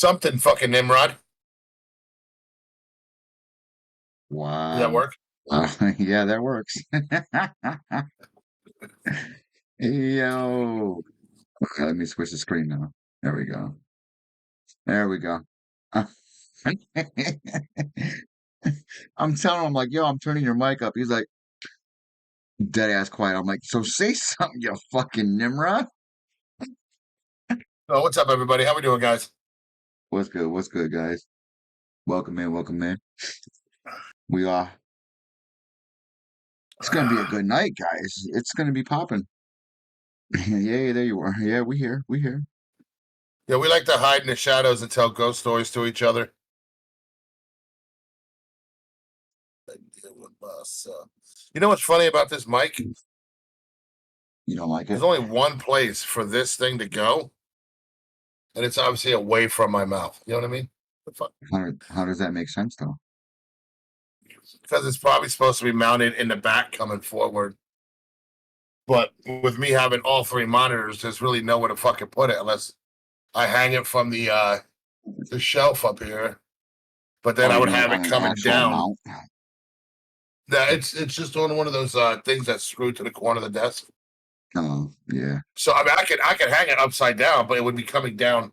something, fucking Nimrod. Wow. Does that work? Yeah, that works. Yo. Okay, let me switch the screen now. There we go. There we go. I'm telling him, like, yo, I'm turning your mic up. He's like, dead ass quiet. I'm like, so say something, you fucking Nimrod. Oh, what's up, everybody? How we doing, guys? What's good? What's good, guys? Welcome in. Welcome in. We are. It's gonna be a good night, guys. It's gonna be popping. Yeah, there you are. Yeah, we here. We here. Yeah, we like to hide in the shadows and tell ghost stories to each other. You know what's funny about this mic? You don't like it? There's only one place for this thing to go, and it's obviously away from my mouth. You know what I mean? How does that make sense, though? Because it's probably supposed to be mounted in the back coming forward. But with me having all three monitors, there's really nowhere to fucking put it unless I hang it from the shelf up here. But then I would have it coming down. Yeah, it's just on one of those things that's screwed to the corner of the desk. Oh, yeah. So I mean, I could hang it upside down, but it would be coming down,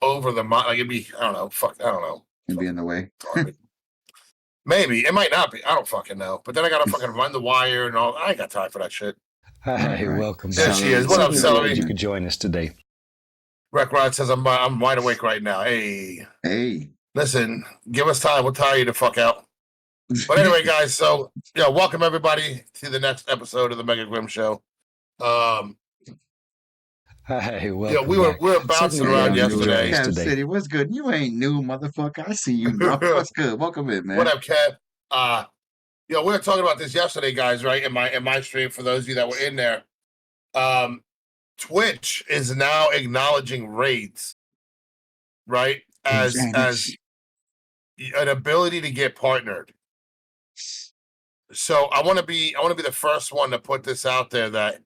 over the like it'd be, I don't know, It'd be in the way. Maybe it might not be. I don't fucking know. But then I gotta fucking run the wire and all. I ain't got time for that shit. Hey, welcome back. There she is. What up, Celery? You could join us today. Rec Rod says I'm wide awake right now. Hey, listen, give us time. We'll tire you the fuck out. But anyway, guys, so welcome everybody to the next episode of the Mega Grym Show. Hey, welcome. We were bouncing around yesterday. Kev City, what's good? You ain't new, motherfucker. I see you, bro. What's good? Welcome in, man. What up, Kev? We were talking about this yesterday, guys. Right in my stream. For those of you that were in there, Twitch is now acknowledging raids, right, as an ability to get partnered. So I want to be the first one to put this out there that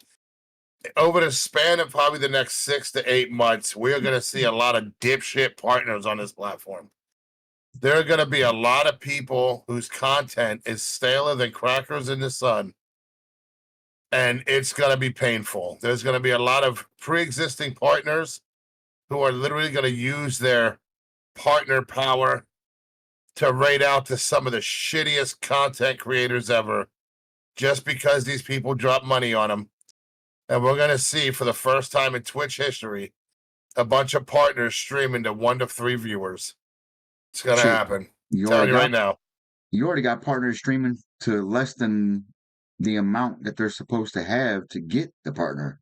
over the span of probably the next 6 to 8 months, we're going to see a lot of dipshit partners on this platform. There are going to be a lot of people whose content is staler than crackers in the sun, and it's going to be painful. There's going to be a lot of pre-existing partners who are literally going to use their partner power to raid out to some of the shittiest content creators ever, just because these people drop money on them. And we're going to see, for the first time in Twitch history, a bunch of partners streaming to 1 to 3 viewers. It's going to happen. I'm telling you right now. You already got partners streaming to less than the amount that they're supposed to have to get the partner.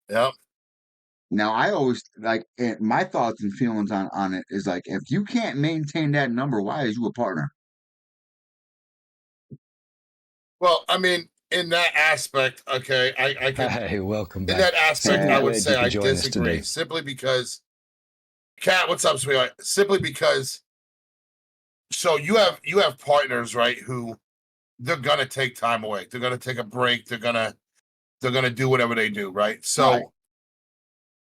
Yep. Now, I always, like, my thoughts and feelings on it is, like, if you can't maintain that number, why is you a partner? Well, I mean, in that aspect, okay, I can. Hey, welcome back. In that aspect, I would say I disagree. Today. Simply because, Kat, what's up, sweetheart? Simply because, so you have partners, right? Who they're gonna take time away. They're gonna take a break. They're gonna do whatever they do, right? So. Right.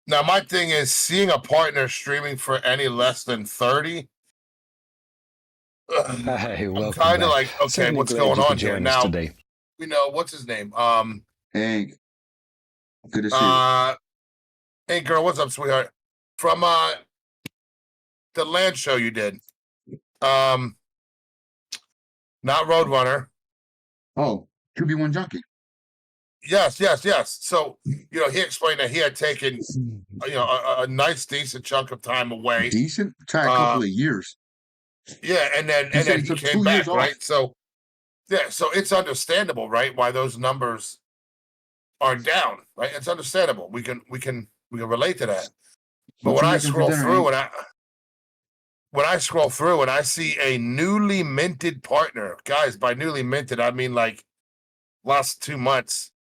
Now, my thing is, seeing a partner streaming for any less than 30, hey, I'm kind of like, okay, what's going on here? Now, today. What's his name? Hank. Good to see you. Hey, girl, what's up, sweetheart? From the land show you did. Not Roadrunner. Oh, 2B1 Junkie. Yes. So, he explained that he had taken, a nice, decent chunk of time away. Decent? Try a couple of years. Yeah, and then he came back, right? So, yeah, so it's understandable, right? Why those numbers are down, right? It's understandable. We can relate to that. But when I scroll through and I see a newly minted partner, guys, by newly minted, I mean like last 2 months.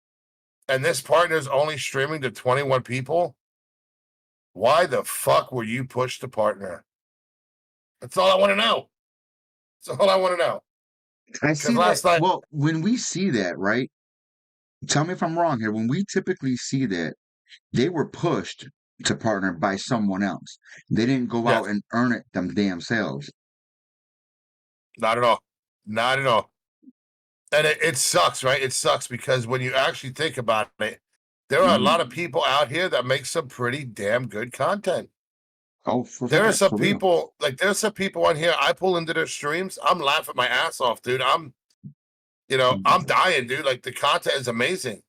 And this partner is only streaming to 21 people. Why the fuck were you pushed to partner? That's all I want to know. That's all I want to know. I see that. Well, when we see that, right? Tell me if I'm wrong here. When we typically see that, they were pushed to partner by someone else. They didn't go Yes. out and earn it them damn selves. Not at all. Not at all. And it sucks, right? It sucks because when you actually think about it, there are a lot of people out here that make some pretty damn good content. Oh, for There are fact, some for real. people, like there's some people on here, I pull into their streams, I'm laughing my ass off, dude. I'm dying, dude. Like the content is amazing.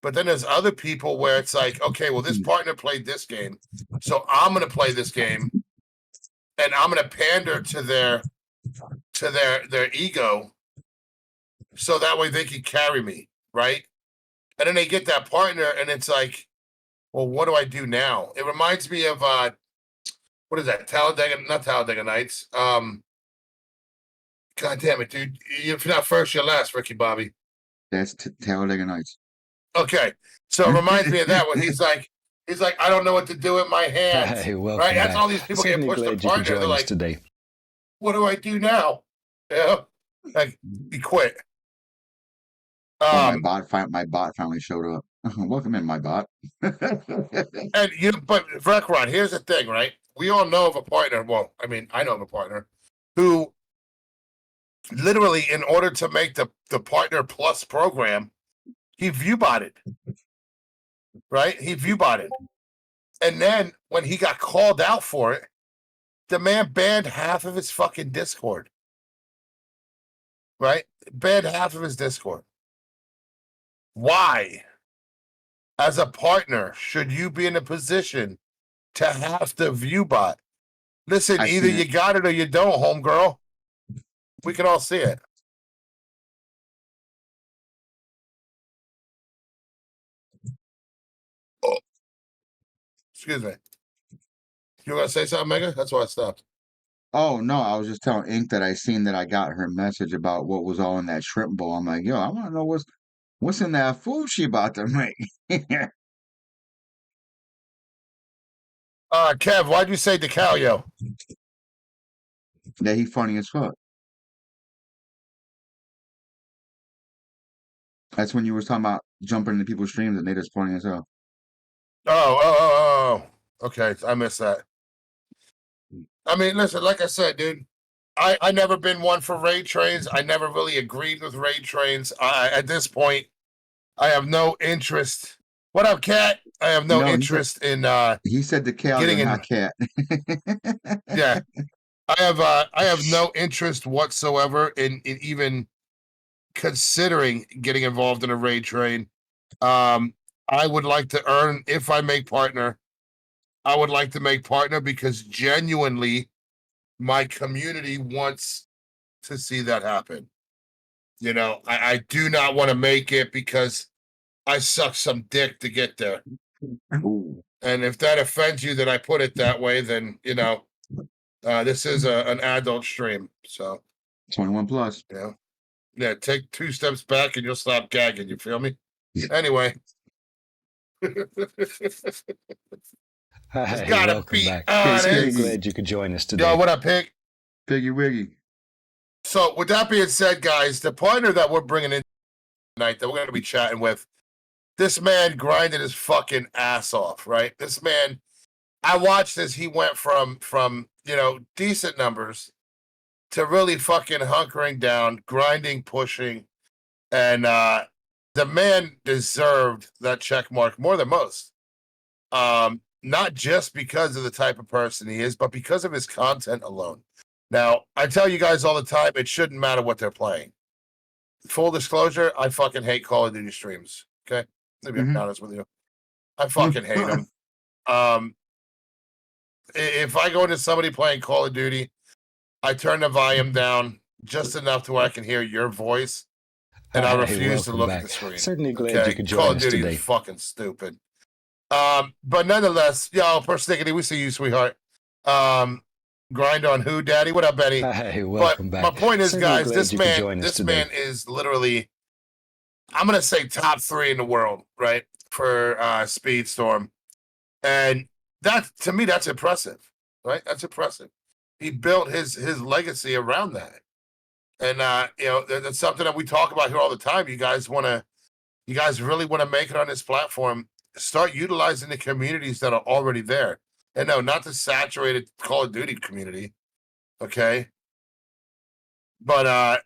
But then there's other people where it's like, okay, well, this partner played this game, so I'm gonna play this game and I'm gonna pander to their ego so that way they can carry me, right? And then they get that partner and it's like, well, what do I do now? It reminds me of what is that? Not Talladega Nights. God damn it, dude. If you're not first, you're last, Ricky Bobby. That's Talladega Nights. Okay. So it reminds me of that when he's like, I don't know what to do with my hands. Hey, welcome right? That's back. all these people Certainly get pushed glad you apart. could They're join us like, today. what do I do now? Yeah. Like, he quit. My bot finally showed up. Welcome in, my bot. And but Vrekron, here's the thing, right? We all know of a partner. Well, I mean, I know of a partner who literally, in order to make the Partner Plus program, he view-botted. Right? He view-botted. And then when he got called out for it, the man banned half of his fucking Discord. Right? Banned half of his Discord. Why? As a partner, should you be in a position to have to view bot? Listen, either you got it or you don't, homegirl. We can all see it. Oh. Excuse me. You want to say something, Mega? That's why I stopped. Oh no, I was just telling Ink that I seen that I got her message about what was all in that shrimp bowl. I'm like, yo, I want to know what's in that food she about to make. Kev, why'd you say DeCalio? That he funny as fuck. That's when you was talking about jumping into people's streams and they just funny as hell. Oh. Okay, I missed that. I mean, listen, like I said, dude, I never been one for raid trains. I never really agreed with raid trains. At this point, I have no interest. What up, Cat? I have no interest in he said the cat getting in, not cat. Yeah. I have no interest whatsoever in even considering getting involved in a raid train. I would like to earn, if I make partner, I would like to make partner because genuinely my community wants to see that happen. You know, I do not want to make it because I suck some dick to get there. Ooh. And if that offends you that I put it that way, then, you know, this is an adult stream. So 21 plus. You know, yeah, take 2 steps back and you'll stop gagging. You feel me? Anyway. Hey, gotta welcome be back. honest. Certainly glad you could join us today. Yo, what up, Pig? Piggy Wiggy. So with that being said, guys, the partner that we're bringing in tonight that we're going to be chatting with, this man grinded his fucking ass off, right? This man, I watched as he went from you know, decent numbers to really fucking hunkering down, grinding, pushing, and the man deserved that check mark more than most. Not just because of the type of person he is, but because of his content alone. Now, I tell you guys all the time, it shouldn't matter what they're playing. Full disclosure, I fucking hate Call of Duty streams. Okay? Let me be honest with you. I fucking hate them. If I go into somebody playing Call of Duty, I turn the volume down just enough to where I can hear your voice, and I refuse to look at the screen. Certainly glad you could join Call of us Duty today. is fucking stupid. But nonetheless, yo, Persnickety, we see you, sweetheart. Grind on who, Daddy? What up, Benny? Hey, welcome back. My point is, Certainly guys, glad this you could join us man today. is literally, I'm gonna say top 3 in the world, right? For Speedstorm. And that, to me, that's impressive, right? That's impressive. He built his legacy around that. And you know, that's something that we talk about here all the time. You guys really want to make it on this platform. start utilizing the communities that are already there. And no, not the saturated Call of Duty community. Okay. But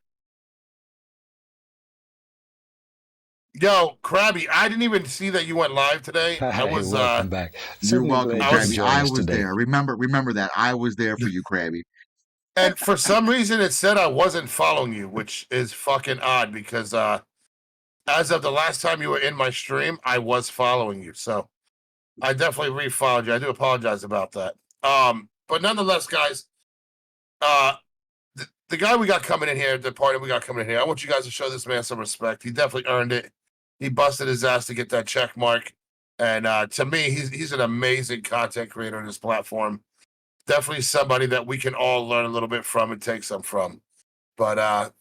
yo, Krabby, I didn't even see that you went live today. I Hey, was welcome back. You're Certainly welcome, glad you could Krabby. join I us was today. there. Remember that. I was there for you, Krabby. and for some reason it said I wasn't following you, which is fucking odd because as of the last time you were in my stream, I was following you. So I definitely refollowed you. I do apologize about that. But nonetheless, guys, the guy we got coming in here, the party we got coming in here, I want you guys to show this man some respect. He definitely earned it. He busted his ass to get that check mark. And to me, he's an amazing content creator on this platform. Definitely somebody that we can all learn a little bit from and take some from. But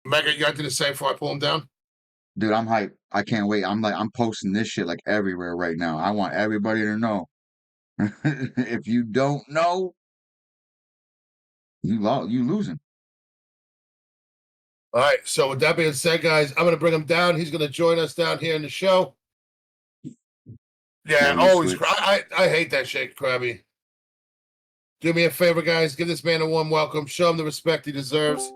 Mega, you got to do the same before I pull him down? Dude, I'm hyped. I can't wait. I'm posting this shit like everywhere right now. I want everybody to know. If you don't know, you losing. All right. So with that being said, guys, I'm gonna bring him down. He's gonna join us down here in the show. Yeah, always. I hate that shit, Krabby. Do me a favor, guys. Give this man a warm welcome. Show him the respect he deserves.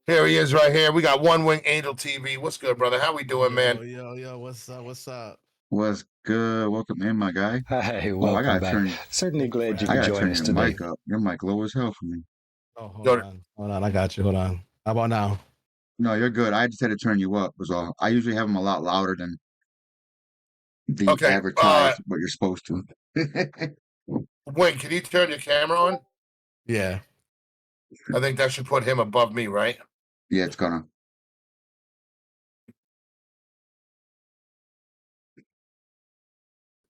Here he is right here. We got One Wing Angel TV. What's good, brother? How we doing, man? Yo, what's up? What's good? Welcome in, my guy. Hey, I welcome gotta back. Certainly glad you I could gotta join turn us your today. mic up. Your mic low as hell for me. Oh, hold on. I got you. Hold on. How about now? No, you're good. I just had to turn you up, was all. I usually have them a lot louder than the Okay, advertised what you're supposed to. Wing, can you turn your camera on? Yeah. I think that should put him above me, right? Yeah, it's gonna.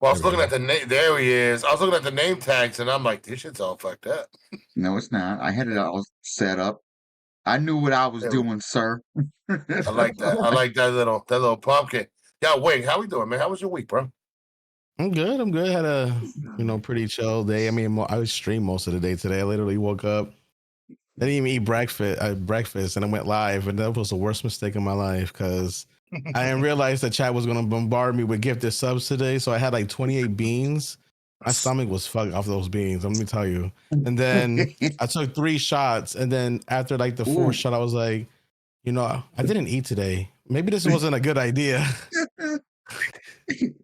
Well, I was looking at the name. There he is. I was looking at the name tags, and I'm like, this shit's all fucked up. No, it's not. I had it all set up. I knew what I was There we- doing, sir. I like that. I like that little pumpkin. Yo, Wing, how we doing, man? How was your week, bro? I'm good. Had a pretty chill day. I mean, I was stream most of the day today. I literally woke up. I didn't even eat breakfast, and I went live, and that was the worst mistake of my life because I didn't realize the chat was gonna bombard me with gifted subs today. So I had like 28 beans. My stomach was fucked off those beans. Let me tell you. And then I took 3 shots, and then after like the 4th shot, I was like, I didn't eat today. Maybe this wasn't a good idea. Didn't eat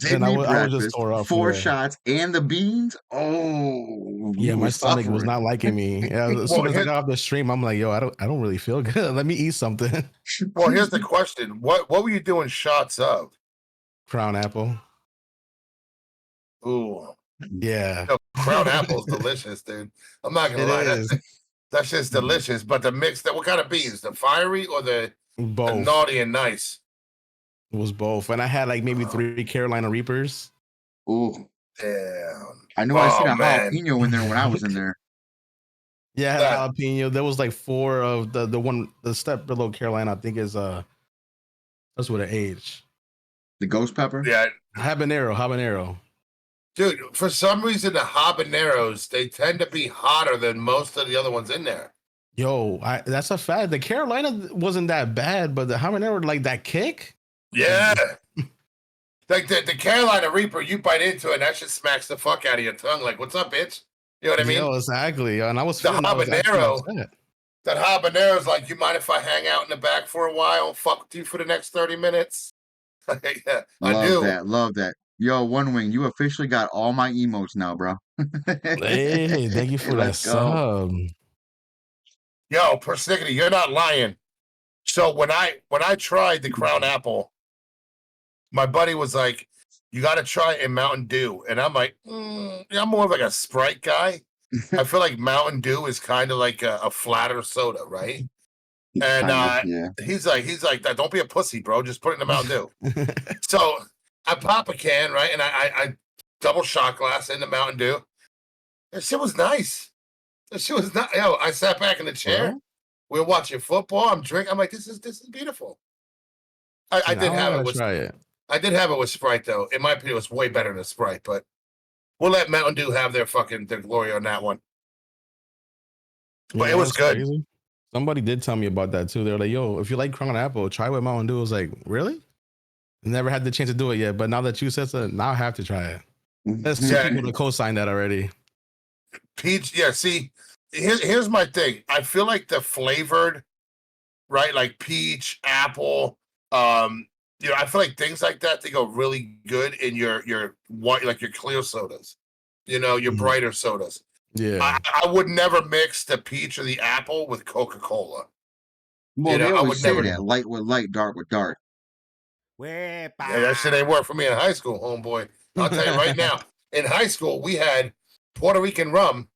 breakfast, I was just tore up 4 shots and the beans. Oh, yeah, my stomach was not liking me. As soon as I got off the stream, I'm like, yo, I don't really feel good. Let me eat something. Well, here's the question: What were you doing shots of? Crown apple. Ooh, yeah. Crown apple's delicious, dude. I'm not gonna lie. That's just delicious. But the mix, what kind of beans? The fiery or the naughty and nice? It was both, and I had like maybe 3 Carolina Reapers. Ooh, damn! I know I seen a jalapeno in there when I was in there. Yeah, I had a jalapeno. There was like 4 of the step below Carolina. I think is that's with an H. The ghost pepper. Yeah, habanero. Dude, for some reason the habaneros they tend to be hotter than most of the other ones in there. Yo, that's a fact. The Carolina wasn't that bad, but the habanero, like that kick. Yeah. Like the Carolina Reaper, you bite into it, and that shit smacks the fuck out of your tongue. Like, what's up, bitch? You know what I mean? Yo, exactly. And I was the habanero. That habanero's like, you mind if I hang out in the back for a while and fuck with you for the next 30 minutes? Yeah, Love that. Yo, One Wing, you officially got all my emotes now, bro. Hey, thank you for that sub. Yo, persnickety, you're not lying. So when I tried the Crown Apple, my buddy was like, you got to try it in Mountain Dew. And I'm like, I'm more of like a Sprite guy. I feel like Mountain Dew is kind of like a flatter soda, right? And he's like, don't be a pussy, bro. Just put it in the Mountain Dew. So I pop a can, right? And I double shot glass in the Mountain Dew. That shit was nice. That shit was not. Yo, I sat back in the chair. Well, we're watching football. I'm drinking. I'm like, this is beautiful. I did have it with. Try it. I did have it with Sprite though. In my opinion, it was way better than Sprite. But we'll let Mountain Dew have their glory on that one. But it was good. Crazy. Somebody did tell me about that too. They're like, yo, if you like Crown Apple, try with Mountain Dew. I was like, really? Never had the chance to do it yet, but now that you said so, now I have to try it. There's two Yeah. people to co-sign that already. Peach, yeah, see, here's my thing. I feel like the flavored, right, like peach, apple, I feel like things like that, they go really good in your white, like your clear sodas, your brighter sodas. Yeah. I would never mix the peach or the apple with Coca-Cola. Well, they I always would say never. that light with light, dark with dark. Yeah, that shit ain't work for me in high school, homeboy. I'll tell you right now. In high school, we had Puerto Rican rum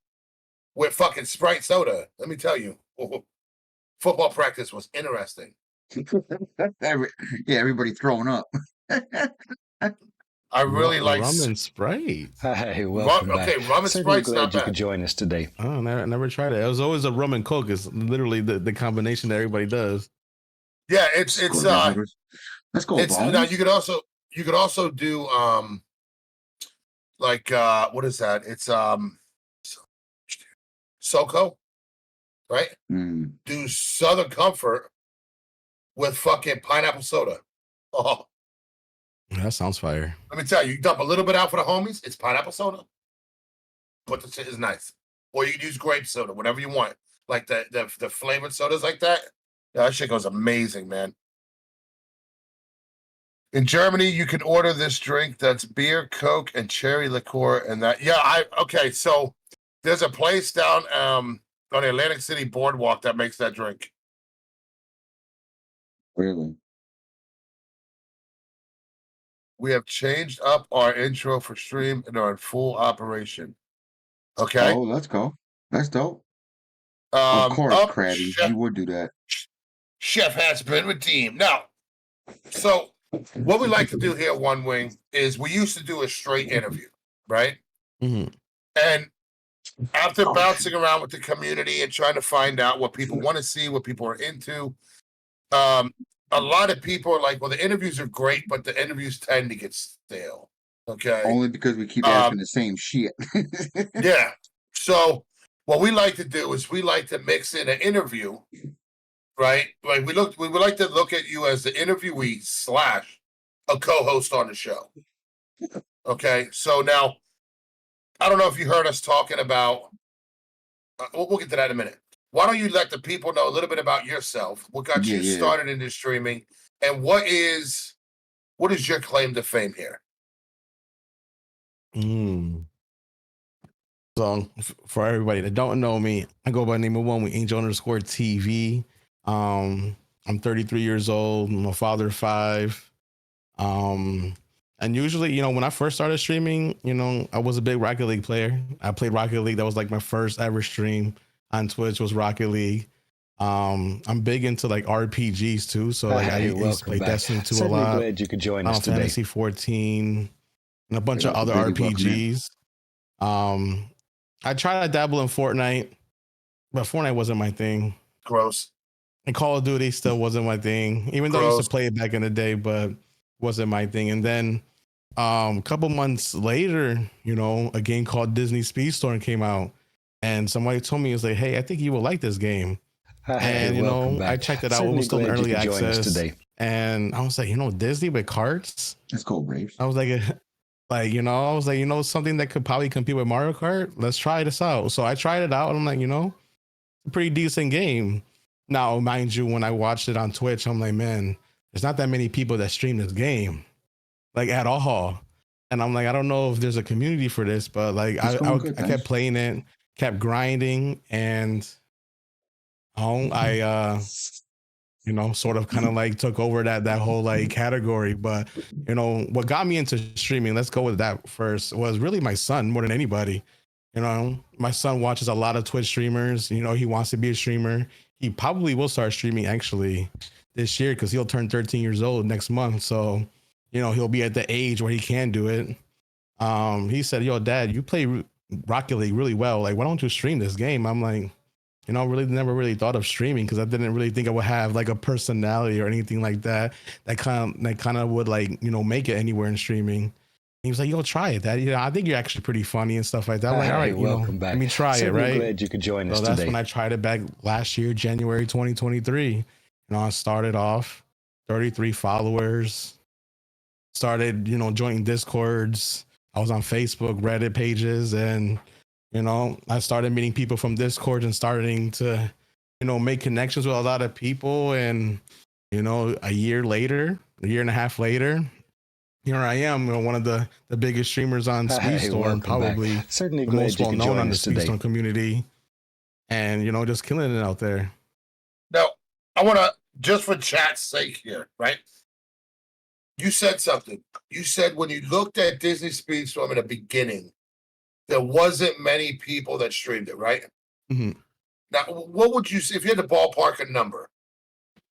with fucking Sprite soda. Let me tell you, football practice was interesting. Everybody throwing up. I really like rum and Sprite. Hey, welcome back. Okay, rum and Certainly Sprite's glad not you bad. could join us today. Oh, I never tried it. It was always a rum and Coke. It's literally the combination that everybody does. Yeah, it's let's go. It's now you could also do like what is that? It's SoCo, right? Do Southern Comfort with fucking pineapple soda. Oh, that sounds fire. let me tell you, you dump a little bit out for the homies. It's pineapple soda, but the shit is nice. Or you can use grape soda, whatever you want. Like the flavored sodas like that. Yeah, that shit goes amazing, man. In Germany, you can order this drink that's beer, Coke, and cherry liqueur, and that. Yeah, okay. So there's a place down on the Atlantic City boardwalk that makes that drink. Really? We have changed up our intro for stream and are in full operation. Okay. Oh, let's go. That's dope. Of course, Krabby, you would do that. Chef has been redeemed. Now, so what we like to do here at One Wing is we used to do a straight interview, right? Mm-hmm. And after bouncing around with the community and trying to find out what people want to see, what people are into, a lot of people are like, well, the interviews are great, but the interviews tend to get stale. Okay. Only because we keep asking the same shit. Yeah. So what we like to do is we like to mix in an interview, right? Like we would like to look at you as the interviewee / a co-host on the show. Okay. So now, I don't know if you heard us talking about, we'll get to that in a minute. Why don't you let the people know a little bit about yourself? What got you started into streaming, and what is your claim to fame here? So for everybody that don't know me, I go by the name of One with Angel_TV. I'm 33 years old. I'm a father of 5. And usually, when I first started streaming, I was a big Rocket League player. I played Rocket League. That was like my first ever stream on Twitch was Rocket League. I'm big into like RPGs too. So like I used to play Destiny 2 a lot. Glad you could join us today. Fantasy 14 and a bunch of other RPGs. I tried to dabble in Fortnite, but Fortnite wasn't my thing. Gross. And Call of Duty still wasn't my thing, even though I used to play it back in the day, but wasn't my thing. And then a couple months later, a game called Disney Speedstorm came out, and somebody told me, it was like, hey, I think you will like this game. And I checked it out. It was still in early access today. And I was like, Disney with carts. Let's go, Braves. I was like, something that could probably compete with Mario Kart. Let's try this out. So I tried it out, and I'm like, a pretty decent game. Now, mind you, when I watched it on Twitch, I'm like, man, there's not that many people that stream this game, like at all. And I'm like, I don't know if there's a community for this, but like I kept playing it, kept grinding, and I sort of kind of like took over that whole like category. But what got me into streaming, let's go with that first, was really my son more than anybody. My son watches a lot of Twitch streamers. He wants to be a streamer. He probably will start streaming actually this year because he'll turn 13 years old next month. So, he'll be at the age where he can do it. He said, yo, Dad, you play Rocket League really well. Like, why don't you stream this game? I'm like, really never really thought of streaming because I didn't really think I would have like a personality or anything like that kind of would like, make it anywhere in streaming. He was like, yo, try it, Dad. I think you're actually pretty funny and stuff like that. I'm like, all right, welcome back. Let me try it, right? Glad you could join us so that's today. when I tried it back last year, January 2023. I started off 33 followers. started, joining Discords. I was on Facebook, Reddit pages, and I started meeting people from Discord and starting to, make connections with a lot of people. And a year and a half later, here I am, one of the biggest streamers on Speedstorm, probably Certainly the glad most you well could known join on the us today. Speedstorm community, and just killing it out there. Now, I want to, just for chat's sake here, right? You said something. You said when you looked at Disney Speedstorm in the beginning, there wasn't many people that streamed it, right? Mm-hmm. Now, what would you say if you had to ballpark a number?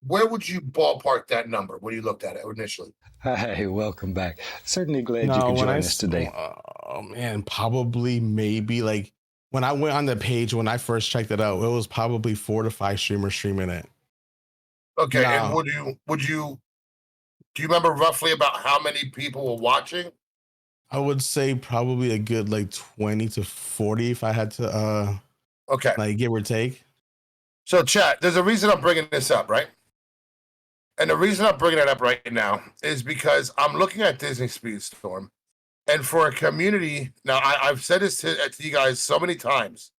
Where would you ballpark that number when you looked at it initially? Hi, welcome back. Certainly glad you could join us today. Oh man, probably maybe like when I went on the page when I first checked it out, it was probably 4 to 5 streamers streaming it. Okay, Now, and do you remember roughly about how many people were watching? I would say probably a good like 20 to 40 if I had to okay, like give or take. So chat, there's a reason I'm bringing this up, right? And the reason I'm bringing it up right now is because I'm looking at Disney Speedstorm, and for a community, now I've said this to you guys so many times.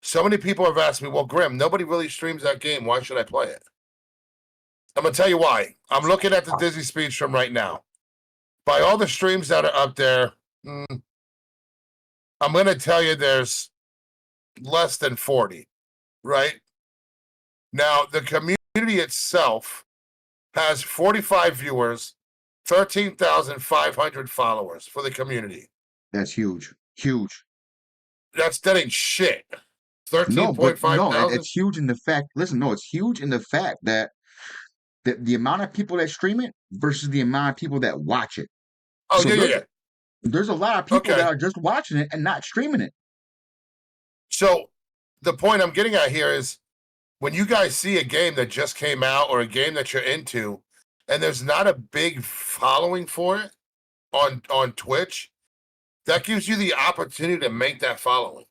So many people have asked me, well, Grym, nobody really streams that game. Why should I play it? I'm going to tell you why. I'm looking at the Disney Speedstorm right now. By all the streams that are up there, I'm going to tell you there's less than 40, right? Now, the community itself has 45 viewers, 13,500 followers for the community. That's huge. Huge. That ain't shit. 13.5 thousand? It's huge in the fact, listen, no, it's huge in the fact that the amount of people that stream it versus the amount of people that watch it. Oh, so yeah. There's a lot of people that are just watching it and not streaming it. So the point I'm getting at here is when you guys see a game that just came out or a game that you're into, and there's not a big following for it on Twitch, that gives you the opportunity to make that following.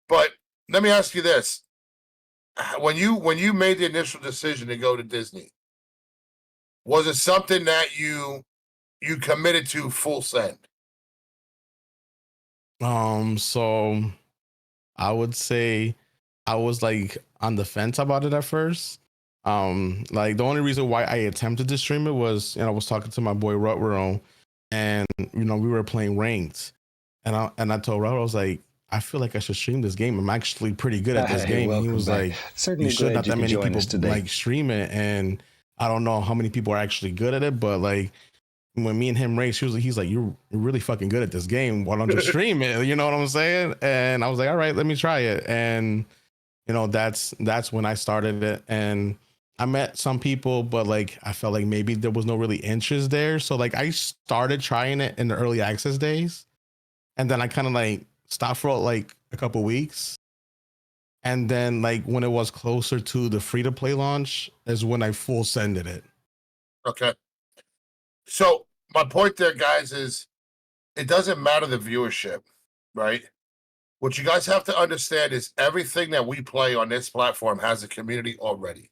But let me ask you this. When you made the initial decision to go to Disney, was it something that you committed to full send? So I would say I was like on the fence about it at first. Like the only reason why I attempted to stream it was, I was talking to my boy Rutwero, and we were playing ranked, and I told Rutwero, I was like, I feel like I should stream this game. I'm actually pretty good at this game. And he was like, certainly you should. Not that many people today. like stream it, and I don't know how many people are actually good at it, but like when me and him raced, he's like, you're really fucking good at this game. Why don't you stream it? You know what I'm saying? And I was like, all right, let me try it. And that's when I started it. And I met some people, but like I felt like maybe there was no really interest there. So like I started trying it in the early access days, and then I kind of like stopped for like a couple weeks. And then like when it was closer to the free to play launch is when I full sended it. Okay. So my point there, guys, is it doesn't matter the viewership, right? What you guys have to understand is everything that we play on this platform has a community already.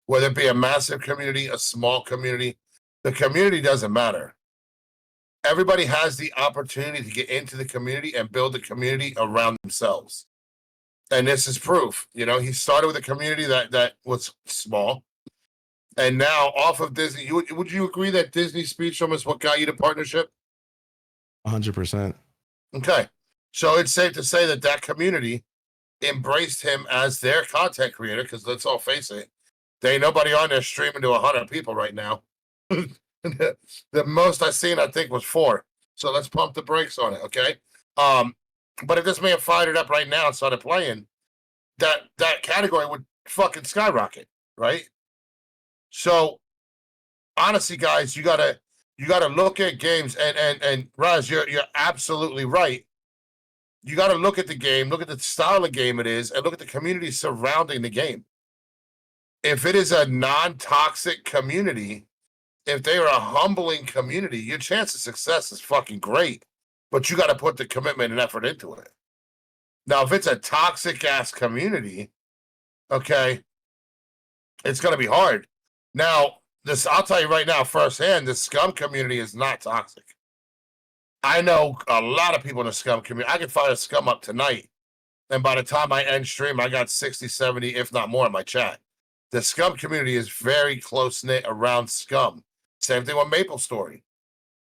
Whether it be a massive community, a small community, the community doesn't matter. Everybody has the opportunity to get into the community and build the community around themselves. And this is proof. He started with a community that was small. And now off of Disney, would you agree that Disney Speedstorm is what got you the partnership? 100%. Okay. So it's safe to say that community embraced him as their content creator, because let's all face it, there ain't nobody on there streaming to 100 people right now. The most I've seen, I think, was 4. So let's pump the brakes on it, okay? But if this man fired it up right now and started playing, that category would fucking skyrocket, right? So honestly, guys, you gotta look at games, and Raz, you're absolutely right. You gotta look at the game, look at the style of game it is, and look at the community surrounding the game. If it is a non-toxic community, if they are a humbling community, your chance of success is fucking great. But you got to put the commitment and effort into it. Now, if it's a toxic ass community, okay, it's going to be hard. Now, this, I'll tell you right now, firsthand, the scum community is not toxic. I know a lot of people in the scum community. I can fire scum up tonight, and by the time I end stream, I got 60, 70, if not more in my chat. The scum community is very close-knit around scum. Same thing with Maple Story,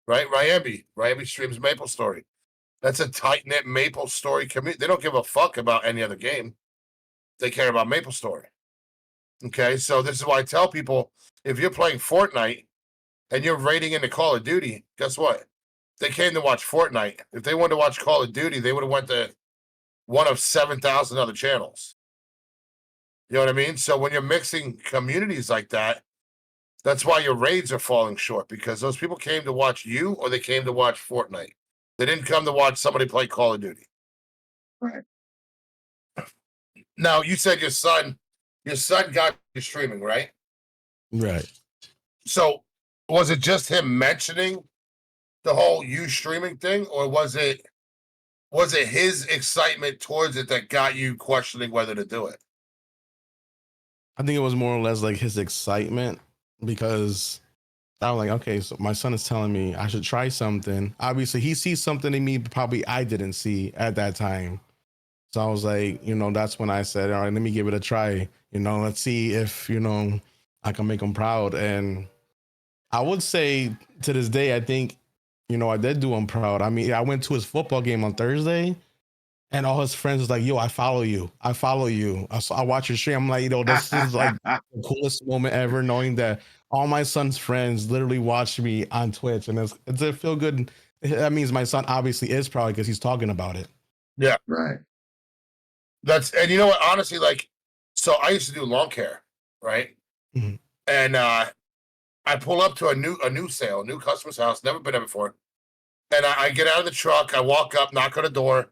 right? Ryambi streams Maple Story. That's a tight-knit Maple Story community. They don't give a fuck about any other game. They care about Maple Story. Okay, so this is why I tell people, if you're playing Fortnite and you're raiding into Call of Duty, guess what? They came to watch Fortnite. If they wanted to watch Call of Duty, they would have went to one of 7,000 other channels. You know what I mean? So when you're mixing communities like that, that's why your raids are falling short, because those people came to watch you or they came to watch Fortnite. They didn't come to watch somebody play Call of Duty. Right. Now, you said your son got you streaming, right? Right. So was it just him mentioning the whole you streaming thing, or was it his excitement towards it that got you questioning whether to do it? I think it was more or less like his excitement, because I was like, okay, so my son is telling me I should try something. Obviously, he sees something in me probably I didn't see at that time. So I was like, that's when I said, all right, let me give it a try. Let's see if, I can make him proud. And I would say to this day, I think, I did do him proud. I mean, I went to his football game on Thursday, and all his friends was like, yo, I follow you. I watch your stream. I'm like, this is like the coolest moment ever, knowing that all my son's friends literally watch me on Twitch. And it's a feel good. That means my son obviously is proud because he's talking about it. Yeah. Right. And you know what, honestly, like, so I used to do lawn care, right? Mm-hmm. And I pull up to a new sale, a new customer's house, never been there before. And I get out of the truck, I walk up, knock on the door.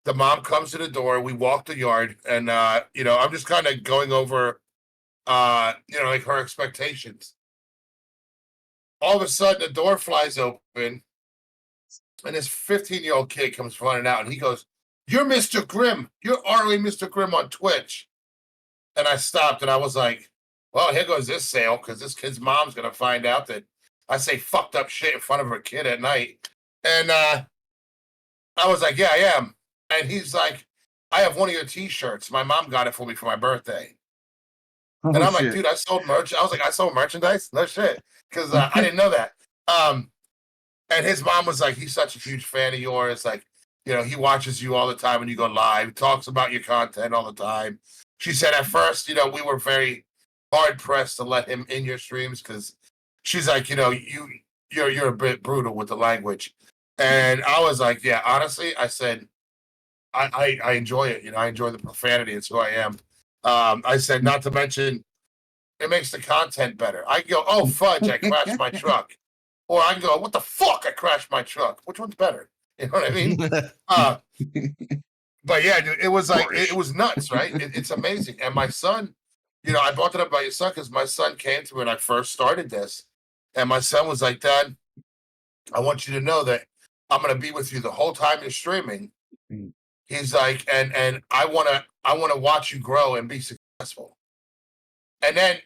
The mom comes to the door, we walk the yard, and I'm just kind of going over like her expectations. All of a sudden the door flies open, and this 15-year-old kid comes running out, and he goes, "You're Mr. Grym. You're RA Mr. Grym on Twitch." And I stopped, and I was like, well, here goes this sale, because this kid's mom's going to find out that I say fucked up shit in front of her kid at night. And I was like, yeah, I am. And he's like, I have one of your T-shirts. My mom got it for me for my birthday. And I'm like, dude, I sold merch. I was like, I sold merchandise? No shit. Because I didn't know that. And his mom was like, he's such a huge fan of yours. Like, he watches you all the time when you go live, talks about your content all the time. She said at first, we were very hard pressed to let him in your streams, because she's like, you're a bit brutal with the language. And I was like, yeah, honestly, I said, I enjoy it. I enjoy the profanity. It's who I am. I said, not to mention, it makes the content better. I can go, oh, fudge, I crashed my truck. Or I can go, what the fuck, I crashed my truck. Which one's better? You know what I mean? But yeah, dude, it was like, it was nuts, right? It's amazing. And my son, I brought it up about your son because my son came to me when I first started this. And my son was like, Dad, I want you to know that I'm going to be with you the whole time you're streaming. He's like, and I want to watch you grow and be successful. And then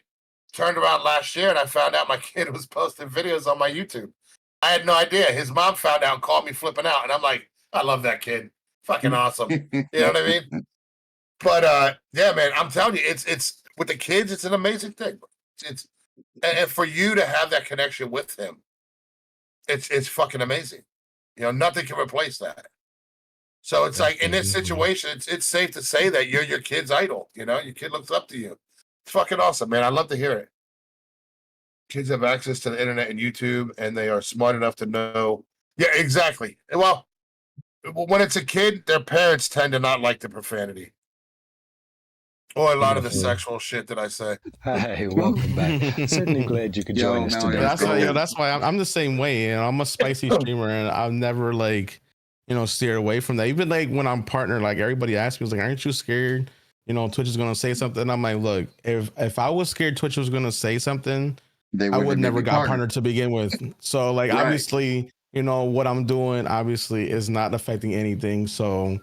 turned around last year and I found out my kid was posting videos on my YouTube. I had no idea. His mom found out and called me flipping out. And I'm like, I love that kid. Fucking awesome. You know what I mean? But yeah, man, I'm telling you, it's with the kids, it's an amazing thing. It's and for you to have that connection with him, it's fucking amazing. Nothing can replace that. So it's like in this situation, it's safe to say that you're your kid's idol. Your kid looks up to you. It's fucking awesome, man. I love to hear it. Kids have access to the internet and YouTube, and they are smart enough to know. Yeah, exactly. Well, when it's a kid, their parents tend to not like the profanity or a lot of the sexual shit that I say. Hey, welcome back. Certainly glad you could join us today. That's why I'm the same way. I'm a spicy streamer, and I've never steer away from that. Even like when I'm partnered, like everybody asks me, like, aren't you scared? Twitch is gonna say something. And I'm like, look, if I was scared Twitch was gonna say something, I would never got partnered to begin with. So like, right. Obviously, what I'm doing obviously is not affecting anything. So,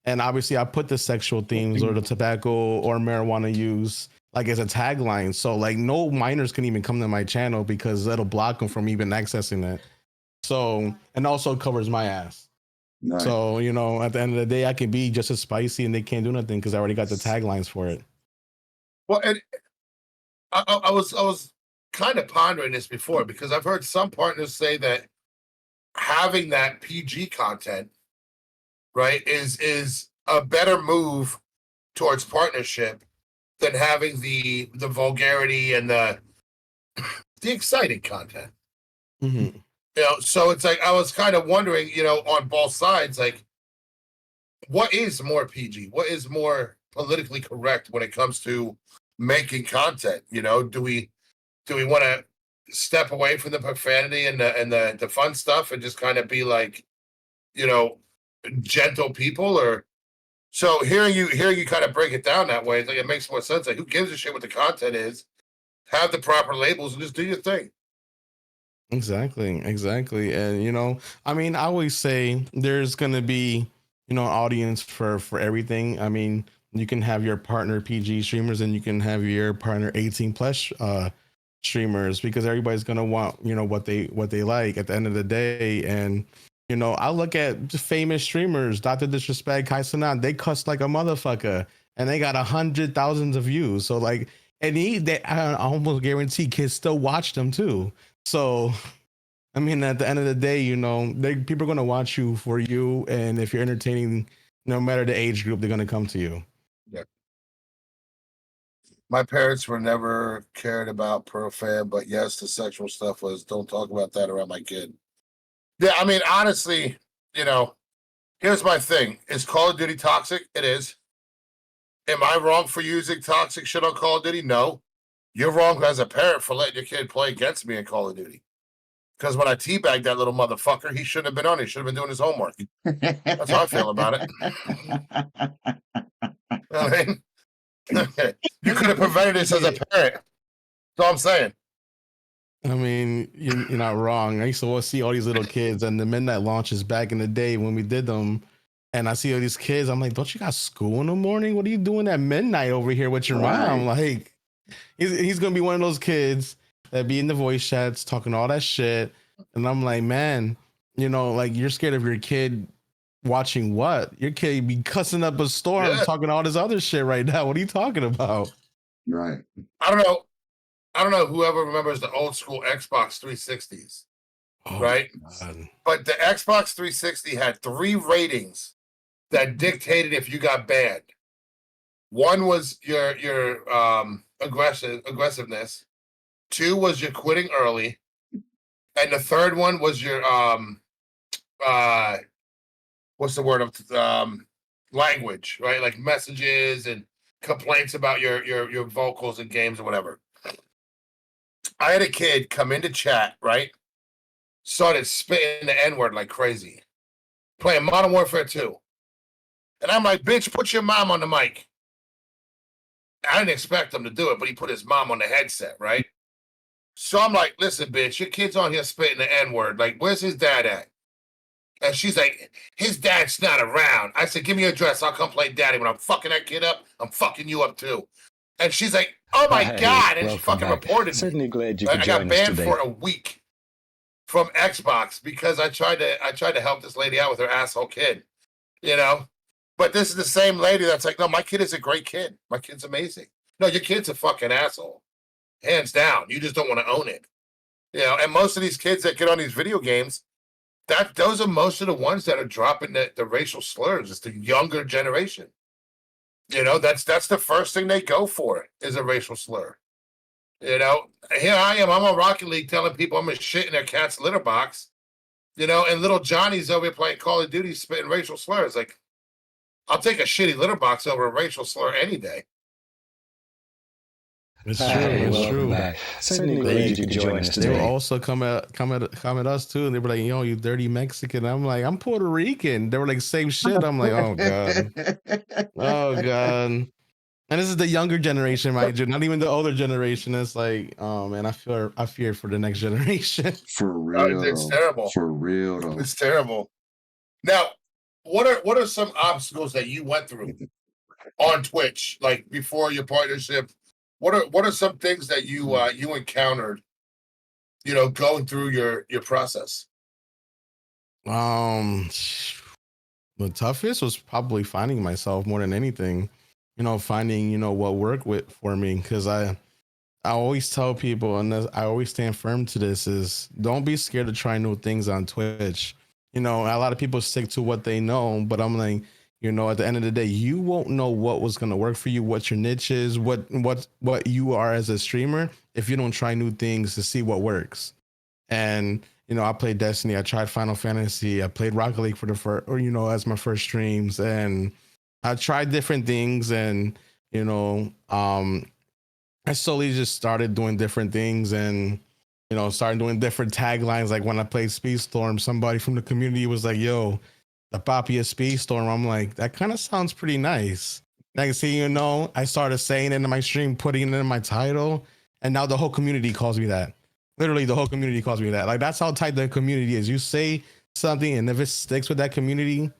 and obviously I put the sexual themes or the tobacco or marijuana use like as a tagline. So like no minors can even come to my channel because that'll block them from even accessing it. So, and also covers my ass. Right. So, you know, at the end of the day, I can be just as spicy and they can't do nothing because I already got the taglines for it. Well, and I was kind of pondering this before because I've heard some partners say that having that PG content, right, is a better move towards partnership than having the vulgarity and the exciting content. Mm-hmm. You know, so it's like I was kind of wondering, you know, on both sides, like what is more PG? What is more politically correct when it comes to making content? You know, do we want to step away from the profanity and the fun stuff and just kind of be like, you know, gentle people? Or so hearing you kind of break it down that way, like it makes more sense. Like who gives a shit what the content is? Have the proper labels and just do your thing. Exactly. And you know, I mean, I always say there's gonna be, you know, an audience for everything. I mean, you can have your partner PG streamers and you can have your partner 18 plus streamers because everybody's gonna want, you know, what they like at the end of the day. And you know, I look at famous streamers, Dr. Disrespect, Kai Cenat, they cuss like a motherfucker and they got 100,000 of views. So like, and I almost guarantee kids still watch them too. So, I mean, at the end of the day, you know, people are going to watch you for you. And if you're entertaining, no matter the age group, they're going to come to you. Yeah. My parents were never cared about profan, but yes, the sexual stuff was don't talk about that around my kid. Yeah, I mean, honestly, you know, here's my thing. Is Call of Duty toxic? It is. Am I wrong for using toxic shit on Call of Duty? No. You're wrong as a parent for letting your kid play against me in Call of Duty. Because when I teabagged that little motherfucker, he shouldn't have been on. He should have been doing his homework. That's how I feel about it. I mean, you could have prevented this as a parent. That's all I'm saying. I mean, you're not wrong. I used to see all these little kids and the midnight launches back in the day when we did them. And I see all these kids. I'm like, don't you got school in the morning? What are you doing at midnight over here with your mom? Like, he's going to be one of those kids that be in the voice chats talking all that shit. And I'm like, man, you know, like you're scared of your kid watching what? Your kid be cussing up a storm, talking all this other shit right now. What are you talking about? Right. I don't know whoever remembers the old school Xbox 360s, right? But the Xbox 360 had 3 ratings that dictated if you got banned. One was your aggressiveness. 2 was your quitting early, and the third one was your what's the word of language, right? Like messages and complaints about your vocals and games or whatever. I had a kid come into chat, right? Started spitting the N-word like crazy, playing Modern Warfare 2. And I'm like, bitch, put your mom on the mic. I didn't expect him to do it, but he put his mom on the headset, right? So I'm like, listen, bitch, your kid's on here spitting the N-word. Like, where's his dad at? And she's like, his dad's not around. I said, give me your address. I'll come play daddy. When I'm fucking that kid up, I'm fucking you up too. And she's like, oh my God. And she fucking reported me. Certainly glad you could I join got banned us today. for a week from Xbox because I tried to help this lady out with her asshole kid, you know? But this is the same lady that's like, no, my kid is a great kid. My kid's amazing. No, your kid's a fucking asshole. Hands down. You just don't want to own it. You know, and most of these kids that get on these video games, those are most of the ones that are dropping the racial slurs. It's the younger generation. You know, that's the first thing they go for is a racial slur. You know, here I am. I'm on Rocket League telling people I'm a shit in their cat's litter box. You know, and little Johnny's over here playing Call of Duty spitting racial slurs. Like, I'll take a shitty litter box over a racial slur any day. It's true. It's true. Back. Certainly glad you could join us today. They will also come at us too, and they were like, "Yo, you dirty Mexican." I'm like, "I'm Puerto Rican." They were like, "Same shit." I'm like, "Oh god, oh god." And this is the younger generation, mind you, not even the older generation. It's like, oh man, I fear for the next generation. For real, it's terrible. For real, though. It's terrible. Now, what are some obstacles that you went through on Twitch, like before your partnership what are some things that you encountered, going through your process? Um, the toughest was probably finding myself more than anything. Finding what worked with for me, because I always tell people, and I always stand firm to this: is don't be scared to try new things on Twitch. A lot of people stick to what they know, but I'm like, at the end of the day, you won't know what was going to work for you, what your niche is, what you are as a streamer, if you don't try new things to see what works. And I played Destiny, I tried Final Fantasy, I played Rocket League for the first, or as my first streams, and I tried different things, and I slowly just started doing different things, and started doing different taglines. Like when I played Speedstorm, somebody from the community was like, "Yo, the Papi is Speedstorm." I'm like, that kind of sounds pretty nice. Next thing I started saying it in my stream, putting it in my title, and now the whole community calls me that. Literally, the whole community calls me that. Like, that's how tight the community is. You say something, and if it sticks with that community,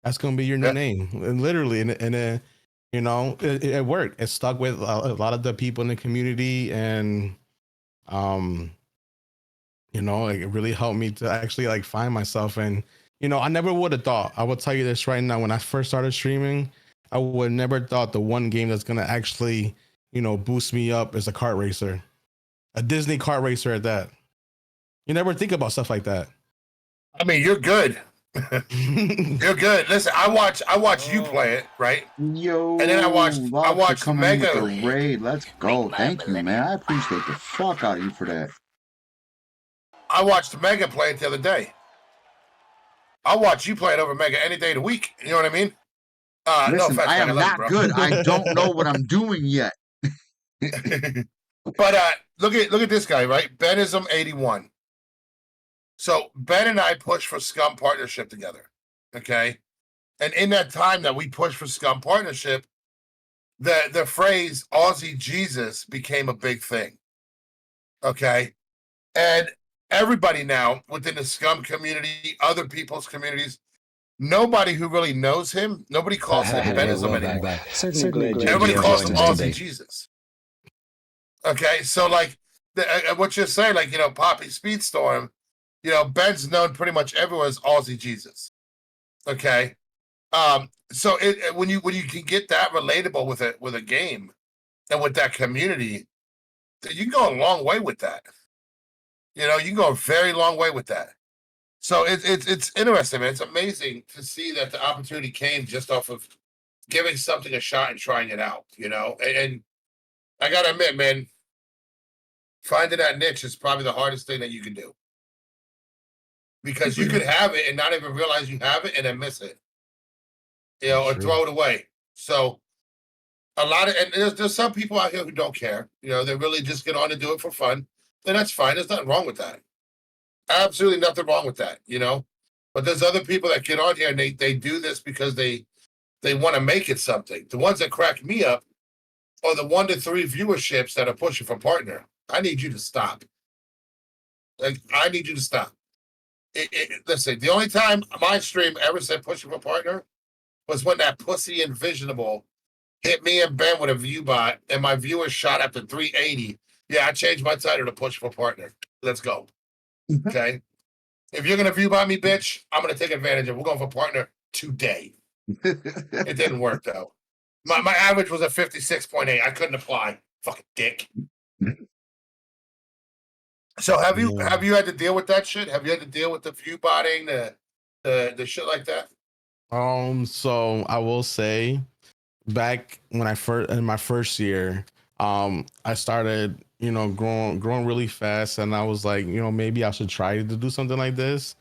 that's gonna be your new name. And literally, and it worked. It stuck with a lot of the people in the community, and it really helped me to actually like find myself. And I never would have thought. I will tell you this right now: when I first started streaming, I would never thought the one game that's gonna actually boost me up is a kart racer, a Disney kart racer at that. You never think about stuff like that. I mean, you're good. You're good. Listen, I watch you play it, right? Yo, and then I watched Mega raid. Let's go. Thank you, man. I appreciate the fuck out of you for that. I watched Mega play it the other day. I'll watch you play it over Mega any day of the week. You know what I mean? Listen, no offense, I am not good. I don't know what I'm doing yet. But look at this guy, right? Benism 81. So Ben and I pushed for Scum partnership together. Okay. And in that time that we pushed for Scum partnership, the phrase Aussie Jesus became a big thing. Okay. And everybody now within the Scum community, other people's communities, nobody who really knows him, nobody calls him Benism anymore. Everybody calls him Aussie Jesus. Okay, so like what you're saying, like Poppy Speedstorm, Ben's known pretty much everywhere as Aussie Jesus. Okay, so when you can get that relatable with a game and with that community, you can go a long way with that. You can go a very long way with that. So it's interesting, man. It's amazing to see that the opportunity came just off of giving something a shot and trying it out. And I gotta admit, man, finding that niche is probably the hardest thing that you can do, because you could have it and not even realize you have it and then miss it, or throw it away. So a lot of, and there's some people out here who don't care. They really just get on and do it for fun. And that's fine. There's nothing wrong with that. Absolutely nothing wrong with that, But there's other people that get on here and they do this because they want to make it something. The ones that crack me up are the 1 to 3 viewerships that are pushing for partner. I need you to stop. Like, I need you to stop. Listen, the only time my stream ever said pushing for partner was when that pussy Envisionable hit me and Ben with a view bot, and my viewers shot up to 380. Yeah, I changed my title to push for partner. Let's go. Okay? If you're going to view bot me, bitch, I'm going to take advantage of it. We're going for partner today. It didn't work, though. My average was a 56.8. I couldn't apply. Fucking dick. So have you had to deal with that shit? Have you had to deal with the view botting, the shit like that? So I will say, back when in my first year, I started, growing really fast, and I was like, maybe I should try to do something like this,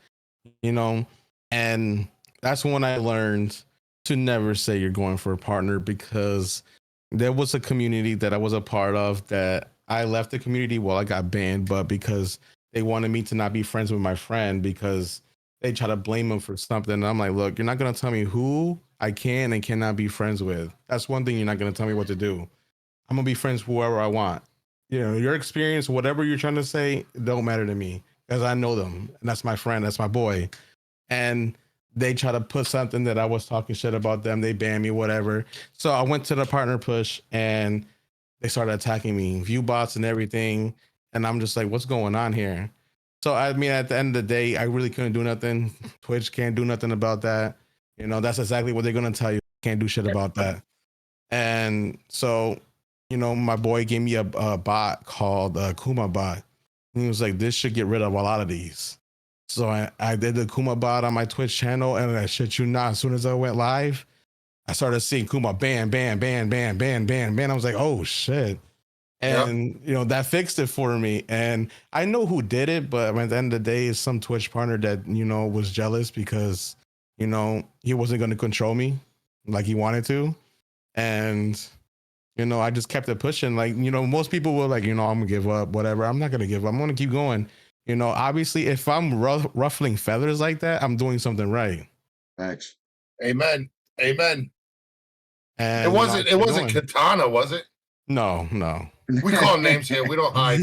and that's when I learned to never say you're going for a partner, because there was a community that I was a part of that I left the community. Well, I got banned, but because they wanted me to not be friends with my friend because they try to blame him for something. And I'm like, look, you're not going to tell me who I can and cannot be friends with. That's one thing. You're not going to tell me what to do. I'm going to be friends with whoever I want. Your experience, whatever you're trying to say, don't matter to me, because I know them. And that's my friend. That's my boy. And they try to put something that I was talking shit about them. They ban me, whatever. So I went to the partner push, and they started attacking me, view bots and everything. And I'm just like, what's going on here? So I mean, at the end of the day, I really couldn't do nothing. Twitch can't do nothing about that. You know, that's exactly what they're gonna tell you. Can't do shit about that. And so, you know, my boy gave me a bot called Kuma bot. And he was like, this should get rid of a lot of these. So I did the Kuma bot on my Twitch channel, and I shit you not, as soon as I went live, I started seeing Kuma ban, ban, ban, ban, ban, ban, ban. I was like, oh shit. And you know, that fixed it for me. And I know who did it, but at the end of the day, it's some Twitch partner that, you know, was jealous because, you know, he wasn't going to control me like he wanted to. And, you know, I just kept it pushing. Like, you know, most people were like, you know, I'm gonna give up, whatever. I'm not gonna give up. I'm gonna keep going. You know, obviously, if I'm ruffling feathers like that, I'm doing something right. Thanks. Amen. Amen. And it wasn't. you know, It wasn't Katana, was it? No, no. We call names here. We don't hide.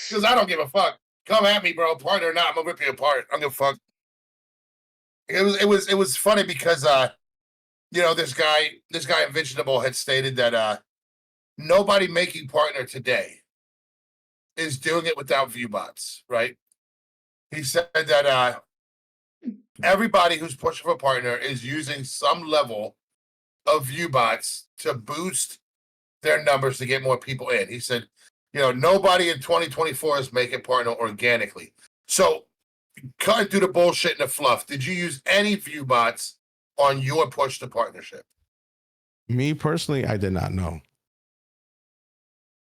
Because I don't give a fuck. Come at me, bro. Partner or not, I'm gonna rip you apart. I don't give a fuck. It was funny because you know, this guy Invincible had stated that nobody making partner today is doing it without view bots, right? He said that everybody who's pushing for partner is using some level of view bots to boost their numbers to get more people in. He said, you know, nobody in 2024 is making partner organically. So, cutting through the bullshit and the fluff, did you use any view bots on your push to partnership? Me personally, I did not know.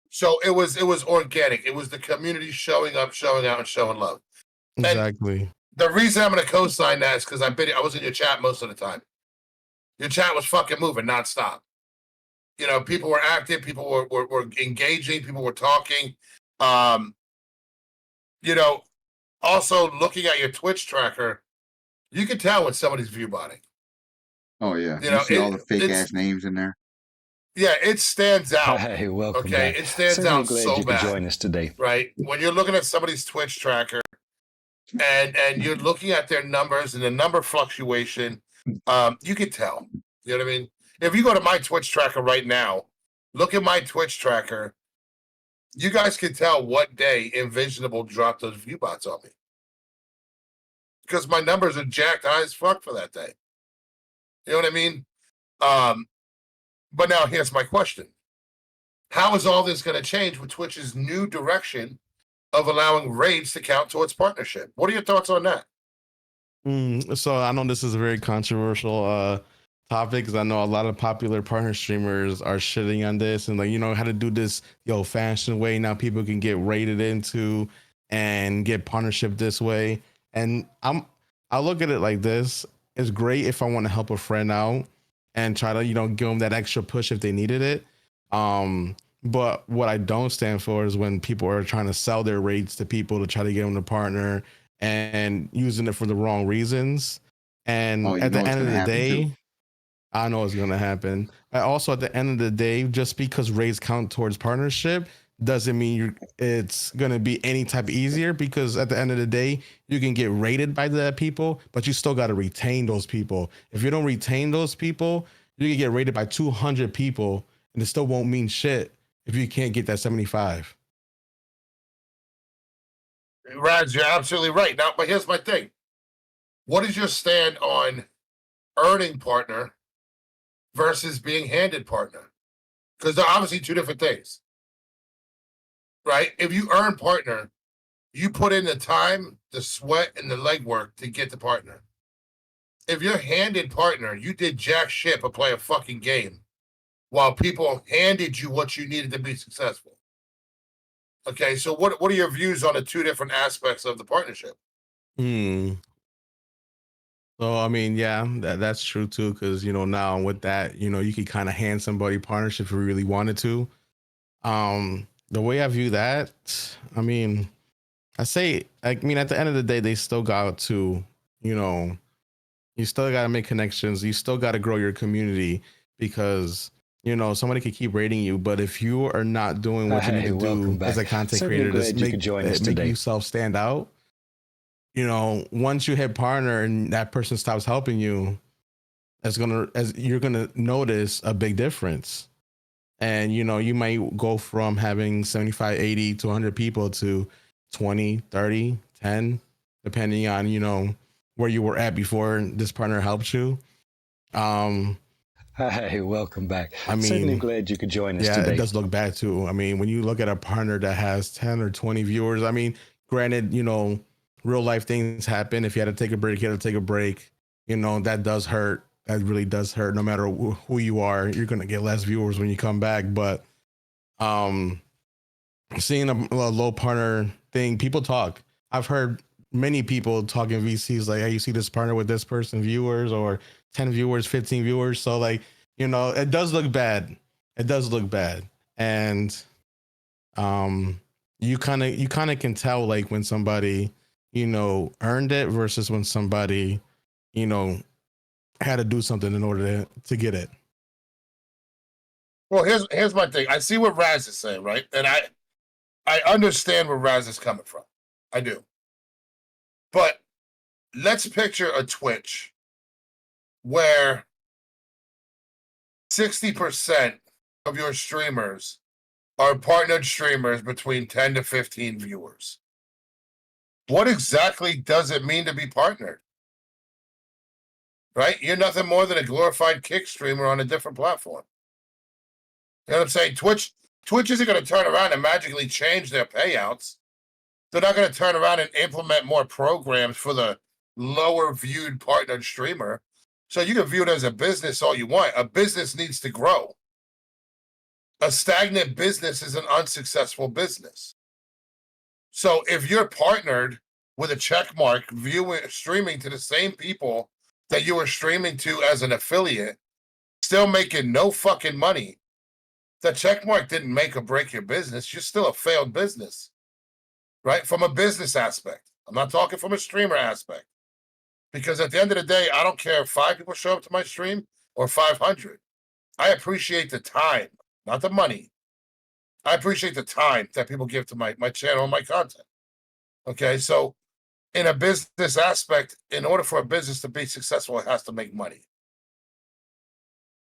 So it was organic. It was the community showing up, showing out, and showing love. Exactly. And the reason I'm going to co-sign that is because I was in your chat most of the time. Your chat was fucking moving nonstop. You know, people were active, people were engaging, people were talking. You know, also looking at your Twitch tracker, you can tell when somebody's view botting. Oh yeah, you see all the fake ass names in there. Yeah, it stands out. Hey, welcome okay, back. it stands Certainly out glad so you could bad. join us today. Right, when you're looking at somebody's Twitch tracker, and you're looking at their numbers and the number fluctuation, you can tell. You know what I mean? If you go to my Twitch tracker right now, look at my Twitch tracker. You guys can tell what day Invincible dropped those view bots on me. Because my numbers are jacked high as fuck for that day. You know what I mean? But now here's my question. How is all this going to change with Twitch's new direction of allowing raids to count towards partnership? What are your thoughts on that? So I know this is a very controversial topic because I know a lot of popular partner streamers are shitting on this and, like, you know, how to do this the old fashioned way. Now people can get raided into and get partnership this way. And I look at it like this. It's great if I want to help a friend out and try to, you know, give them that extra push if they needed it. But what I don't stand for is when people are trying to sell their rates to people to try to get them to partner and using it for the wrong reasons. And at the end of the day, I know it's going to happen. Also, at the end of the day, just because raids count towards partnership doesn't mean it's going to be any type easier, because at the end of the day, you can get raided by the people, but you still got to retain those people. If you don't retain those people, you can get raided by 200 people and it still won't mean shit if you can't get that 75. Raz, you're absolutely right. Now, but here's my thing. What is your stand on earning partner versus being handed partner? Because they're obviously two different things. Right? If you earn partner, you put in the time, the sweat, and the legwork to get the partner. If you're handed partner, you did jack shit but play a fucking game while people handed you what you needed to be successful. Okay, so what are your views on the two different aspects of the partnership? So I mean, yeah, that's true too, because, you know, now with that, you know, you could kind of hand somebody partnership if you really wanted to. The way I view that, I mean, at the end of the day, they still got to, you know, you still got to make connections. You still got to grow your community, because, you know, somebody could keep rating you, but if you are not doing what you need to do as a content creator to make yourself stand out, you know, once you hit partner and that person stops helping you, you're gonna notice a big difference. And, you know, you might go from having 75, 80 to 100 people to 20, 30, 10, depending on, you know, where you were at before this partner helped you. Hey, welcome back. I mean, Certainly glad you could join us yeah, today. it does look bad too. I mean, when you look at a partner that has 10 or 20 viewers, I mean, granted, you know, real life things happen. If you had to take a break, you had to take a break. You know, that does hurt. That really does hurt. No matter who you are, you're going to get less viewers when you come back. But seeing a low partner thing, people talk. I've heard many people talking VCs like, hey, you see this partner with this person, viewers, or 10 viewers, 15 viewers. So like, you know, it does look bad. It does look bad. And you kind of can tell like when somebody, you know, earned it versus when somebody, you know, had to do something in order to get it. Well, here's my thing. I see what Raz is saying, right? And I understand where Raz is coming from. I do. But let's picture a Twitch where 60% of your streamers are partnered streamers between 10 to 15 viewers. What exactly does it mean to be partnered? Right? You're nothing more than a glorified kick streamer on a different platform. You know what I'm saying? Twitch isn't going to turn around and magically change their payouts. They're not going to turn around and implement more programs for the lower viewed partnered streamer. So you can view it as a business all you want. A business needs to grow. A stagnant business is an unsuccessful business. So if you're partnered with a check mark, streaming to the same people that you were streaming to as an affiliate, still making no fucking money, the check mark didn't make or break your business. You're still a failed business, right? From a business aspect. I'm not talking from a streamer aspect. Because at the end of the day, I don't care if 5 people show up to my stream or 500. I appreciate the time, not the money. I appreciate the time that people give to my channel and my content. Okay, so in a business aspect, in order for a business to be successful, it has to make money.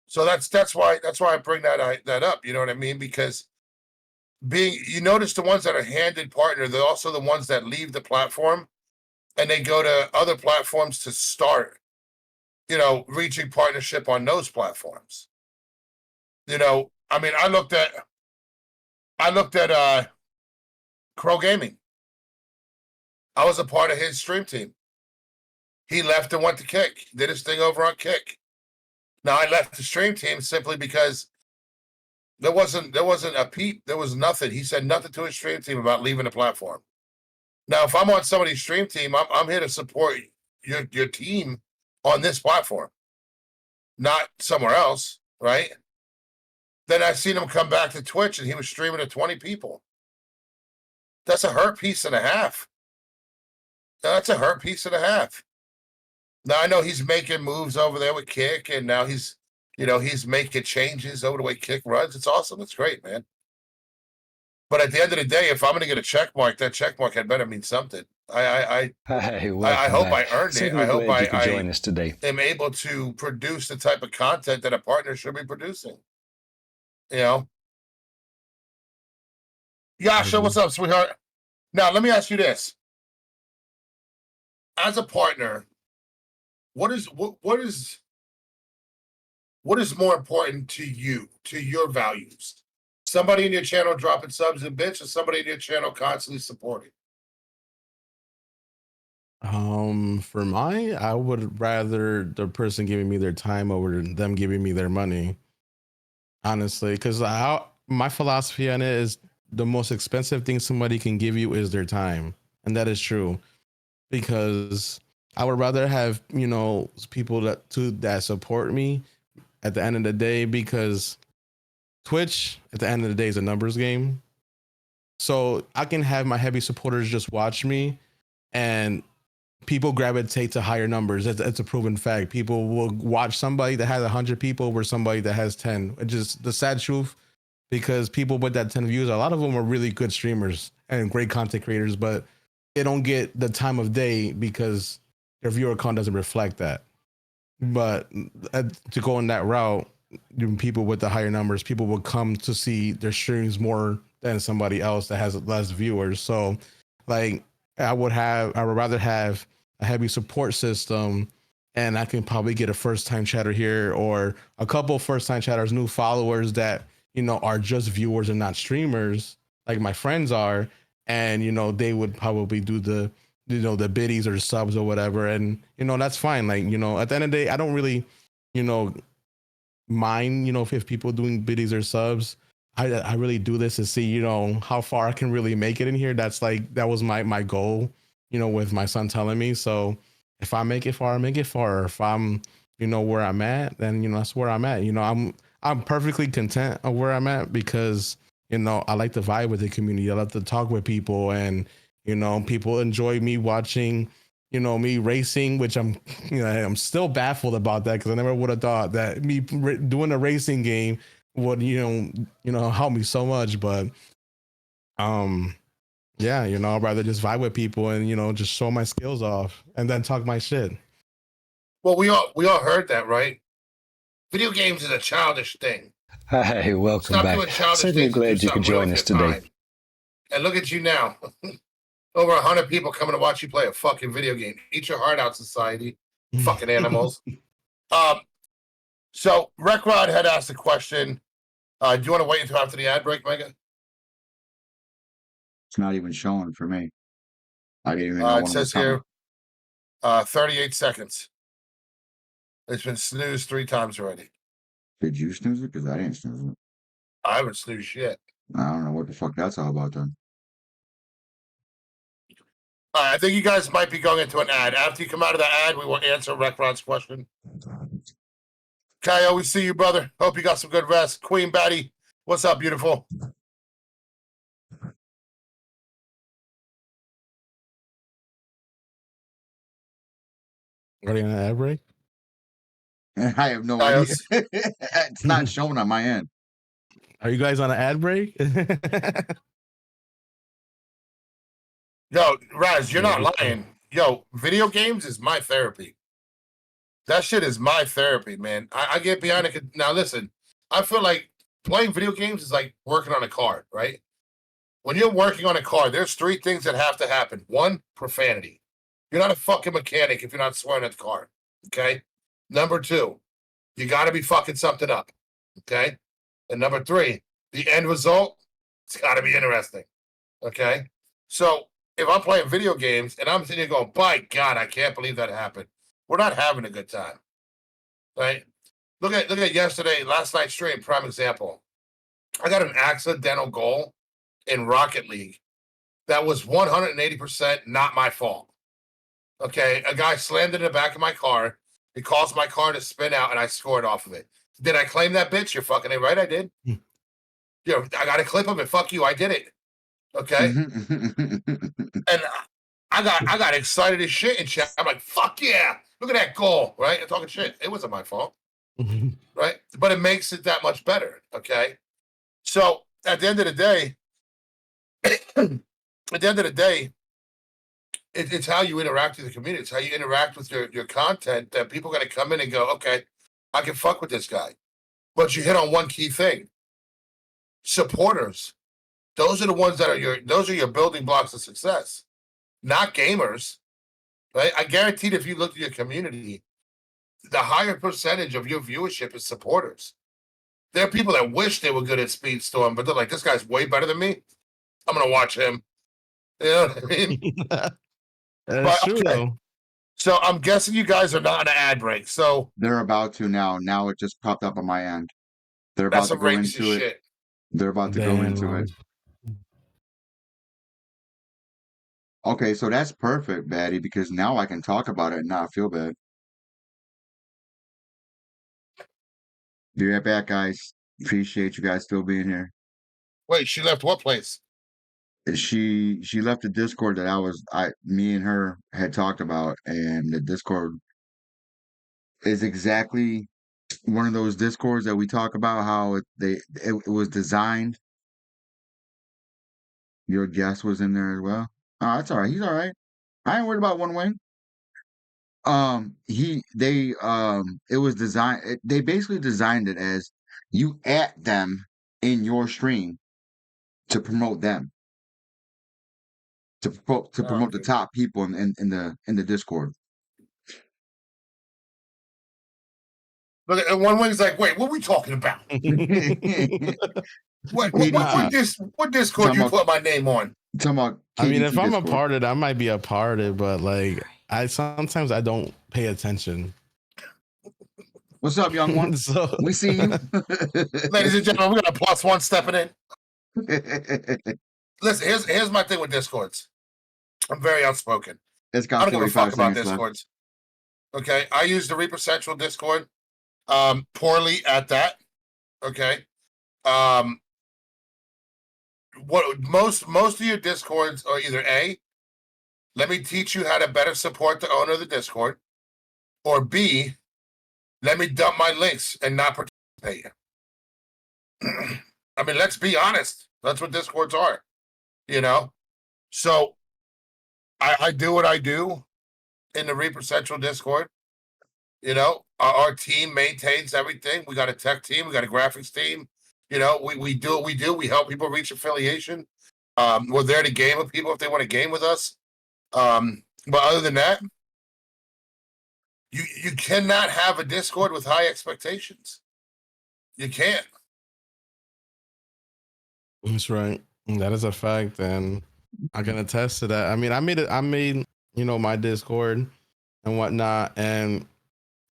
So that's why I bring that up. You know what I mean? Because you notice the ones that are handed partner, they're also the ones that leave the platform and they go to other platforms to start, you know, reaching partnership on those platforms. You know, I mean, I looked at Crow Gaming. I was a part of his stream team. He left and went to Kick, did his thing over on Kick. Now I left the stream team simply because there wasn't a peep, there was nothing. He said nothing to his stream team about leaving the platform. Now, if I'm on somebody's stream team, I'm here to support your team on this platform, not somewhere else, right? Then I seen him come back to Twitch and he was streaming to 20 people. That's a hurt piece and a half. That's a hurt piece and a half. Now I know he's making moves over there with Kick, and now he's making changes over the way Kick runs. It's awesome. It's great, man. But at the end of the day, if I'm going to get a check mark, that check mark had better mean something. I hope I earned it. I hope I join us today. am able to produce the type of content that a partner should be producing. You know? Yasha, what's up, sweetheart? Now, let me ask you this. As a partner, what is more important to you, to your values? Somebody in your channel dropping subs and bits, or somebody in your channel constantly supporting? For mine, I would rather the person giving me their time over them giving me their money. Honestly, because my philosophy on it is the most expensive thing somebody can give you is their time, and that is true. Because I would rather have, you know, people that support me at the end of the day, because Twitch at the end of the day is a numbers game. So I can have my heavy supporters just watch me and people gravitate to higher numbers. It's a proven fact. People will watch somebody that has 100 people over somebody that has 10. It's just the sad truth, because people with that 10 views, a lot of them are really good streamers and great content creators, but they don't get the time of day because their viewer count doesn't reflect that. But to go in that route, people with the higher numbers, people will come to see their streams more than somebody else that has less viewers. So like I would rather have a heavy support system, and I can probably get a first time chatter here or a couple first time chatters, new followers that, are just viewers and not streamers like my friends are. And, they would probably do the biddies or subs or whatever. And, that's fine. Like, at the end of the day, I don't really, you know, mind, if people doing biddies or subs. I really do this to see, how far I can really make it in here. That was my goal, with my son telling me. So if I make it far, I make it far. If I'm, where I'm at, then that's where I'm at. I'm perfectly content of where I'm at because, I like to vibe with the community. I like to talk with people, and people enjoy me watching, me racing, which I'm still baffled about that because I never would have thought that me doing a racing game would help me so much. But yeah, I'd rather just vibe with people and just show my skills off and then talk my shit. Well, we all heard that, right? Video games is a childish thing. Hey, welcome Stop back. doing childish Certainly things and do glad you could something real join with us your today. time. And look at you now. Over 100 people coming to watch you play a fucking video game. Eat your heart out, society. Fucking animals. So Rec Rod had asked a question. Do you want to wait until after the ad break, Mega? It's not even showing for me. I didn't even know It when it was says coming. here, 38 seconds. It's been snoozed 3 times already. Did you snooze it? Because I didn't snooze it. I haven't snoozed shit. I don't know what the fuck that's all about then. I think you guys might be going into an ad. After you come out of the ad, we will answer Rec Rod's question. Kyle, we see you, brother. Hope you got some good rest. Queen Batty, what's up, beautiful? Are you on an ad break? I have no Kyle, idea. It's not showing on my end. Are you guys on an ad break? Yo, Raz, you're not lying. Yo, video games is my therapy. That shit is my therapy, man. I get behind it. Now, listen, I feel like playing video games is like working on a car, right? When you're working on a car, there's 3 things that have to happen. 1, profanity. You're not a fucking mechanic if you're not swearing at the car, okay? Number 2, you got to be fucking something up, okay? And number 3, the end result, it's got to be interesting, okay? So if I'm playing video games and I'm sitting here going, by God, I can't believe that happened. We're not having a good time, right? Look at last night's stream, prime example. I got an accidental goal in Rocket League that was 180% not my fault. Okay, a guy slammed into the back of my car. It caused my car to spin out, and I scored off of it. Did I claim that bitch? You're fucking it right. I did. I got to clip him and fuck you. I did it. Okay, and I got excited as shit in chat. I'm like, fuck yeah, look at that goal, right? I'm talking shit. It wasn't my fault, right? But it makes it that much better. Okay, so at the end of the day, it's how you interact with the community. It's how you interact with your content that people are going to come in and go, okay, I can fuck with this guy. But you hit on one key thing. Supporters. Those are the ones that are your building blocks of success, not gamers. Right? I guarantee if you look at your community, the higher percentage of your viewership is supporters. There are people that wish they were good at Speedstorm, but they're like, this guy's way better than me. I'm going to watch him. You know what I mean? That's true, though. So I'm guessing you guys are not on an ad break. So they're about to now. Now it just popped up on my end. They're that's about to go into it. Shit. They're about to go into it. Okay, so that's perfect, Batty, because now I can talk about it and not feel bad. Be right back, guys. Appreciate you guys still being here. Wait, she left what place? She left the Discord that me and her had talked about, and the Discord is exactly one of those Discords that we talk about how it was designed. Your guest was in there as well. Oh, that's all right. He's all right. I ain't worried about one wing. It was designed. They basically designed it as you at them in your stream to promote them, to promote the Okay. top people in the Discord. Look, and One Wing's like, wait, what are we talking about? What KDT. what Discord Talking you about- put my name on? Talking about I mean, if KDT I'm Discord. a part of it, I might be a part of it, but like I sometimes I don't pay attention. What's up, young one? So We see you. Ladies and gentlemen, we got a +1 stepping in. Listen, here's my thing with Discords. I'm very outspoken. It's I got don't give a 45 fuck about seconds left. Discords. Okay, I use the Reaper Central Discord. Poorly at that. Okay. What most of your Discords are either A, let me teach you how to better support the owner of the Discord, or B, let me dump my links and not participate. I mean, let's be honest. That's what Discords are, you know? So I do what I do in the Reaper Central Discord. You know, our team maintains everything. We got a tech team, we got a graphics team. You know, we do what we do. We help people reach affiliation. We're there to game with people if they want to game with us. But other than that, you cannot have a Discord with high expectations. You can't. that's right. That is a fact, and I can attest to that. I mean, I made my Discord and whatnot, and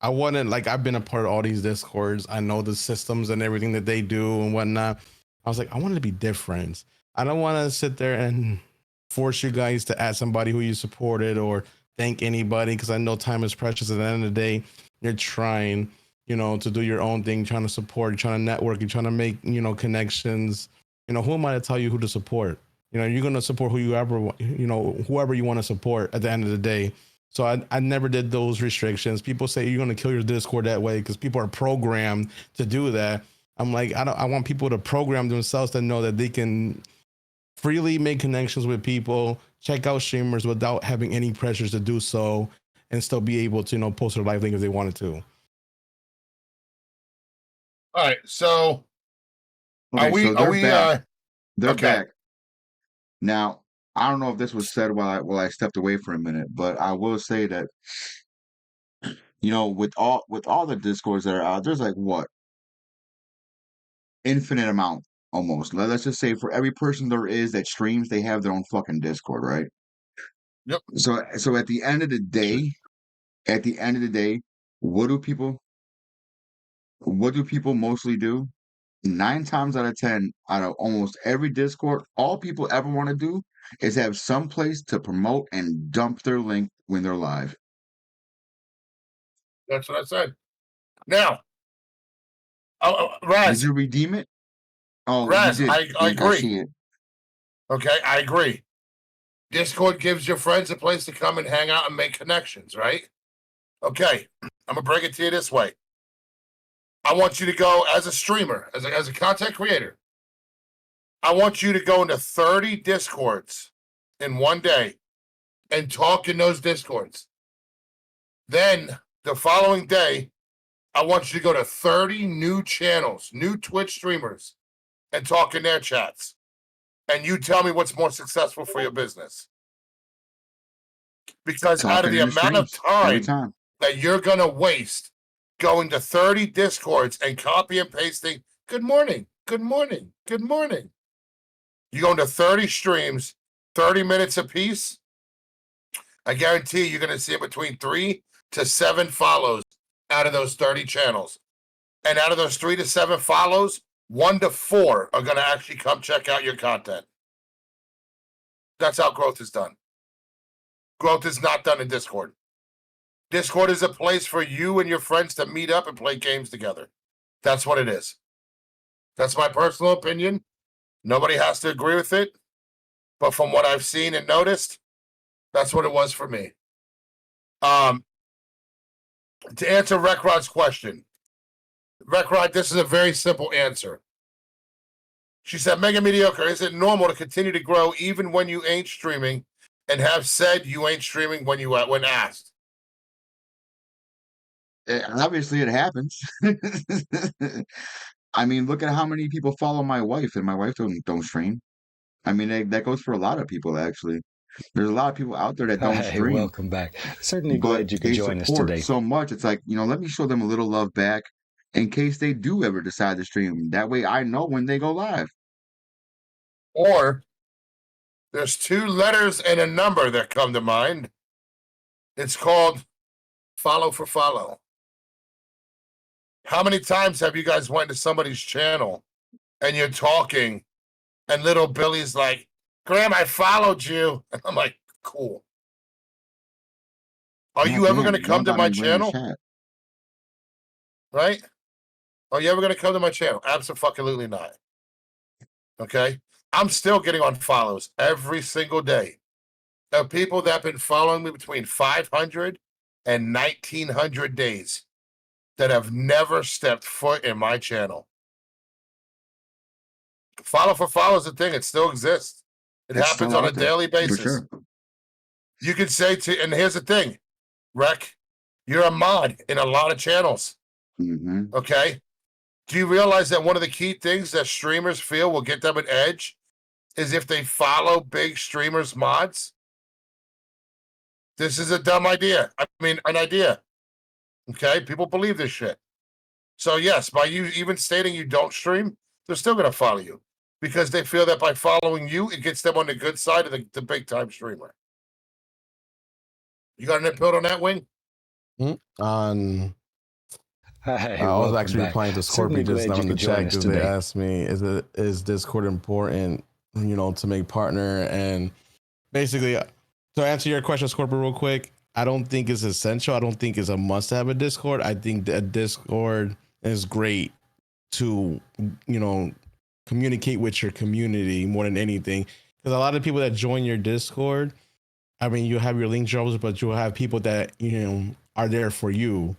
I wanted like I've been a part of all these Discords. I know the systems and everything that they do and whatnot. I was like, I wanted to be different. I don't want to sit there and force you guys to add somebody who you supported or thank anybody, because I know time is precious. At the end of the day, you're trying, to do your own thing, trying to support, you're trying to network, you're trying to make, connections. Who am I to tell you who to support? You're going to support whoever you want to support at the end of the day. So I never did those restrictions. People say you're going to kill your Discord that way because people are programmed to do that. I'm like, I want people to program themselves to know that they can freely make connections with people, check out streamers without having any pressures to do so, and still be able to, post their live link if they wanted to. All right, so Okay, so they're back. They're okay. back. Now, I don't know if this was said while I stepped away for a minute, but I will say that with all the Discords that are out, there's like what? Infinite amount almost. Let's just say for every person there is that streams, they have their own fucking Discord, right? Yep. So at the end of the day, what do people mostly do? 9 times out of 10, out of almost every Discord, all people ever want to do is have some place to promote and dump their link when they're live. That's what I said. Now, Raz, did you redeem it? Oh, Raz, you did. I agree. see it. Okay, I agree. Discord gives your friends a place to come and hang out and make connections, right? Okay, I'm gonna break it to you this way. I want you to go as a streamer, as a content creator. I want you to go into 30 Discords in one day and talk in those Discords. Then the following day, I want you to go to 30 new channels, new Twitch streamers, and talk in their chats. And you tell me what's more successful for your business. Because out of the amount of time that you're going to waste going to 30 Discords and copy and pasting, good morning, good morning, good morning. You go into 30 streams, 30 minutes apiece. I guarantee you're going to see between 3 to 7 follows out of those 30 channels. And out of those 3 to 7 follows, 1 to 4 are going to actually come check out your content. That's how growth is done. Growth is not done in Discord. Discord is a place for you and your friends to meet up and play games together. That's what it is. That's my personal opinion. Nobody has to agree with it. But from what I've seen and noticed, that's what it was for me. To answer Rekrod's question, Rekrod, this is a very simple answer. She said, Mega Mediocre, is it normal to continue to grow even when you ain't streaming and have said you ain't streaming when asked? Obviously, it happens. I mean, look at how many people follow my wife, and my wife don't stream. I mean, that goes for a lot of people, actually. There's a lot of people out there that don't Hi, stream, welcome back. Certainly but glad you could they join us support today. so much. It's like, let me show them a little love back in case they do ever decide to stream. That way I know when they go live. Or there's 2 letters and a number that come to mind. It's called follow for follow. How many times have you guys went to somebody's channel and you're talking and little Billy's like, Graham, I followed you. And I'm like, cool. Are you ever going to come to my channel? Right? Are you ever going to come to my channel? Absolutely not. Okay? I'm still getting on follows every single day of people that have been following me between 500 and 1,900 days that have never stepped foot in my channel. Follow for follow is a thing. It still exists. It It's happens still on a out there, daily for basis. sure. You could say and here's the thing, Rec, you're a mod in a lot of channels. hmm Okay? Do you realize that one of the key things that streamers feel will get them an edge is if they follow big streamers' mods? This is a dumb idea. I mean, an idea. Okay? People believe this shit. So, yes, by you even stating you don't stream, they're still going to follow you because they feel that by following you, it gets them on the good side of the big time streamer. You got an input on that, Wing? On Hi, I was welcome actually back. replying to Certainly Scorpio just glad now you in the could join chat us because they today. asked me, is Discord important, to make partner? And basically, to answer your question, Scorpio, real quick, I don't think it's essential. I don't think it's a must to have a Discord. I think that Discord is great to, communicate with your community more than anything. Because a lot of people that join your Discord, I mean, you have your link drops, but you'll have people that, are there for you.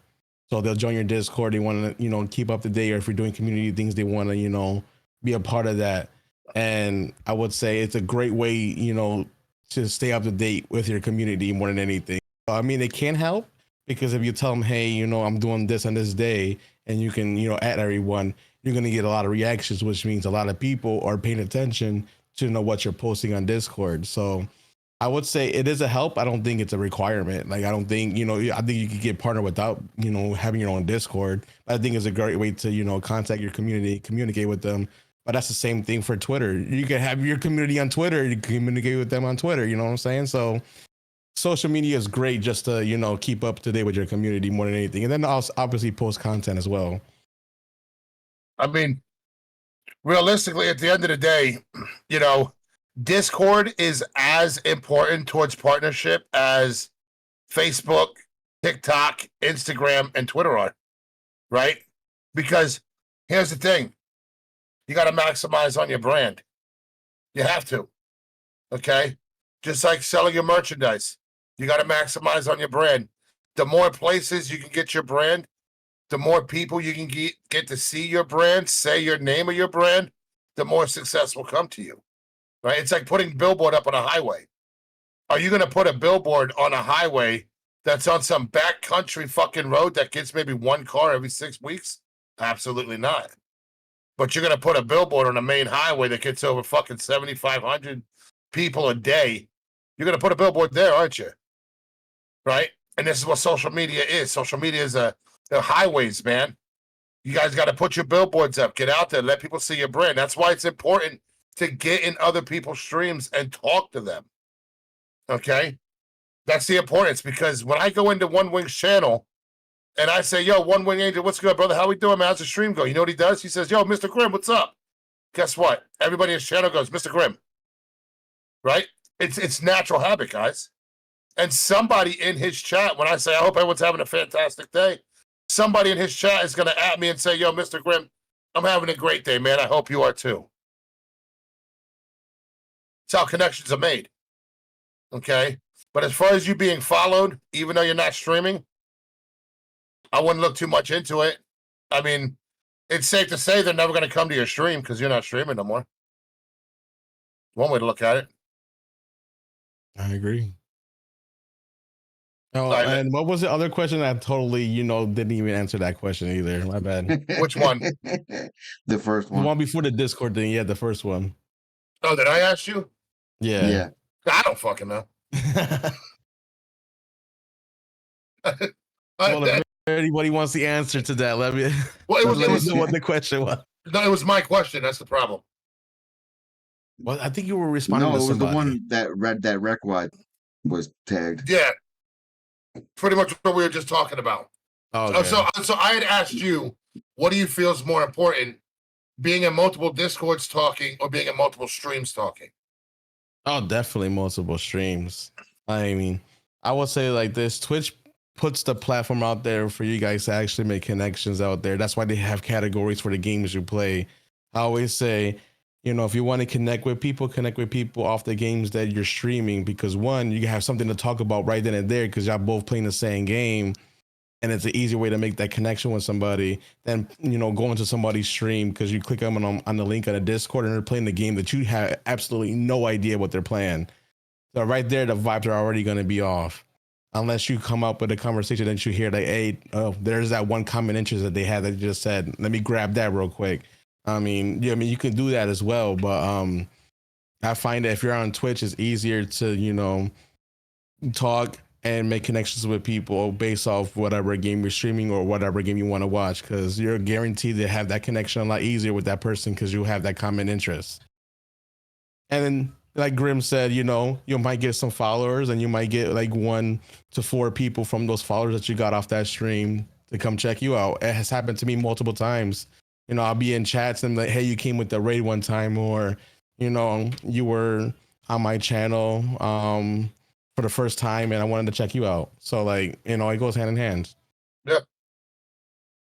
So they'll join your Discord. They want to, keep up to date, or if you're doing community things, they want to, be a part of that. And I would say it's a great way, to stay up to date with your community more than anything. I mean, it can help because if you tell them, hey, I'm doing this on this day, and you can, add everyone, you're going to get a lot of reactions, which means a lot of people are paying attention to know what you're posting on Discord. So I would say it is a help. I don't think it's a requirement. Like, I don't think, I think you could get partnered without, having your own Discord. I think it's a great way to, contact your community, communicate with them. But that's the same thing for Twitter. You can have your community on Twitter. You can communicate with them on Twitter. You know what I'm saying? So social media is great just to, keep up to date with your community more than anything. And then also obviously post content as well. I mean, realistically, at the end of the day, Discord is as important towards partnership as Facebook, TikTok, Instagram, and Twitter are, right? Because here's the thing. You got to maximize on your brand. You have to, okay? Just like selling your merchandise. You got to maximize on your brand. The more places you can get your brand, the more people you can get to see your brand, say your name of your brand, the more success will come to you, right? It's like putting billboard up on a highway. Are you going to put a billboard on a highway that's on some backcountry fucking road that gets maybe one car every 6 weeks? Absolutely not. But you're going to put a billboard on a main highway that gets over fucking 7,500 people a day. You're going to put a billboard there, aren't you? Right? And this is what social media is. Social media is the highways, man. You guys got to put your billboards up. Get out there. Let people see your brand. That's why it's important to get in other people's streams and talk to them. Okay? That's the importance, because when I go into One Wing's channel and I say, yo, One Wing Angel, what's good, brother? How we doing, man? How's the stream go? You know what he does? He says, yo, Mr. Grym, what's up? Guess what? Everybody in his channel goes, Mr. Grym. Right? It's natural habit, guys. And somebody in his chat, when I say, I hope everyone's having a fantastic day, somebody in his chat is going to at me and say, yo, Mr. Grym, I'm having a great day, man. I hope you are too. It's how connections are made. Okay? But as far as you being followed, even though you're not streaming, I wouldn't look too much into it. I mean, it's safe to say they're never going to come to your stream because you're not streaming no more. One way to look at it. I agree. Oh, Like, and what was the other question? I totally, didn't even answer that question either. My bad. which one? The first The one. one before the Discord thing. Yeah, the first one. Oh, did I ask you? Yeah. I don't fucking know. Well, if anybody wants the answer to that, let me. Well, it was know what the question was. No, it was my question. That's the problem. Well, I think you were responding No, to it was the somebody. one that Reckwad was tagged. Yeah, pretty much what we were just talking about. Oh, okay. So I had asked you, what do you feel is more important, being in multiple Discords talking or being in multiple streams talking? Oh, definitely multiple streams. I mean, I would say like this: Twitch puts the platform out there for you guys to actually make connections out there. That's why they have categories for the games you play. I always say, if you want to connect with people off the games that you're streaming, because one, you have something to talk about right then and there because y'all both playing the same game. And it's an easier way to make that connection with somebody than going to somebody's stream because you click them on the link on the Discord and they're playing the game that you have absolutely no idea what they're playing. So right there, the vibes are already going to be off, unless you come up with a conversation that you hear like, hey, there's that one common interest that they had that you just said, let me grab that real quick. I mean, you can do that as well, but I find that if you're on Twitch, it's easier to talk and make connections with people based off whatever game you're streaming or whatever game you want to watch, because you're guaranteed to have that connection a lot easier with that person because you have that common interest. And then, like Grym said, you might get some followers and you might get like 1 to 4 people from those followers that you got off that stream to come check you out. It has happened to me multiple times. I'll be in chats and like, hey, you came with the raid one time, or, you were on my channel for the first time and I wanted to check you out. So like, it goes hand in hand. Yeah.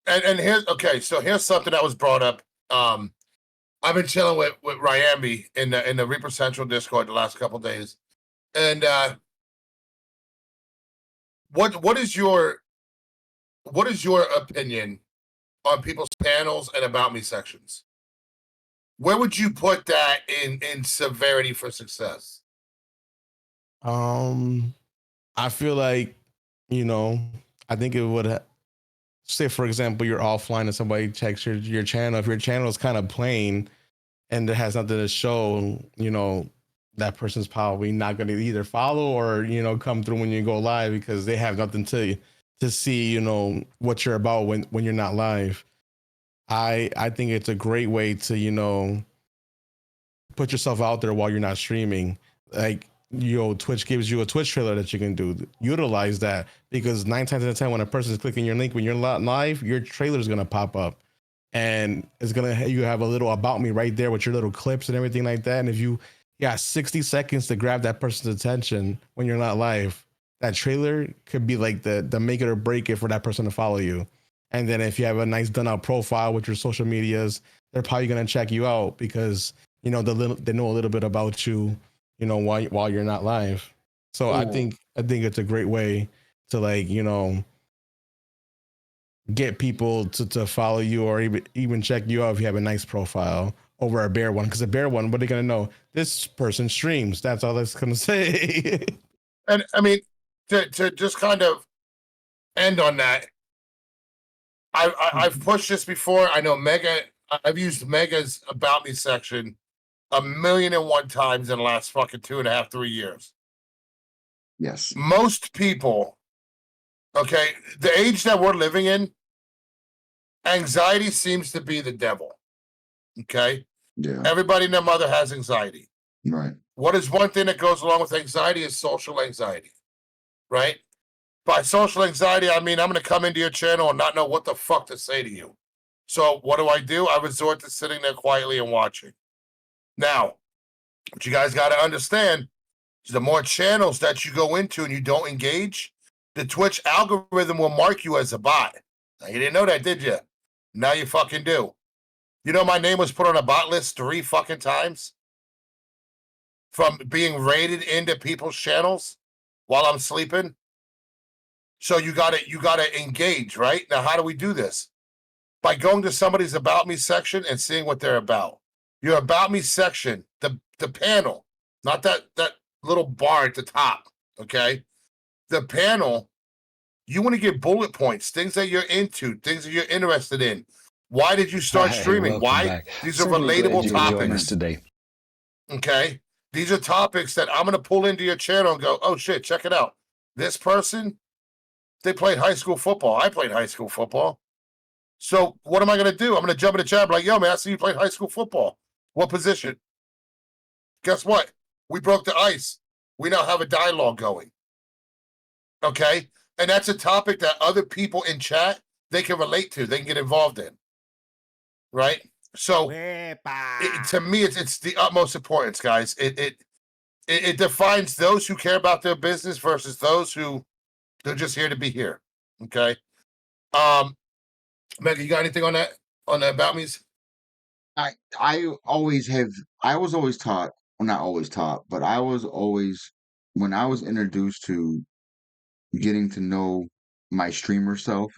And here's something that was brought up. I've been chilling with Ryambi in the Reaper Central Discord the last couple days. And what is your opinion on people's panels and about me sections? Where would you put that in severity for success? I feel like, I think it would say, for example, you're offline and somebody checks your channel. If your channel is kind of plain and it has nothing to show, that person's probably not going to either follow or, come through when you go live because they have nothing to see, what you're about when you're not live. I think it's a great way to, put yourself out there while you're not streaming. Like, Twitch gives you a Twitch trailer that you can do. Utilize that, because 9 times out of 10, when a person is clicking your link when you're live, your trailer is going to pop up and it's going to, you have a little about me right there with your little clips and everything like that. And if you got 60 seconds to grab that person's attention when you're not live, that trailer could be like the make it or break it for that person to follow you. And then if you have a nice done out profile with your social medias, they're probably going to check you out because, they know a little bit about you, while you're not live. So I think it's a great way to, like, get people to follow you or even check you out if you have a nice profile over a bare one. Because a bare one, what are they going to know? This person streams. That's all that's going to say. And I mean, to just kind of end on that, I've pushed this before. I know I've used Mega's about me section 1,000,001 times in the last fucking 2.5, 3 years. Yes. Most people, okay, the age that we're living in, anxiety seems to be the devil. Okay? Yeah. Everybody and their mother has anxiety. Right. What is one thing that goes along with anxiety is social anxiety. Right? By social anxiety, I mean I'm going to come into your channel and not know what the fuck to say to you. So what do? I resort to sitting there quietly and watching. Now, what you guys got to understand is the more channels that you go into and you don't engage, the Twitch algorithm will mark you as a bot. Now, you didn't know that, did you? Now you fucking do. You know my name was put on a bot list 3 fucking times from being raided into people's channels while I'm sleeping. So you gotta engage, right? Now, how do we do this? By going to somebody's about me section and seeing what they're about. Your about me section, the panel, not that little bar at the top, okay? The panel You want to get bullet points, things that you're into, things that you're interested in. Why did you start Hi, streaming? welcome Why? back. These are Certainly glad relatable you could join topics. us today. Okay. These are topics that I'm going to pull into your channel and go, oh shit, check it out. This person, they played high school football. I played high school football. So what am I going to do? I'm going to jump in the chat and be like, yo, man, I see you played high school football. What position? Guess what? We broke the ice. We now have a dialogue going. Okay? And that's a topic that other people in chat, they can relate to. They can get involved in. Right? So to me, it's the utmost importance, guys. It defines those who care about their business versus those who they're just here to be here. Okay. Megan, you got anything on that about me's? I was always taught, well, not always taught, but I was always, when I was introduced to getting to know my streamer self,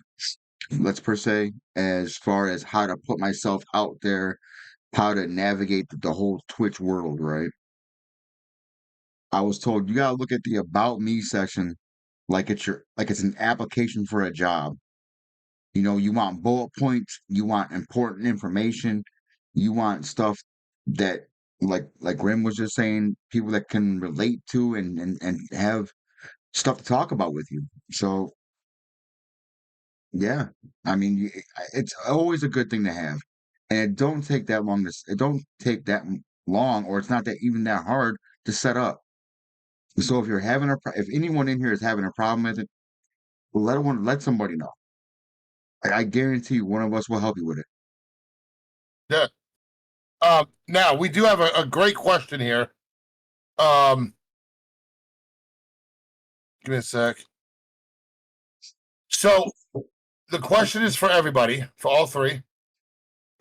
let's per se, as far as how to put myself out there, how to navigate the whole Twitch world, right? I was told you gotta look at the about me section like it's an application for a job. You know, you want bullet points, you want important information, you want stuff that like Grym was just saying, people that can relate to and have stuff to talk about with you. So yeah, I mean, it's always a good thing to have, and it don't take that long it don't take that long, or it's not that even that hard to set up. So if you're having if anyone in here is having a problem with it, let somebody know. I guarantee you, one of us will help you with it. Yeah. Now we do have a great question here. Give me a sec. So the question is for everybody, for all three.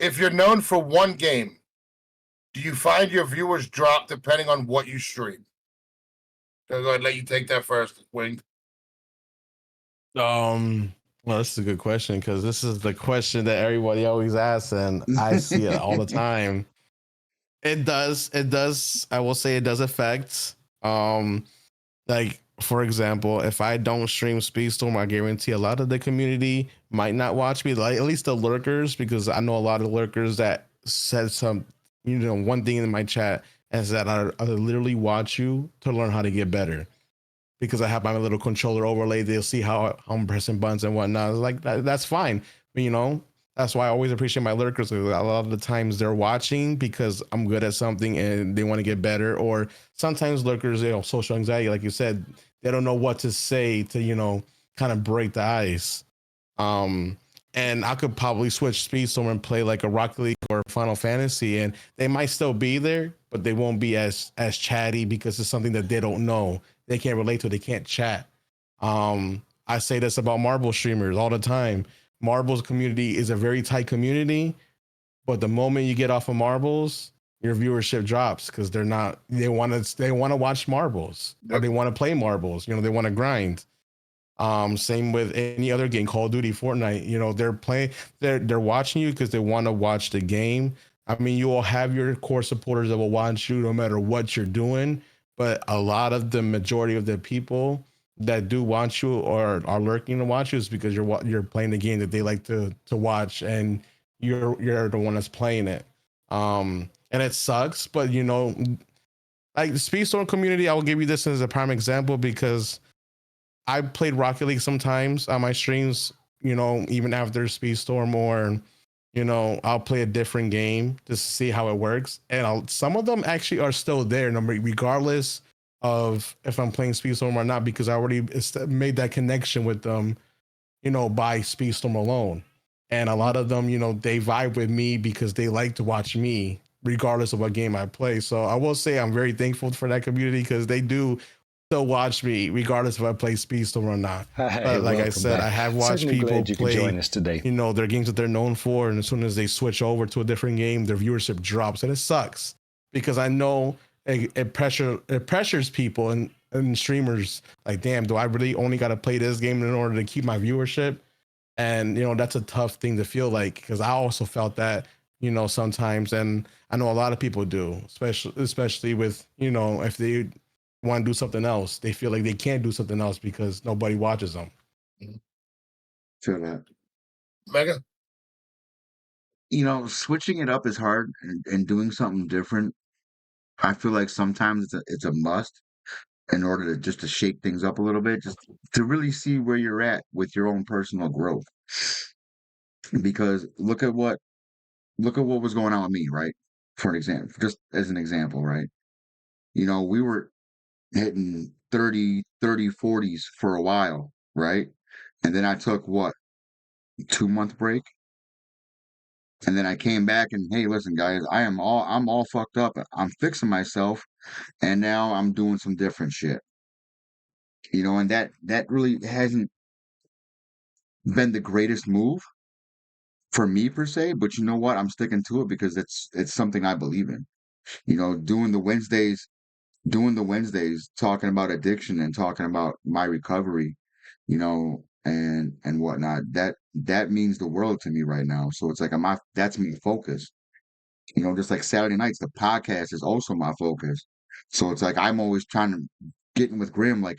If you're known for one game, do you find your viewers drop depending on what you stream? I'll go ahead and let you take that first, Winged. Well, this is a good question because this is the question that everybody always asks, and I see it all the time. It does. I will say it does affect. Like for example, if I don't stream Speedstorm, I guarantee a lot of the community might not watch me. Like at least the lurkers, because I know a lot of lurkers that said some, one thing in my chat is that I literally watch you to learn how to get better. Because I have my little controller overlay, they'll see how I'm pressing buttons and whatnot. It's like that's fine, but that's why I always appreciate my lurkers. A lot of the times they're watching because I'm good at something and they want to get better. Or sometimes lurkers, social anxiety, like you said, they don't know what to say to kind of break the ice. And I could probably switch Speedstorm and play like a Rocket League or Final Fantasy, and they might still be there, but they won't be as chatty because it's something that they don't know. They can't relate to. They can't chat. I say this about Marble streamers all the time. Marbles community is a very tight community, but the moment you get off of Marbles, your viewership drops because they want to watch Marbles. Yep. Or they want to play Marbles. They want to grind. Same with any other game, Call of Duty, Fortnite. They're watching you because they want to watch the game. I mean, you will have your core supporters that will watch you no matter what you're doing, but a lot of the majority of the people that do watch you or are lurking to watch you is because you're playing the game that they like to watch, and you're the one that's playing it. And it sucks, but like the Speedstorm community, I will give you this as a prime example because I played Rocket League sometimes on my streams, even after Speedstorm, or, I'll play a different game just to see how it works. And some of them actually are still there, regardless of if I'm playing Speedstorm or not, because I already made that connection with them, by Speedstorm alone. And a lot of them, they vibe with me because they like to watch me, regardless of what game I play. So I will say I'm very thankful for that community because they do still watch me regardless if I play Speedstorm or not. But like I said, back. I have watched people play join us today. Their games that they're known for, and as soon as they switch over to a different game, their viewership drops, and it sucks because I know it pressures people and streamers. Like, damn, do I really only got to play this game in order to keep my viewership? And that's a tough thing to feel like, because I also felt that sometimes, and I know a lot of people do, especially with if they want to do something else, they feel like they can't do something else because nobody watches them. Feel that. Mega? Switching it up is hard and doing something different. I feel like sometimes it's a must in order to shake things up a little bit, just to really see where you're at with your own personal growth. Because look at what was going on with me, right? For an example, just as an example, right? We were hitting 40s for a while, right? And then I took what, 2-month break? And then I came back and, hey, listen, guys, I'm all fucked up. I'm fixing myself, and now I'm doing some different shit. And that really hasn't been the greatest move for me per se, but you know what? I'm sticking to it because it's something I believe in. Doing the Wednesdays, talking about addiction and talking about my recovery, and whatnot. That means the world to me right now. So it's like that's me focused. Just like Saturday nights, the podcast is also my focus. So it's like I'm always trying to get in with Grym, like,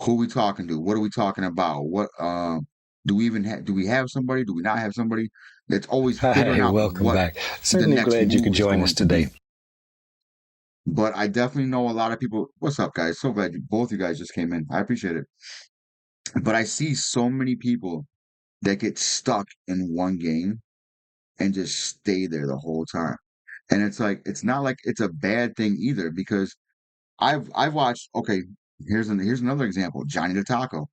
who we talking to? What are we talking about? What do we have somebody? Do we not have somebody? It's always figuring Hey, out welcome what back. the Certainly next glad you move could is join going us to be. today. But I definitely know a lot of people. What's up, guys? So glad both you guys just came in. I appreciate it. But I see so many people that get stuck in one game and just stay there the whole time. And it's like it's not like it's a bad thing either, because I've watched. Okay, here's another example. Johnny the Taco.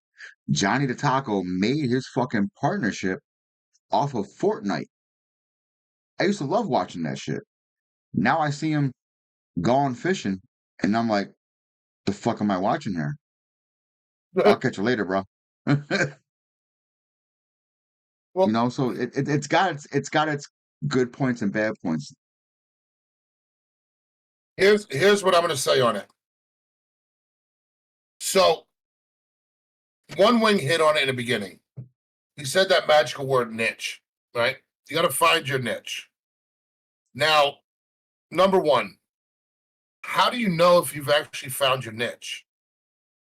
Johnny the Taco made his fucking partnership off of Fortnite. I used to love watching that shit. Now I see him gone fishing, and I'm like, the fuck am I watching here? I'll catch you later, bro. Well, So it's got its good points and bad points. here's what I'm going to say on it. So, One Wing hit on it in the beginning. He said that magical word niche, right? You got to find your niche. Now, number one, how do you know if you've actually found your niche?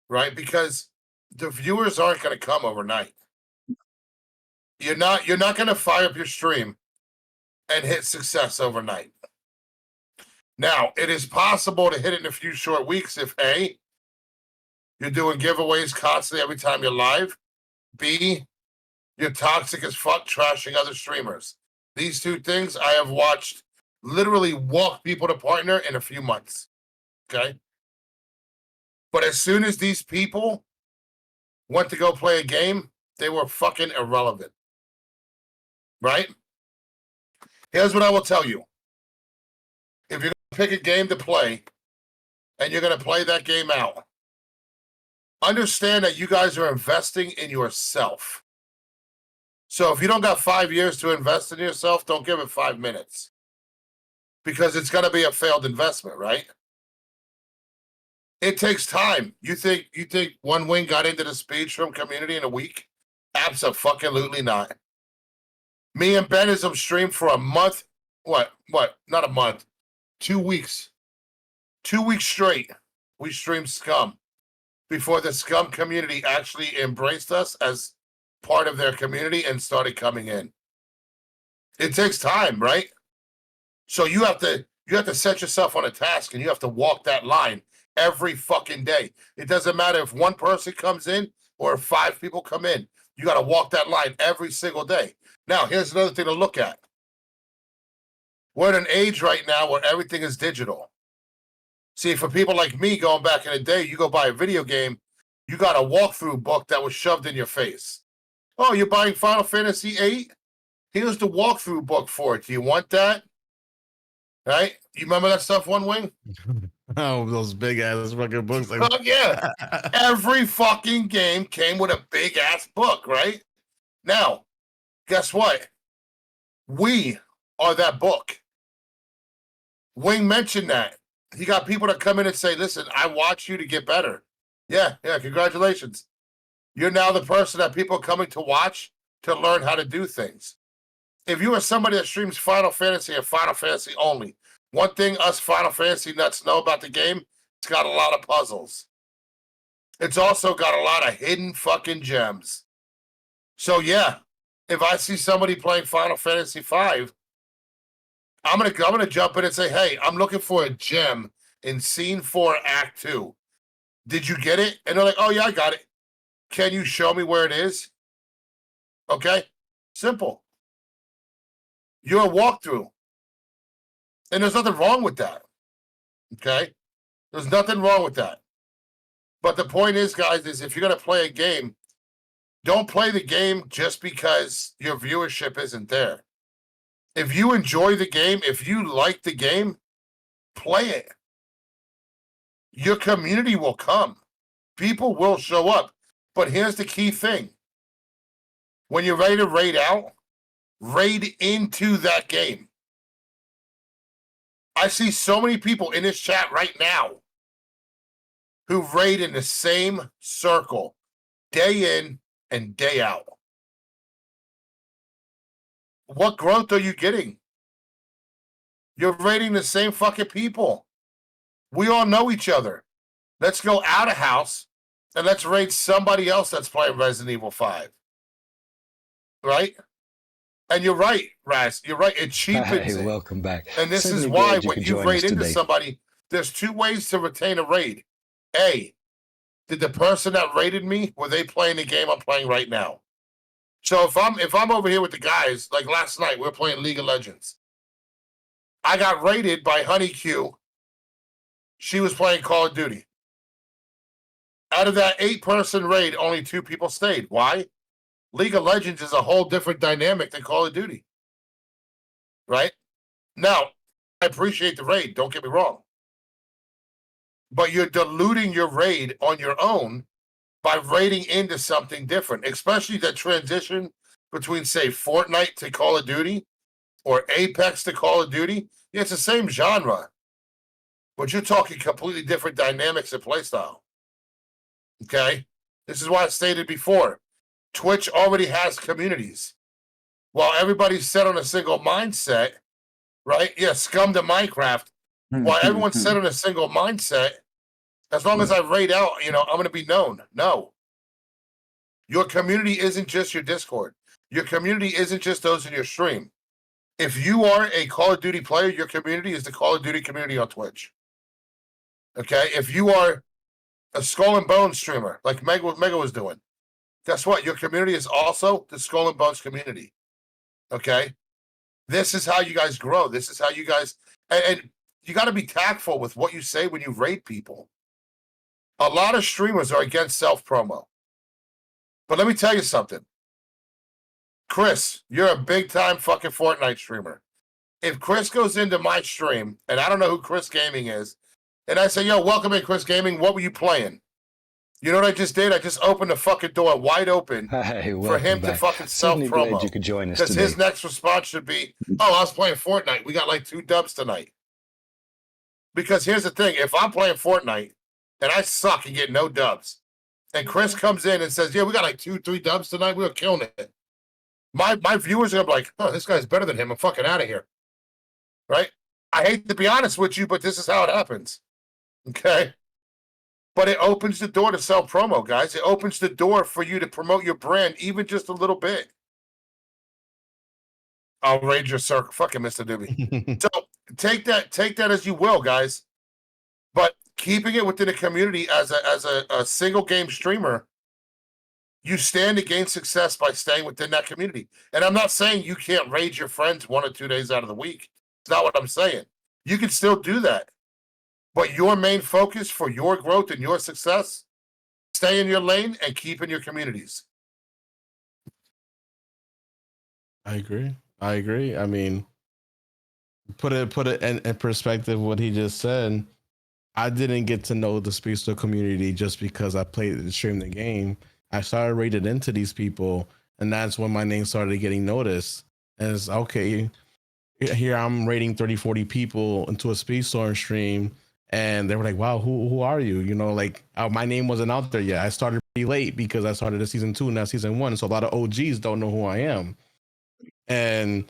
Right? Because the viewers aren't going to come overnight. You're not going to fire up your stream and hit success overnight. Now, it is possible to hit it in a few short weeks if A, you're doing giveaways constantly every time you're live. B, you're toxic as fuck, trashing other streamers. These two things I have watched literally walk people to partner in a few months. Okay? But as soon as these people went to go play a game, they were fucking irrelevant. Right? Here's what I will tell you. If you're going to pick a game to play and you're going to play that game out, understand that you guys are investing in yourself. So if you don't got 5 years to invest in yourself, don't give it 5 minutes. Because it's going to be a failed investment, right? It takes time. You think One Wing got into the speed shrimp community in a week? Abso-fucking-lutely not. Me and Benism streamed for a month. What? Not a month. 2 weeks. 2 weeks straight. We streamed Scum before the Scum community actually embraced us as part of their community and started coming in. It takes time, right? So you have to set yourself on a task and you have to walk that line every fucking day. It doesn't matter if one person comes in or if 5 people come in. You got to walk that line every single day. Now, here's another thing to look at. We're in an age right now where everything is digital. See, for people like me going back in the day, you go buy a video game, you got a walkthrough book that was shoved in your face. Oh, you're buying Final Fantasy VIII? Here's the walkthrough book for it. Do you want that? Right? You remember that stuff, One Wing? Oh, those big ass fucking books. Like, Oh, yeah. Every fucking game came with a big ass book, right? Now, guess what? We are that book. Wing mentioned that. He got people that come in and say, listen, I watch you to get better. Yeah, congratulations. You're now the person that people are coming to watch to learn how to do things. If you are somebody that streams Final Fantasy and Final Fantasy only, one thing us Final Fantasy nuts know about the game, it's got a lot of puzzles. It's also got a lot of hidden fucking gems. So yeah, if I see somebody playing Final Fantasy V, I'm gonna jump in and say, hey, I'm looking for a gem in Scene 4, Act 2. Did you get it? And they're like, oh yeah, I got it. Can you show me where it is? Okay, simple. You're a walkthrough, and there's nothing wrong with that. Okay, there's nothing wrong with that. But the point is, guys, is if you're gonna play a game, don't play the game just because your viewership isn't there. If you enjoy the game, if you like the game, play it. Your community will come. People will show up. But here's the key thing. When you're ready to raid out, raid into that game. I see so many people in this chat right now who raid in the same circle day in and day out. What growth are you getting? You're raiding the same fucking people. We all know each other. Let's go out of house and let's raid somebody else that's playing Resident Evil 5. Right? And you're right, Raz. You're right. It cheapens it. Welcome back. And this Certainly is why glad you when could you join raid us into today. somebody, there's two ways to retain a raid. A, did the person that raided me, were they playing the game I'm playing right now? So if I'm over here with the guys, like last night, we were playing League of Legends. I got raided by Honey Q. She was playing Call of Duty. Out of that 8-person raid, only 2 people stayed. Why? League of Legends is a whole different dynamic than Call of Duty. Right? Now, I appreciate the raid, don't get me wrong. But you're diluting your raid on your own by raiding into something different, especially that transition between, say, Fortnite to Call of Duty or Apex to Call of Duty. Yeah, it's the same genre, but you're talking completely different dynamics and playstyle. Okay? This is why I stated before. Twitch already has communities. While everybody's set on a single mindset, right? Yeah, scum to Minecraft. While everyone's set on a single mindset, as long as I raid out, I'm going to be known. No. Your community isn't just your Discord. Your community isn't just those in your stream. If you are a Call of Duty player, your community is the Call of Duty community on Twitch. Okay? If you are a Skull and Bones streamer, like Mega was doing, guess what? Your community is also the Skull and Bones community. Okay? This is how you guys grow. This is how you guys... And you got to be tactful with what you say when you raid people. A lot of streamers are against self-promo. But let me tell you something. Chris, you're a big-time fucking Fortnite streamer. If Chris goes into my stream, and I don't know who Chris Gaming is, and I say, yo, welcome in, Chris Gaming, what were you playing? You know what I just did? I just opened the fucking door wide open for him to fucking self-promo. Glad you could join us because today. his next response should be, oh, I was playing Fortnite. We got like 2 dubs tonight. Because here's the thing. If I'm playing Fortnite and I suck and get no dubs, and Chris comes in and says, yeah, we got like 2-3 dubs tonight, we were killing it. My viewers are going to be like, oh, this guy's better than him. I'm fucking out of here. Right? I hate to be honest with you, but this is how it happens. Okay? But it opens the door to sell promo, guys. It opens the door for you to promote your brand even just a little bit. I'll raid your circle. Fucking Mr. Doobie. So take that as you will, guys. But keeping it within the community as a single game streamer, you stand to gain success by staying within that community. And I'm not saying you can't raid your friends 1 or 2 days out of the week. It's not what I'm saying. You can still do that. But your main focus for your growth and your success, stay in your lane and keep in your communities. I agree. I mean, put it in perspective what he just said. I didn't get to know the Space Store community just because I played and streamed the game. I started rated into these people, and that's when my name started getting noticed. And it's okay, here I'm rating 30, 40 people into a Space Store stream, and they were like, wow, who are you? My name wasn't out there yet. I started pretty late because I started at season 2, now season 1. So a lot of OGs don't know who I am. And,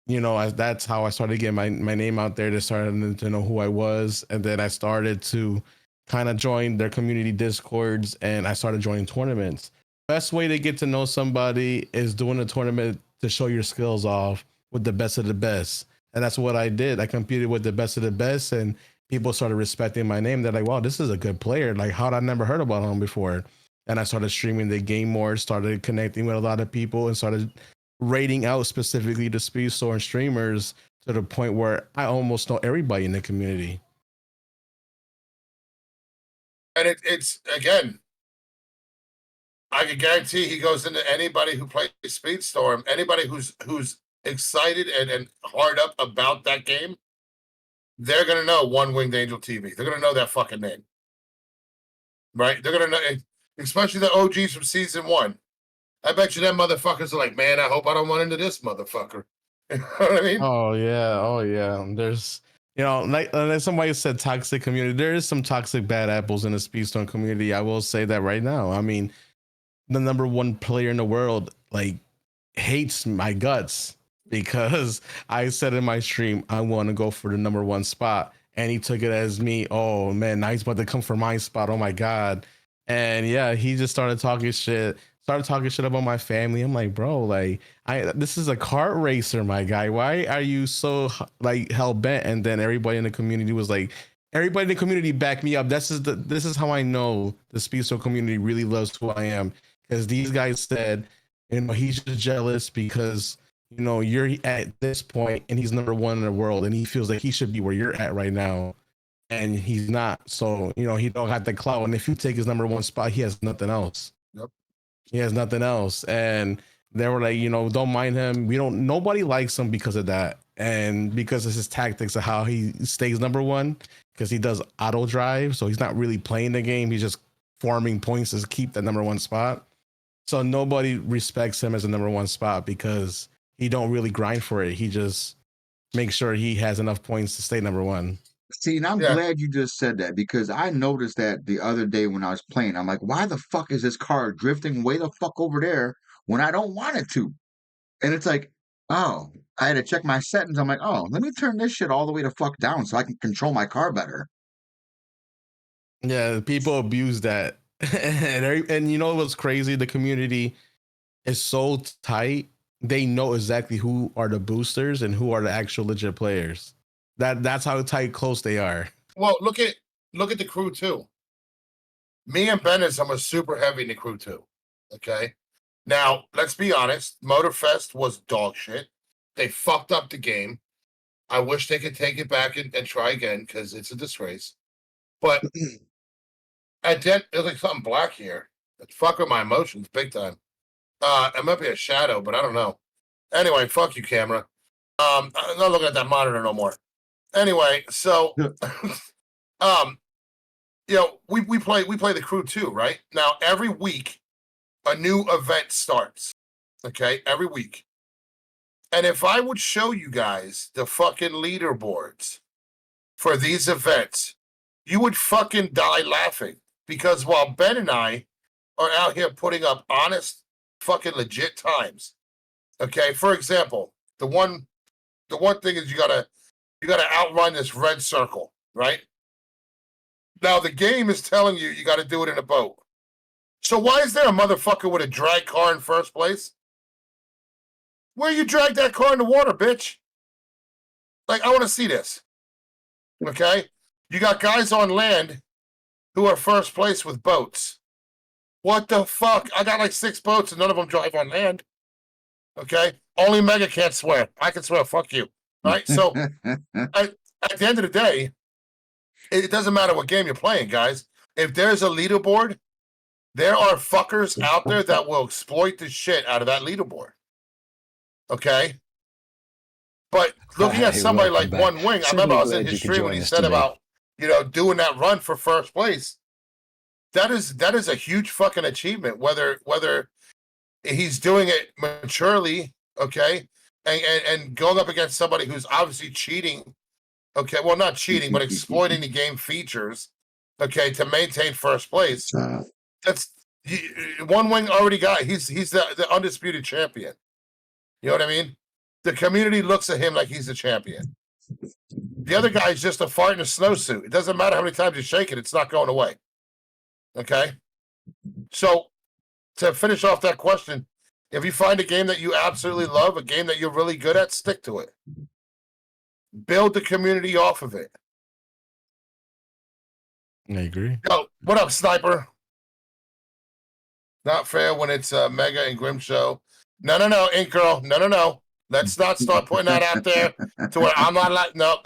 that's how I started getting my name out there. They started to know who I was. And then I started to kind of join their community Discords, and I started joining tournaments. best way to get to know somebody is doing a tournament to show your skills off with the best of the best. And that's what I did. I competed with the best of the best, and people started respecting my name. They're like, wow, this is a good player. Like, how'd I never heard about him before? And I started streaming the game more, started connecting with a lot of people, and started rating out specifically the Speed Store and streamers to the point where I almost know everybody in the community. And it's again, I can guarantee he goes into anybody who plays Speedstorm, anybody who's excited and hard up about that game, they're gonna know One Winged Angel TV. They're gonna know that fucking name, right? They're gonna know, especially the OGs from season 1. I bet you them motherfuckers are like, man, I hope I don't run into this motherfucker. You know what I mean? Oh yeah. There's, like somebody said, toxic community. There is some toxic bad apples in the Speedstone community. I will say that right now. I mean, the number 1 player in the world like hates my guts because I said in my stream I want to go for the number 1 spot, and he took it as me. Oh man, now he's about to come for my spot. Oh my god. And yeah, he just started talking shit about my family. I'm like, bro, like this is a kart racer, my guy. Why are you so like hell bent? And then everybody in the community was like, everybody in the community backed me up. This is how I know the Speedstone community really loves who I am, because these guys said, he's just jealous because you're at this point and he's number 1 in the world, and he feels like he should be where you're at right now, and he's not. So he don't got the clout, and if you take his number 1 spot, he has nothing else. Yep. He has nothing else. And they were like, don't mind him. Nobody likes him because of that, and because of his tactics of how he stays number 1, because he does auto drive, so he's not really playing the game. He's just farming points to keep the number 1 spot. So nobody respects him as a number 1 spot because he don't really grind for it. He just makes sure he has enough points to stay number 1. See, and I'm glad you just said that, because I noticed that the other day when I was playing. I'm like, why the fuck is this car drifting way the fuck over there when I don't want it to? And it's like, oh, I had to check my settings. I'm like, oh, let me turn this shit all the way the fuck down so I can control my car better. Yeah, people abuse that. and you know what's crazy? The community is so tight. They know exactly who are the boosters and who are the actual legit players. That's how tight close they are. Well, look at the crew too. Me and Benison was super heavy in the crew too. Okay. Now, let's be honest, Motorfest was dog shit. They fucked up the game. I wish they could take it back and try again, because it's a disgrace. But at then there's like something black here. It's fucking my emotions big time. It might be a shadow, but I don't know. Anyway, fuck you, camera. I'm not looking at that monitor no more. Anyway, so we play the crew too, right? Now every week a new event starts. Okay, every week. And if I would show you guys the fucking leaderboards for these events, you would fucking die laughing. Because while Ben and I are out here putting up honest, fucking legit times, okay. For example, the one thing is you gotta outrun this red circle, right? Now the game is telling you got to do it in a boat. So why is there a motherfucker with a drag car in first place? Where you drag that car in the water, bitch? Like, I want to see this. Okay, you got guys on land who are first place with boats. What the fuck? I got like 6 boats and none of them drive on land. Okay? Only Mega can't swear. I can swear. Fuck you. Right? So, at the end of the day, it doesn't matter what game you're playing, guys. If there's a leaderboard, there are fuckers out there that will exploit the shit out of that leaderboard. Okay? But looking at somebody like One Wing, I remember I was in his stream when he said about, doing that run for first place. That is a huge fucking achievement, whether he's doing it maturely, okay, and going up against somebody who's obviously cheating, okay, well, not cheating, but exploiting the game features, okay, to maintain first place. That's One Wing already got. He's the undisputed champion. You know what I mean? The community looks at him like he's the champion. The other guy's just a fart in a snowsuit. It doesn't matter how many times you shake it; it's not going away. Okay, so to finish off that question, if you find a game that you absolutely love, a game that you're really good at, stick to it. Build the community off of it. I agree. Yo, what up, Sniper? Not fair when it's a Mega and Grym show. No, Ink Girl. No. Let's not start putting that out there to where I'm not like, no,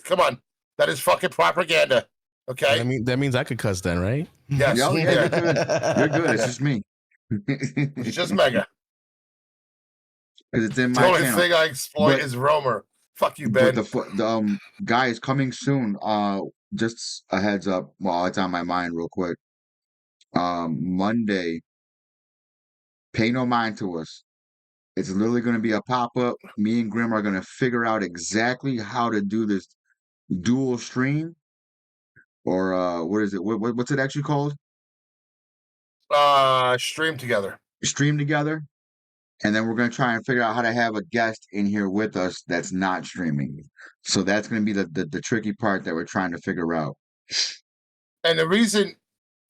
come on. That is fucking propaganda. Okay? That means I could cuss then, right? Yes. Yeah, you're good. You're good. It's just me. It's just Mega. Because it's in The my only channel. thing I exploit is Roamer. Fuck you, Ben. But the guys coming soon. Just a heads up. Well, it's on my mind real quick. Monday. Pay no mind to us. It's literally going to be a pop up. Me and Grym are going to figure out exactly how to do this dual stream, or what is it? What's it actually called? Stream together. Stream together. And then we're going to try and figure out how to have a guest in here with us that's not streaming. So that's going to be the tricky part that we're trying to figure out. And the reason,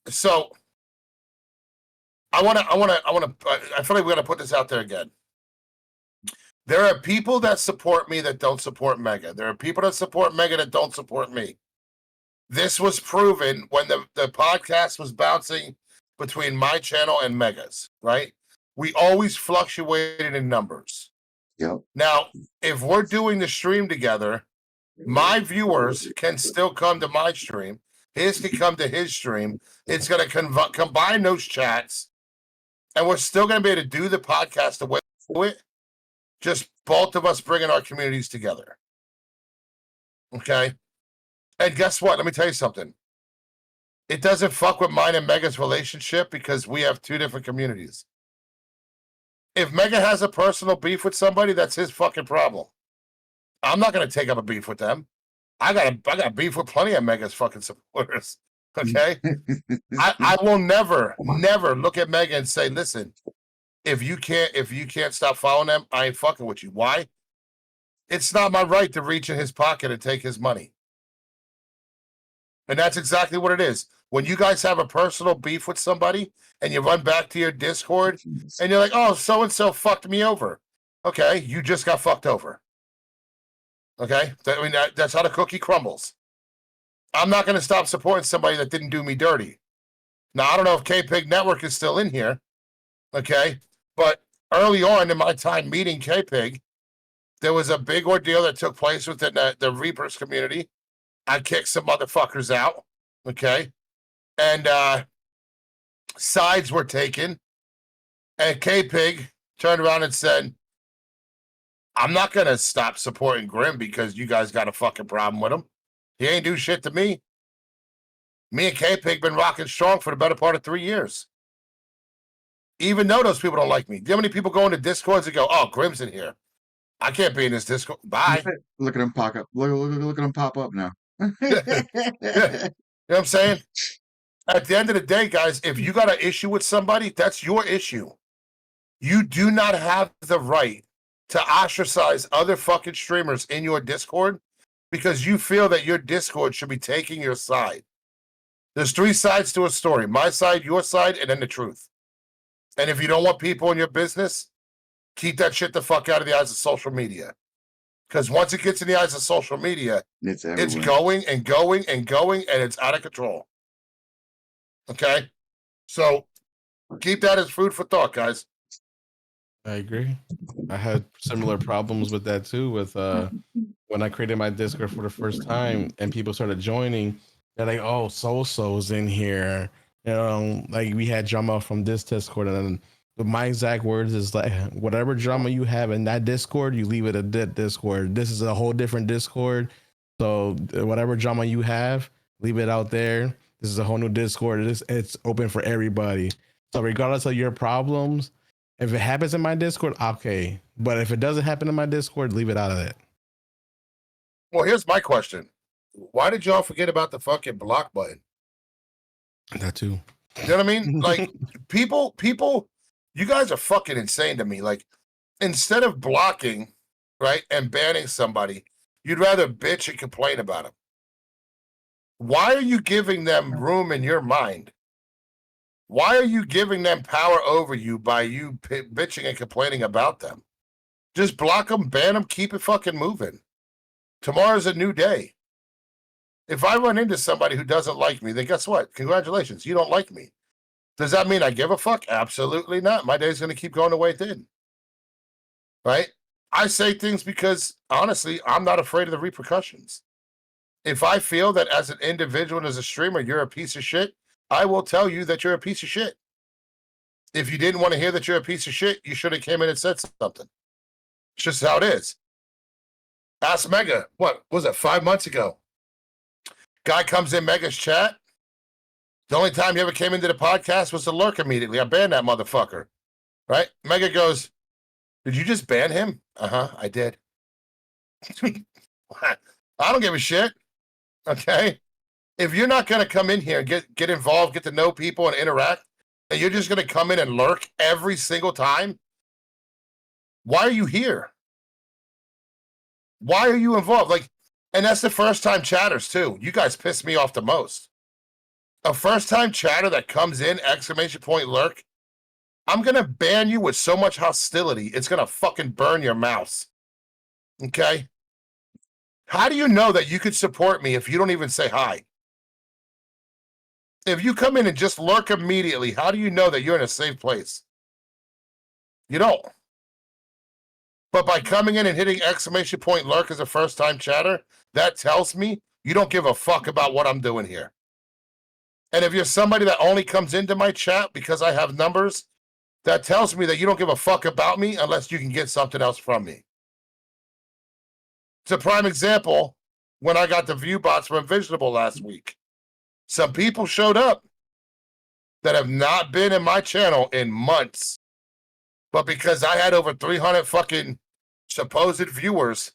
so I feel like we got to put this out there again. There are people that support me that don't support Mega. There are people that support Mega that don't support me. This was proven when the podcast was bouncing between my channel and Mega's, right? We always fluctuated in numbers. Yep. Now, if we're doing the stream together, my viewers can still come to my stream. His can come to his stream. It's going to combine those chats, and we're still going to be able to do the podcast the way we do it. Just both of us bringing our communities together. Okay? And guess what? Let me tell you something. It doesn't fuck with mine and Mega's relationship because we have two different communities. If Mega has a personal beef with somebody, that's his fucking problem. I'm not going to take up a beef with them. I got beef with plenty of Mega's fucking supporters. Okay? I will never look at Mega and say, listen, if you can't stop following them, I ain't fucking with you. Why? It's not my right to reach in his pocket and take his money. And that's exactly what it is. When you guys have a personal beef with somebody and you run back to your Discord and you're like, oh, so-and-so fucked me over. Okay, you just got fucked over. Okay? That's how the cookie crumbles. I'm not going to stop supporting somebody that didn't do me dirty. Now, I don't know if K-Pig Network is still in here. Okay? But early on in my time meeting K-Pig, there was a big ordeal that took place within the Reapers community. I kicked some motherfuckers out. Okay? And sides were taken. And K-Pig turned around and said, I'm not going to stop supporting Grym because you guys got a fucking problem with him. He ain't do shit to me. Me and K-Pig been rocking strong for the better part of 3 years. Even though those people don't like me. Do you know how many people go into Discords and go, oh, Grym's in here. I can't be in this Discord. Bye. Look at him pop up. Look at him pop up now. Yeah. You know what I'm saying? At the end of the day, guys, if you got an issue with somebody, that's your issue. You do not have the right to ostracize other fucking streamers in your Discord because you feel that your Discord should be taking your side. There's 3 sides to a story. My side, your side, and then the truth. And if you don't want people in your business, keep that shit the fuck out of the eyes of social media. Because once it gets in the eyes of social media, it's going and going and going, and it's out of control. Okay? So keep that as food for thought, guys. I agree. I had similar problems with that too. With when I created my Discord for the first time, and people started joining, they're like, "Oh, so-so's in here." You know, like we had drama from this Discord, and then my exact words is like, "Whatever drama you have in that Discord, you leave it at that Discord. This is a whole different Discord. So whatever drama you have, leave it out there. This is a whole new Discord. It's open for everybody. So regardless of your problems." If it happens in my Discord, okay. But if it doesn't happen in my Discord, leave it out of it. Well, here's my question. Why did y'all forget about the fucking block button? That too. You know what I mean? Like, people, you guys are fucking insane to me. Like, instead of blocking, right, and banning somebody, you'd rather bitch and complain about them. Why are you giving them room in your mind Why are you giving them power over you by you bitching and complaining about them? Just block them, ban them, keep it fucking moving. Tomorrow's a new day. If I run into somebody who doesn't like me, then guess what? Congratulations, you don't like me. Does that mean I give a fuck? Absolutely not. My day's going to keep going the way it did. Right? I say things because, honestly, I'm not afraid of the repercussions. If I feel that as an individual and as a streamer, you're a piece of shit, I will tell you that you're a piece of shit. If you didn't want to hear that you're a piece of shit, you should have came in and said something. It's just how it is. Ask Mega, what was it, 5 months ago? Guy comes in Mega's chat. The only time he ever came into the podcast was to lurk immediately. I banned that motherfucker. Right? Mega goes, did you just ban him? Uh-huh, I did. I don't give a shit. Okay? If you're not going to come in here and get involved, get to know people and interact, and you're just going to come in and lurk every single time, why are you here? Why are you involved? Like, and that's the first time chatters too. You guys piss me off the most. A first time chatter that comes in, exclamation point lurk, I'm going to ban you with so much hostility, it's going to fucking burn your mouse. Okay? How do you know that you could support me if you don't even say hi? If you come in and just lurk immediately, how do you know that you're in a safe place? You don't. But by coming in and hitting exclamation point lurk as a first time chatter, that tells me you don't give a fuck about what I'm doing here. And if you're somebody that only comes into my chat because I have numbers, that tells me that you don't give a fuck about me unless you can get something else from me. It's a prime example when I got the view bots from Envisionable last week. Some people showed up that have not been in my channel in months. But because I had over 300 fucking supposed viewers,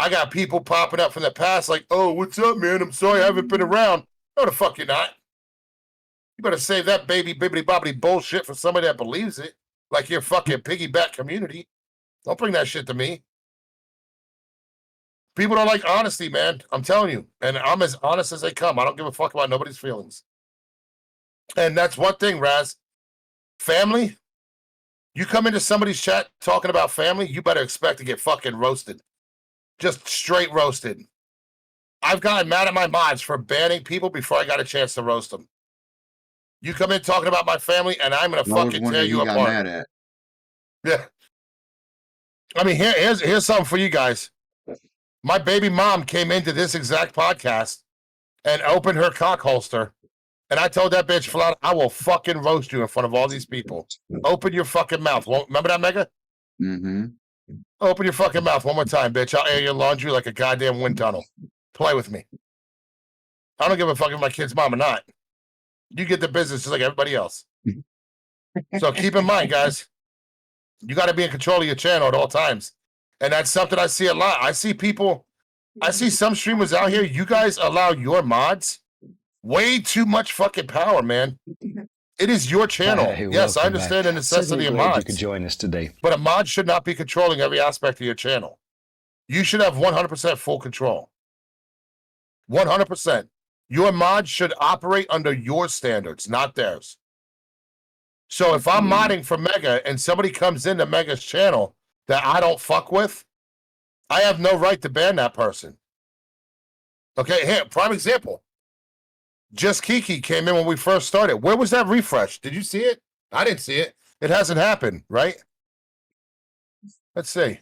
I got people popping up from the past like, oh, what's up, man? I'm sorry I haven't been around. No, the fuck you're not. You better save that baby bibbity bobbity bullshit for somebody that believes it, like your fucking piggyback community. Don't bring that shit to me. People don't like honesty, man. I'm telling you. And I'm as honest as they come. I don't give a fuck about nobody's feelings. And that's one thing, Raz. Family, you come into somebody's chat talking about family, you better expect to get fucking roasted. Just straight roasted. I've gotten mad at my mods for banning people before I got a chance to roast them. You come in talking about my family, and I'm going to fucking tear you apart. Mad at. Yeah. I mean, here's something for you guys. My baby mom came into this exact podcast and opened her cock holster. And I told that bitch flat, I will fucking roast you in front of all these people. Open your fucking mouth. Remember that, Mega? Mm-hmm. Open your fucking mouth one more time, bitch. I'll air your laundry like a goddamn wind tunnel. Play with me. I don't give a fuck if my kid's mom or not. You get the business just like everybody else. So keep in mind, guys, you got to be in control of your channel at all times. And that's something I see a lot. I see some streamers out here, you guys allow your mods way too much fucking power, man. It is your channel. Hey, yes, I understand the necessity of mods. You could join us today. But a mod should not be controlling every aspect of your channel. You should have 100% full control. 100%. Your mod should operate under your standards, not theirs. So if I'm modding for Mega and somebody comes into Mega's channel that I don't fuck with, I have no right to ban that person. Okay, here, prime example. Just Kiki came in when we first started. Where was that refresh? Did you see it? I didn't see it. It hasn't happened, right? Let's see.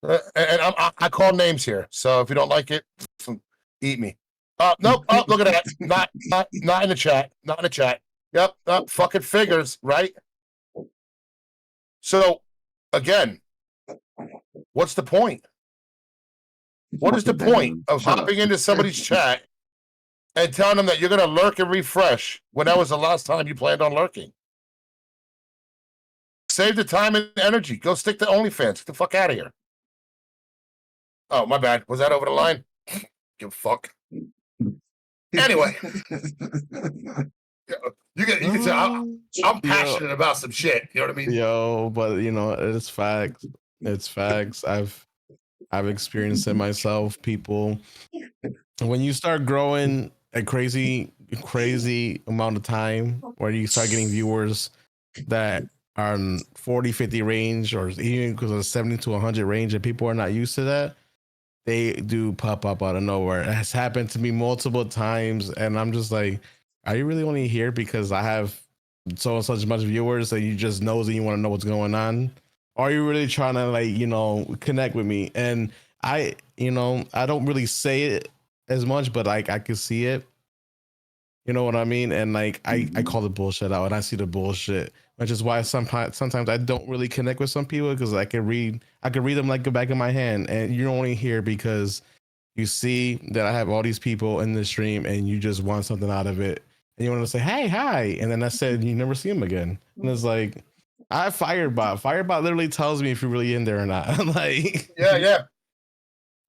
And I call names here, so if you don't like it, eat me. Nope. Oh, look at that. Not in the chat. Not in the chat. Yep. Fucking figures, right? So, again, what's the point? What is the point of hopping into somebody's chat and telling them that you're going to lurk and refresh when that was the last time you planned on lurking? Save the time and energy. Go stick to OnlyFans. Get the fuck out of here. Oh, my bad. Was that over the line? Give a fuck. Anyway. You can say I'm passionate about some shit. You know what I mean? Yo, but it's facts. It's facts. I've experienced it myself. People, when you start growing a crazy amount of time where you start getting viewers that are in 40, 50 range, or even because of 70 to 100 range, and people are not used to that, they do pop up out of nowhere. It has happened to me multiple times, and I'm just like, are you really only here because I have so and such much viewers that you just knows and you want to know what's going on? Or are you really trying to, like, connect with me? And I don't really say it as much, but like I can see it. You know what I mean? And like I call the bullshit out, and I see the bullshit, which is why sometimes I don't really connect with some people, because I can read them like the back of my hand, and you're only here because you see that I have all these people in the stream, and you just want something out of it, and you want to say, hey, hi, and then that's it, and you never see them again. And it's like, I have Firebot. Firebot literally tells me if you're really in there or not. Like, yeah.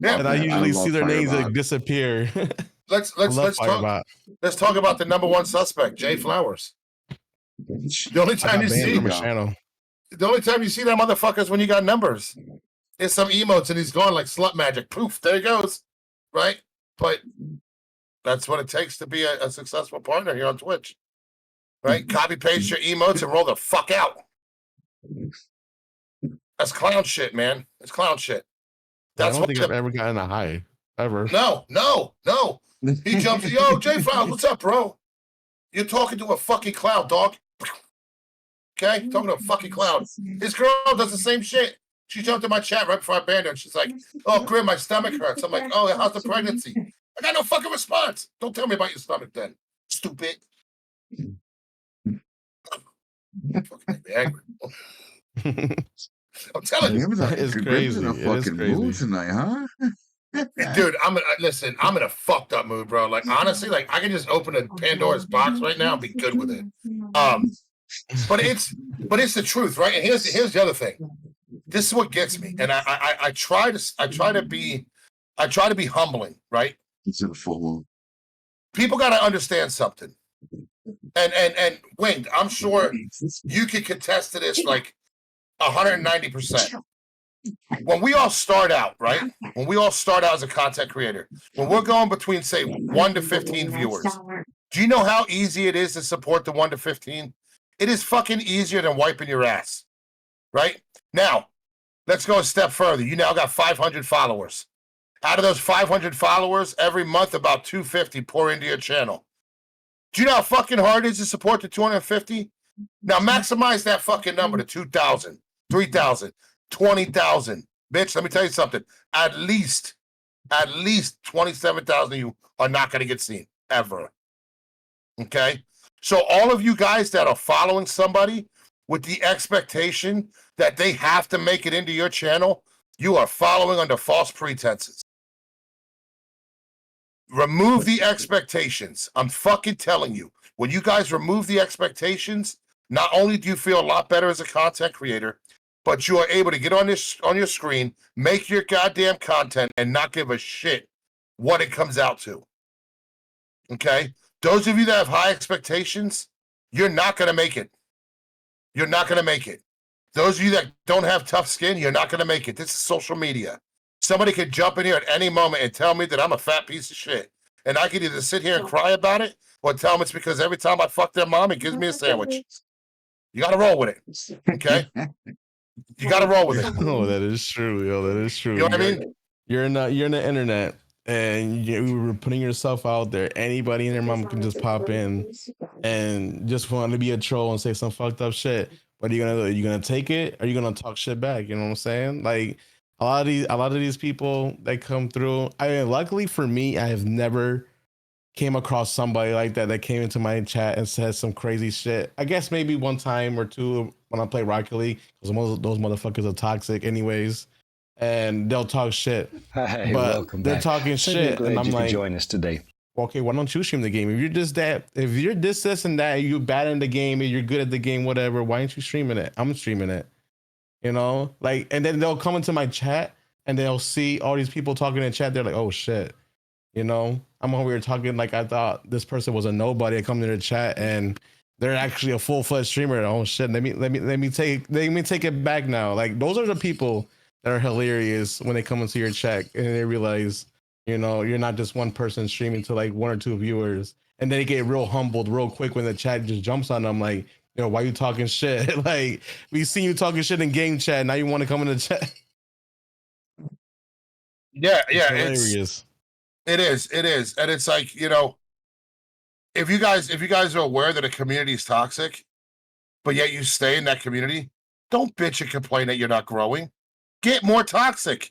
And I usually see their names Firebot. like disappear. Let's talk about the number one suspect, Jay Flowers. The only time you see that motherfucker is when you got numbers. There's some emotes and he's gone like slut magic. Poof, there he goes. Right? But that's what it takes to be a successful partner here on Twitch. Right? Copy paste your emotes and roll the fuck out. That's clown shit, man. It's clown shit. That's I don't think I've ever gotten a high. Ever. No. He jumps, yo, Jay Flowers, what's up, bro? You're talking to a fucking cloud, dog. Okay? Talking to a fucking cloud. His girl does the same shit. She jumped in my chat right before I banned her, and she's like, oh, Grym, my stomach hurts. I'm like, oh, how's the pregnancy? I got no fucking response. Don't tell me about your stomach then. Stupid. Fucking make me angry. I'm telling you. It's crazy. In a fucking mood tonight, huh? Dude, I'm in a fucked up mood, bro. Like, honestly, like I can just open a Pandora's box right now and be good with it. But it's the truth, right? And here's the other thing. This is what gets me, and I try to be humbling, right? It's in a full. People got to understand something, and Winged, I'm sure you can contest to this like 190%. When we all start out, right? When we all start out as a content creator, when we're going between, say, 1 to 15 viewers, do you know how easy it is to support the 1 to 15? It is fucking easier than wiping your ass, right? Now, let's go a step further. You now got 500 followers. Out of those 500 followers, every month about 250 pour into your channel. Do you know how fucking hard it is to support the 250? Now maximize that fucking number to 2,000, 3,000. 20,000. Bitch, let me tell you something. At least 27,000 of you are not going to get seen ever. Okay? So all of you guys that are following somebody with the expectation that they have to make it into your channel, you are following under false pretenses. Remove the expectations. I'm fucking telling you. When you guys remove the expectations, not only do you feel a lot better as a content creator, but you are able to get on your screen, make your goddamn content, and not give a shit what it comes out to. Okay? Those of you that have high expectations, you're not going to make it. You're not going to make it. Those of you that don't have tough skin, you're not going to make it. This is social media. Somebody could jump in here at any moment and tell me that I'm a fat piece of shit. And I could either sit here and cry about it or tell them it's because every time I fuck their mom, it gives me a sandwich. You got to roll with it. Okay? You got to roll with it. Oh, that is true, yo. That is true. You know what I mean? You're in the internet, and you're putting yourself out there. Anybody and their mom can just pop in and just want to be a troll and say some fucked up shit. What are you gonna do? Are you gonna take it? Or are you gonna talk shit back? You know what I'm saying? Like a lot of these people that come through. I mean, luckily for me, I have never came across somebody like that came into my chat and said some crazy shit. I guess maybe one time or two when I play Rocket League, because most of those motherfuckers are toxic anyways, and they'll talk shit. Hey, but welcome they're back. talking shit, Glad and I'm you like, could join us today. Okay, why don't you stream the game? If you're this and that, you're bad in the game, and you're good at the game, whatever. Why aren't you streaming it? I'm streaming it. You know, like, and then they'll come into my chat and they'll see all these people talking in chat. They're like, oh shit. You know, I'm over here talking like I thought this person was a nobody. I come to their chat and they're actually a full-fledged streamer. Oh shit! Let me take it back now. Like those are the people that are hilarious when they come into your chat and they realize You know, you're not just one person streaming to like one or two viewers, and then they get real humbled real quick when the chat just jumps on them. Like, why you talking shit? Like, we see you talking shit in game chat. Now you want to come in the chat? Yeah, It's hilarious. It is, and it's like, if you guys are aware that a community is toxic, but yet you stay in that community, don't bitch and complain that you're not growing. Get more toxic.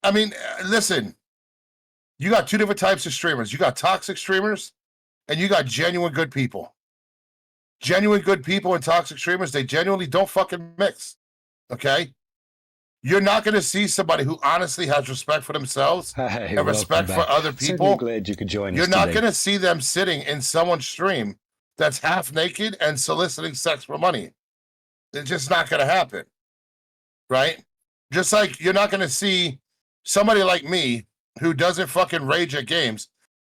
I mean, listen, you got two different types of streamers. You got toxic streamers, and you got genuine good people. Genuine good people and toxic streamers, they genuinely don't fucking mix. Okay? You're not going to see somebody who honestly has respect for themselves and respect for other people. Certainly glad you could join us. You're not going to see them sitting in someone's stream that's half naked and soliciting sex for money. It's just not going to happen. Right? Just like you're not going to see somebody like me who doesn't fucking rage at games.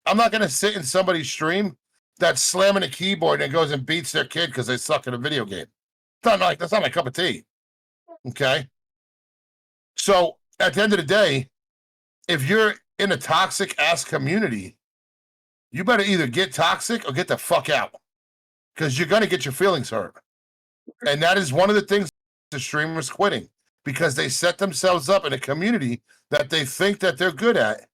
I'm not going to sit in somebody's stream that's slamming a keyboard and goes and beats their kid because they suck at a video game. That's not my cup of tea. Okay? So at the end of the day, if you're in a toxic ass community, you better either get toxic or get the fuck out, because you're going to get your feelings hurt. And that is one of the things the streamers quitting, because they set themselves up in a community that they think that they're good at.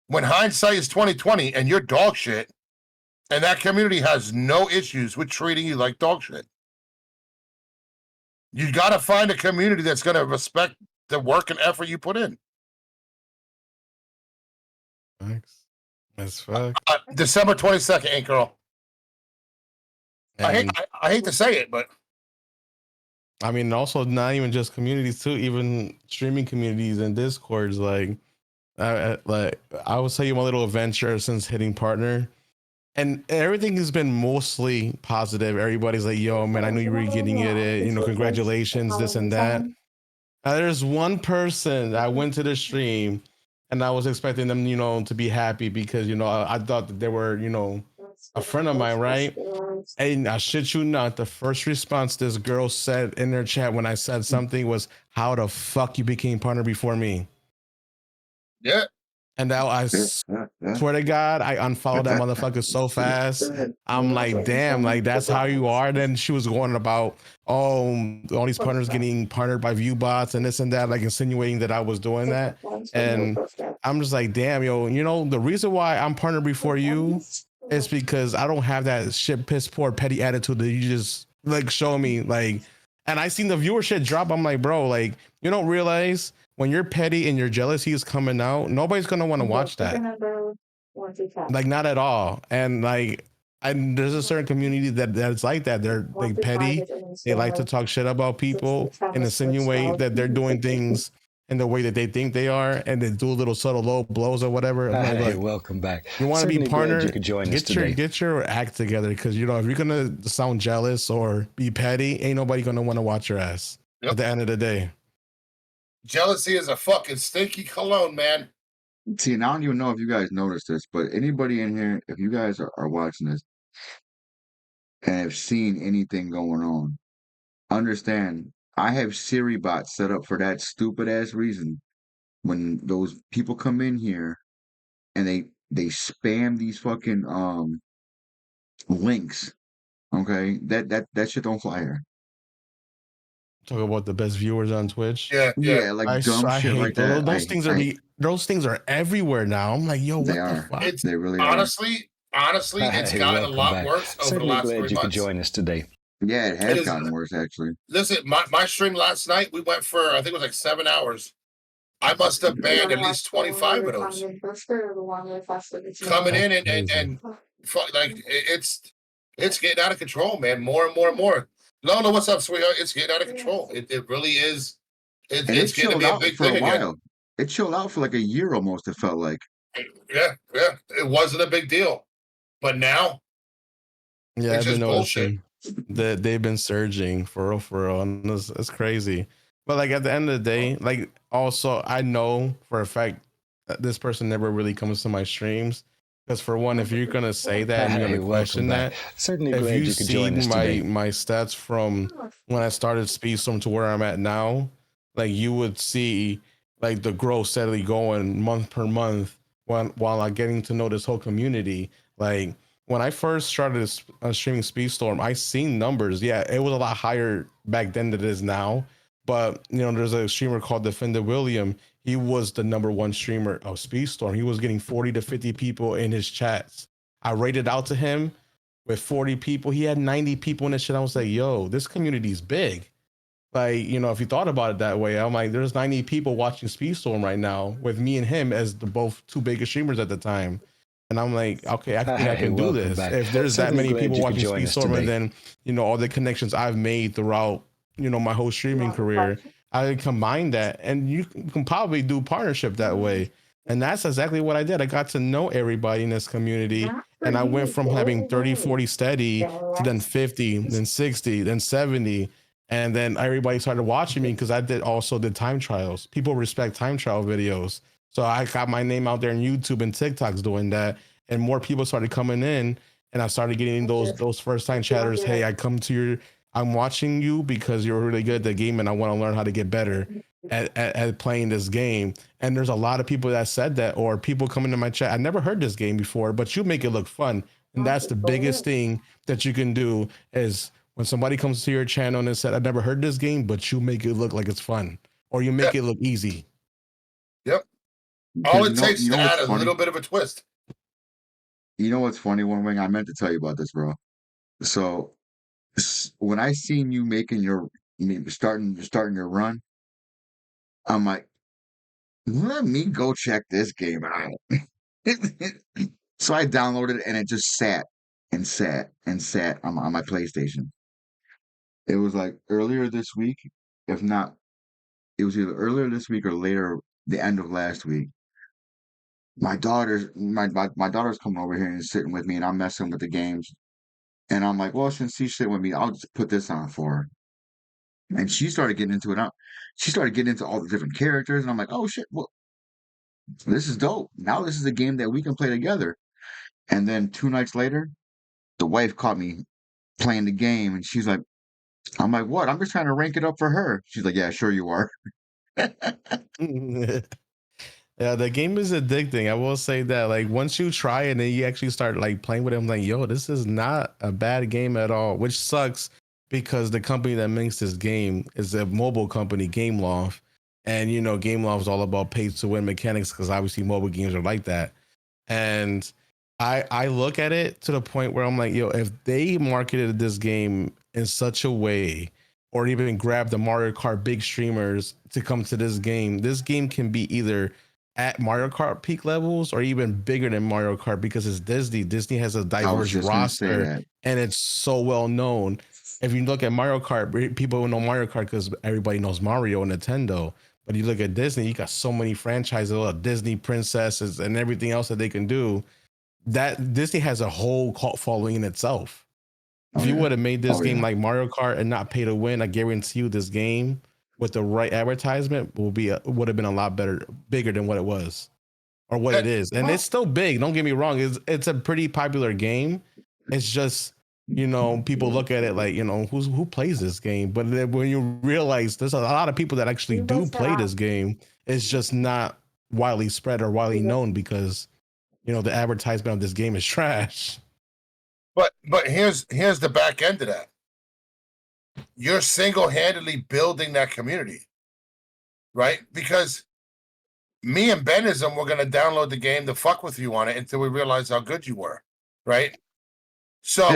When hindsight is 20/20 and you're dog shit, and that community has no issues with treating you like dog shit. You got to find a community that's going to respect the work and effort you put in. Thanks. That's fuck. December 22nd, Ain't Girl. I hate to say it, but I mean, also not even just communities too, even streaming communities and discords. Like I will tell you my little adventure since hitting partner, and everything has been mostly positive. Everybody's like, "Yo, man, I knew you were getting it. Congratulations, this and that." There's one person I went to the stream, and I was expecting them, to be happy because I thought that they were, a friend of mine, right? And I shit you not, the first response this girl said in their chat when I said something was, "How the fuck you became partner before me?" Yeah. And now I swear to God, I unfollowed that motherfucker so fast. I'm like, damn, like that's how you are. Then she was going about, all these partners getting partnered by view bots and this and that, like insinuating that I was doing that. And I'm just like, damn, yo, the reason why I'm partnered before you is because I don't have that shit piss poor petty attitude that you just like show me. Like, and I seen the viewership drop. I'm like, bro, like you don't realize when you're petty and your jealousy is coming out, nobody's gonna want to watch that. Like not at all. And like, there's a certain community that's like that. They're like petty. They like to talk shit about people and insinuate that they're doing things in the way that they think they are, and they do little subtle low blows or whatever. Hey, welcome back. You want to be partner? You could join us today. Get your act together, because if you're gonna sound jealous or be petty, ain't nobody gonna want to watch your ass. At the end of the day. Jealousy is a fucking stinky cologne, man. See, and I don't even know if you guys noticed this, but anybody in here, if you guys are watching this and have seen anything going on, understand I have Siri bots set up for that stupid ass reason. When those people come in here and they spam these fucking links, okay, that shit don't fly here. Talk about the best viewers on Twitch. Yeah, like dumb shit like that. Those things are everywhere now. I'm like, yo, what the fuck? They really honestly, it's gotten a lot worse over the last 3 months. You could join us today. Yeah, it has gotten worse actually. Listen, my stream last night, we went for I think it was like 7 hours. I must have banned at least 25 of those. Coming in and like it's getting out of control, man. More and more and more. Lola, what's up, sweetheart? It's getting out of control. It really is. It's getting to be a big thing again. It chilled out for like a year almost, it felt like. Yeah. It wasn't a big deal. But now, it's just bullshit. They've been surging for real. And it's crazy. But like at the end of the day, like also I know for a fact that this person never really comes to my streams. Because for one, if you're gonna say that and you're gonna question that, certainly if glad you you could join us today. my stats from when I started Speedstorm to where I'm at now, like you would see like the growth steadily going month per month while I'm getting to know this whole community. Like when I first started streaming Speedstorm, I seen numbers. Yeah, it was a lot higher back then than it is now. But you know, there's a streamer called Defender William. He was the number one streamer of Speedstorm. He was getting 40 to 50 people in his chats. I rated out to him with 40 people. He had 90 people in his shit. I was like, yo, this community's big. Like, you know, if you thought about it that way, I'm like, there's 90 people watching Speedstorm right now with me and him as the both two biggest streamers at the time. And I'm like, okay, I think I can do this. Back. If there's Certainly that many people watching Speedstorm, and then, you know, all the connections I've made throughout, you know, my whole streaming career, I combine that, and you can probably do partnership that way. And that's exactly what I did. I got to know everybody in this community, and I went from having 30, 40 steady to then 50, then 60, then 70. And then everybody started watching me because I also did time trials. People respect time trial videos. So I got my name out there on YouTube and TikToks doing that. And more people started coming in, and I started getting those first time chatters. Hey, I'm watching you because you're really good at the game, and I want to learn how to get better at playing this game. And there's a lot of people that said that, or people coming to my chat. I never heard this game before, but you make it look fun. And that's the biggest thing that you can do is when somebody comes to your channel and said, I've never heard this game, but you make it look like it's fun, or you make it look easy. Yep. All it takes to add a little bit of a twist. You know what's funny, One Wing? I meant to tell you about this, bro. So when I seen you starting your run, I'm like, let me go check this game out. So I downloaded it, and it just sat and sat and sat on my PlayStation. It was like earlier this week, if not, it was either earlier this week or later, the end of last week. My daughter's coming over here and sitting with me, and I'm messing with the games. And I'm like, well, since she's sitting with me, I'll just put this on for her. And she started getting into it. She started getting into all the different characters, and I'm like, oh shit, well, this is dope. Now this is a game that we can play together. And then 2 nights later, the wife caught me playing the game, and she's like, I'm like, what? I'm just trying to rank it up for her. She's like, yeah, sure you are. Yeah, the game is addicting. I will say that, like, once you try it and you actually start like playing with it, I'm like, yo, this is not a bad game at all, which sucks because the company that makes this game is a mobile company, Gameloft. And, you know, Gameloft is all about pay to win mechanics because obviously mobile games are like that. And I look at it to the point where I'm like, yo, if they marketed this game in such a way, or even grab the Mario Kart big streamers to come to this game can be either at Mario Kart peak levels or even bigger than Mario Kart because it's Disney. Disney has a diverse roster and it's so well known. If you look at Mario Kart, people know Mario Kart because everybody knows Mario and Nintendo. But you look at Disney, you got so many franchises, Disney princesses and everything else that they can do. That Disney has a whole cult following in itself. If you would have made this game like Mario Kart and not pay to win, I guarantee you this game with the right advertisement would have been a lot bigger than what it was or what it is. And it's still big. Don't get me wrong. It's a pretty popular game. It's just, you know, people look at it like, you know, who plays this game? But then when you realize there's a lot of people that actually do play this game, it's just not widely spread or widely known because, you know, the advertisement of this game is trash. But here's the back end of that. You're single-handedly building that community, right? Because me and Benism were going to download the game to fuck with you on it until we realized how good you were, right? So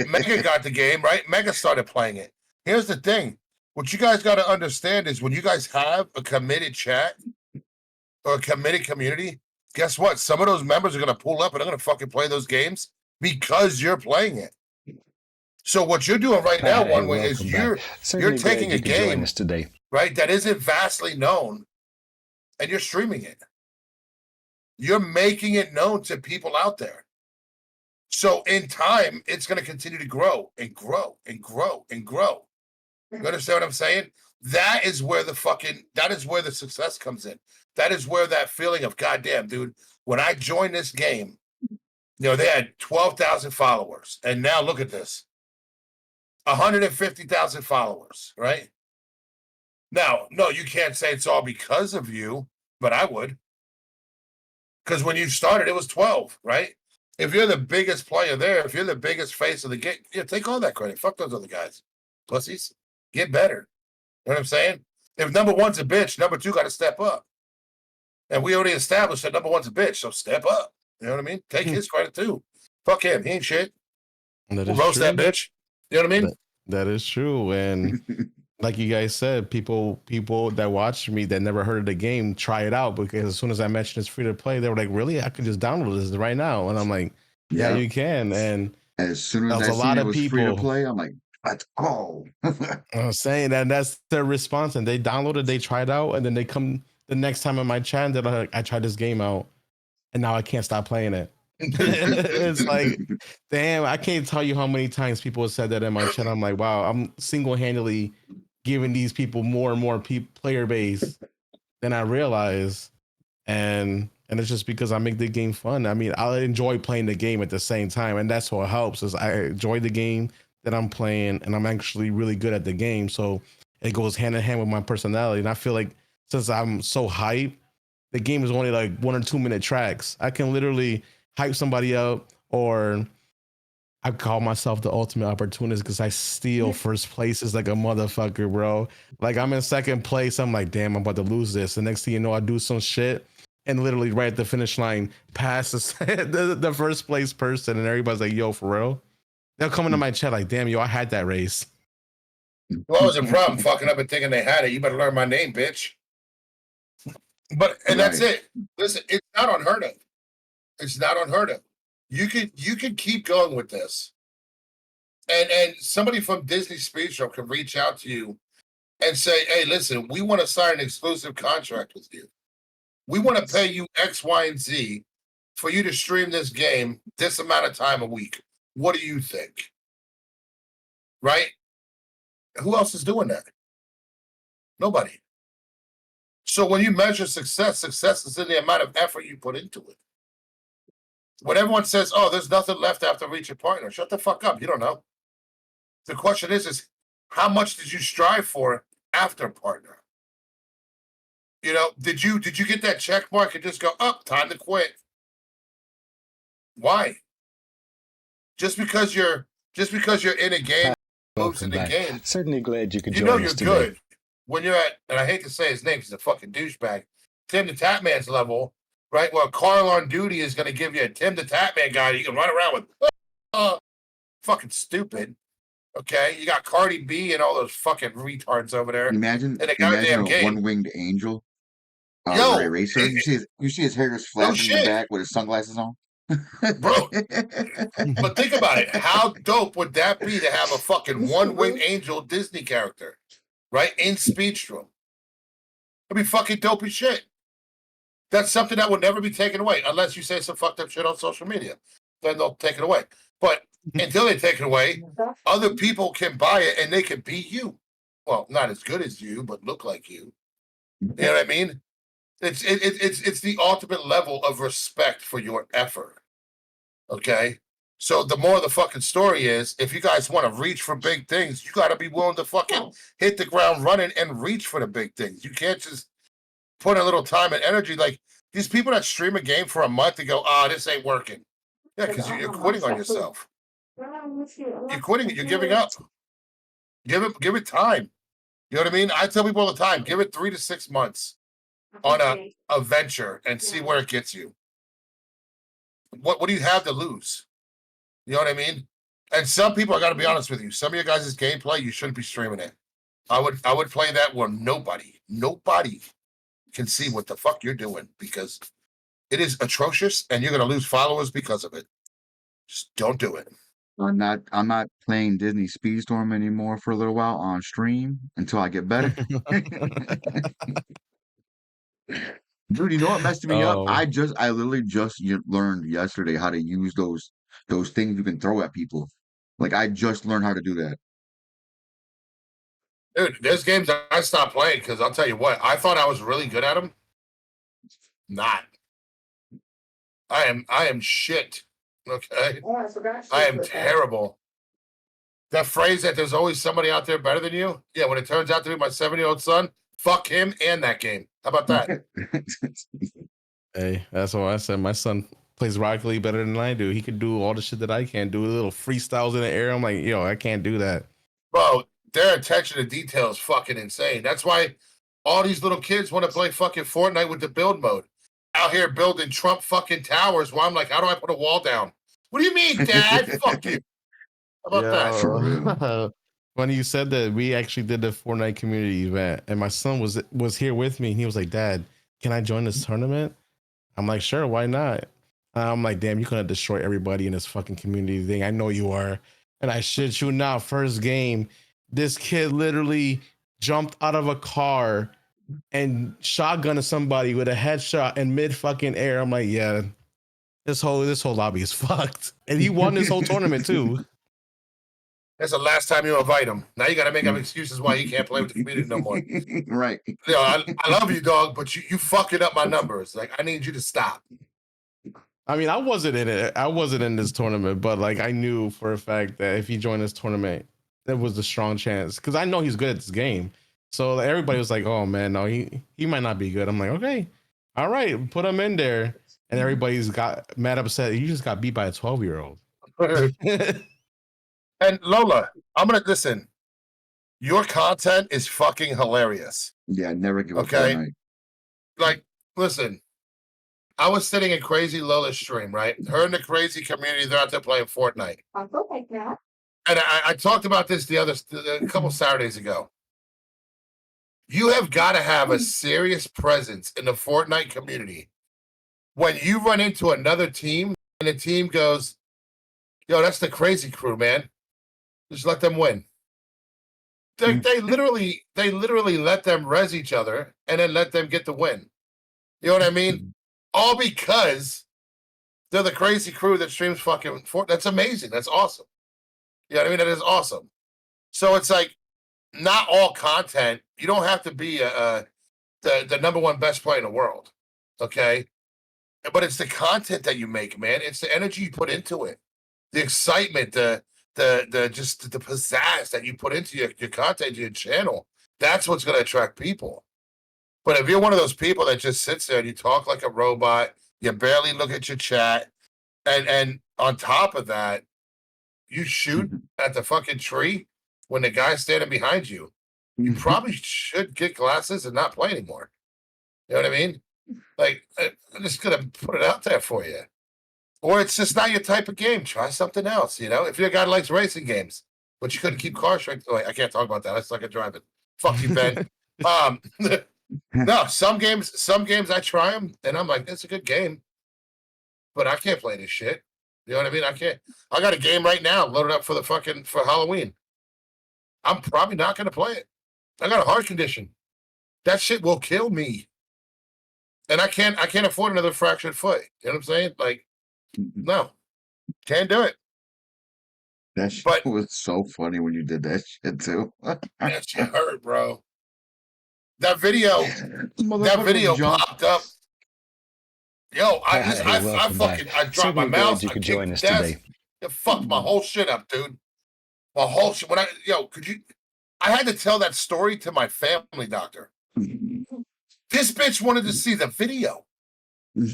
Mega got the game, right? Mega started playing it. Here's the thing. What you guys got to understand is when you guys have a committed chat or a committed community, guess what? Some of those members are going to pull up and they're going to fucking play those games because you're playing it. So what you're doing right now, One Wing, is you're taking a game today, right, that isn't vastly known, and you're streaming it. You're making it known to people out there. So in time, it's going to continue to grow and grow and grow and grow. You understand what I'm saying? That is where the success comes in. That is where that feeling of, goddamn, dude, when I joined this game, you know, they had 12,000 followers. And now look at this. 150,000 followers, right? Now, no, you can't say it's all because of you, but I would. Because when you started, it was 12, right? If you're the biggest player there, if you're the biggest face of the game, take all that credit. Fuck those other guys. Pussies. Get better. You know what I'm saying? If number one's a bitch, number two got to step up. And we already established that number one's a bitch, so step up. You know what I mean? Take his credit too. Fuck him. He ain't shit. That We'll is roast true. that bitch. You know what I mean? That is true. And like you guys said, people that watch me that never heard of the game try it out, because as soon as I mentioned it's free to play, they were like, really? I could just download this right now. And I'm like, yeah, you can. And as soon as there's I a seen lot it of was free to people play, I'm like, let's go. I'm saying that's their response. And they downloaded, they tried out, and then they come the next time on my channel, they're like, I tried this game out and now I can't stop playing it. It's like, damn, I can't tell you how many times people have said that in my channel. I'm like, wow, I'm single-handedly giving these people more and more player base than I realize. And it's just because I make the game fun. I mean, I enjoy playing the game at the same time, and that's what helps. Is I enjoy the game that I'm playing, and I'm actually really good at the game. So it goes hand in hand with my personality. And I feel like since I'm so hyped, the game is only like 1 or 2 minute tracks. I can literally hype somebody up, or I call myself the ultimate opportunist because I steal first places like a motherfucker, bro. Like I'm in second place. I'm like, damn, I'm about to lose this. The next thing you know, I do some shit and literally right at the finish line, pass the first place person, and everybody's like, yo, for real? They'll come into my chat like, damn, yo, I had that race. What was the problem? Fucking up and thinking they had it. You better learn my name, bitch. That's it. Listen, it's not unheard of. It's not unheard of. You can keep going with this. And somebody from Disney Speedstrom can reach out to you and say, hey, listen, we want to sign an exclusive contract with you. We want to pay you X, Y, and Z for you to stream this game this amount of time a week. What do you think? Right? Who else is doing that? Nobody. So when you measure success is in the amount of effort you put into it. When everyone says, oh, there's nothing left after reach a partner, shut the fuck up. You don't know. The question is how much did you strive for after partner? You know, did you get that check mark and just go, oh, time to quit? Why? Just because you're in a game, moves in the game. Certainly glad you could You join know us you're today. good when you're at, and I hate to say his name, he's a fucking douchebag, Tim the Tatman's level, right? Well, Carl on duty is going to give you a Tim the Tatman guy you can run around with. Fucking stupid. Okay, you got Cardi B and all those fucking retards over there. Imagine in a goddamn a game. one-winged angel. Yo, Eraser. You see his hair is flapping in the back with his sunglasses on. Bro, but think about it. How dope would that be to have a fucking one-winged angel Disney character, right? In Speedstrom. It'd be fucking dope as shit. That's something that would never be taken away unless you say some fucked up shit on social media. Then they'll take it away. But until they take it away, other people can buy it and they can be you. Well, not as good as you, but look like you. You know what I mean? It's the ultimate level of respect for your effort. Okay? So the more the fucking story is, if you guys want to reach for big things, you got to be willing to fucking hit the ground running and reach for the big things. You can't just put a little time and energy. Like these people that stream a game for a month and go, this ain't working. Yeah, because you're quitting on yourself. You're quitting it. You're giving up. Give it time. You know what I mean? I tell people all the time, give it 3 to 6 months on a venture and see where it gets you. What do you have to lose? You know what I mean? And some people, I got to be honest with you, some of your guys' gameplay, you shouldn't be streaming it. I would play that where nobody can see what the fuck you're doing, because it is atrocious and you're going to lose followers because of it. Just don't do it. I'm not playing Disney Speedstorm anymore for a little while on stream until I get better. Dude, you know what messed me up? I literally just learned yesterday how to use those things you can throw at people. Like I just learned how to do that. Dude, there's games I stopped playing because I'll tell you what, I thought I was really good at them. Not. I am shit. Okay. Oh, I forgot. I am terrible. That phrase that there's always somebody out there better than you. Yeah, when it turns out to be my 7-year-old son, Fuck him and that game. How about that? Hey, that's what I said. My son plays Rocket League better than I do. He could do all the shit that I can't do. Little freestyles in the air. I'm like, yo, I can't do that. Bro, their attention to detail is fucking insane. That's why all these little kids want to play fucking Fortnite with the build mode. Out here building Trump fucking towers while I'm like, how do I put a wall down? What do you mean, Dad? Fuck you. How about that? For real. Funny you said that. We actually did the Fortnite community event, and my son was here with me, and he was like, "Dad, can I join this tournament?" I'm like, "Sure, why not?" I'm like, "Damn, you're gonna destroy everybody in this fucking community thing. I know you are." And I shit you not, first game, this kid literally jumped out of a car and shotgunned somebody with a headshot in mid fucking air. I'm like, yeah, this whole lobby is fucked. And he won this whole tournament too. That's the last time you invite him. Now you got to make up excuses why he can't play with the community no more. Right. You know, I love you, dog, but you fucking up my numbers. Like, I need you to stop. I mean, I wasn't in it. I wasn't in this tournament, but like I knew for a fact that if he joined this tournament, there was a strong chance because I know he's good at this game. So everybody was like, "Oh man, no, he might not be good." I'm like, "Okay, all right, put him in there." And everybody's got mad upset. You just got beat by a 12-year-old. And Lola, I'm gonna listen. Your content is fucking hilarious. Yeah, never give Okay? up Fortnite. Like, listen. I was sitting in Crazy Lola's stream, right? Her and the crazy community, they're out there playing Fortnite. And I talked about this a couple Saturdays ago. You have got to have a serious presence in the Fortnite community. When you run into another team and the team goes, yo, that's the crazy crew, man. Just let them win. They literally let them res each other and then let them get the win. You know what I mean? All because they're the crazy crew that streams fucking Fortnite. That's amazing. That's awesome. You know what I mean? That is awesome. So it's like, not all content. You don't have to be the number one best player in the world, okay? But it's the content that you make, man. It's the energy you put into it, the excitement, the pizzazz that you put into your content, your channel. That's what's going to attract people. But if you're one of those people that just sits there and you talk like a robot, you barely look at your chat, and on top of that, you shoot at the fucking tree when the guy's standing behind you, you probably should get glasses and not play anymore. You know what I mean? Like, I'm just gonna put it out there for you. Or it's just not your type of game. Try something else. You know, if you're a guy that likes racing games, but you couldn't keep car strength. Oh, wait, I can't talk about that. I suck at driving. Fuck you, Ben. No, some games I try them and I'm like, it's a good game, but I can't play this shit. You know what I mean? I can't. I got a game right now loaded up for Halloween. I'm probably not going to play it. I got a heart condition. That shit will kill me. And I can't afford another fractured foot. You know what I'm saying? Like, no, can't do it. That shit was so funny when you did that shit too. That shit hurt, bro. That video popped up. Yo, I dropped my mouse. You could join us today. today. It fucked my whole shit up, dude. My whole shit. I had to tell that story to my family doctor. This bitch wanted to see the video. You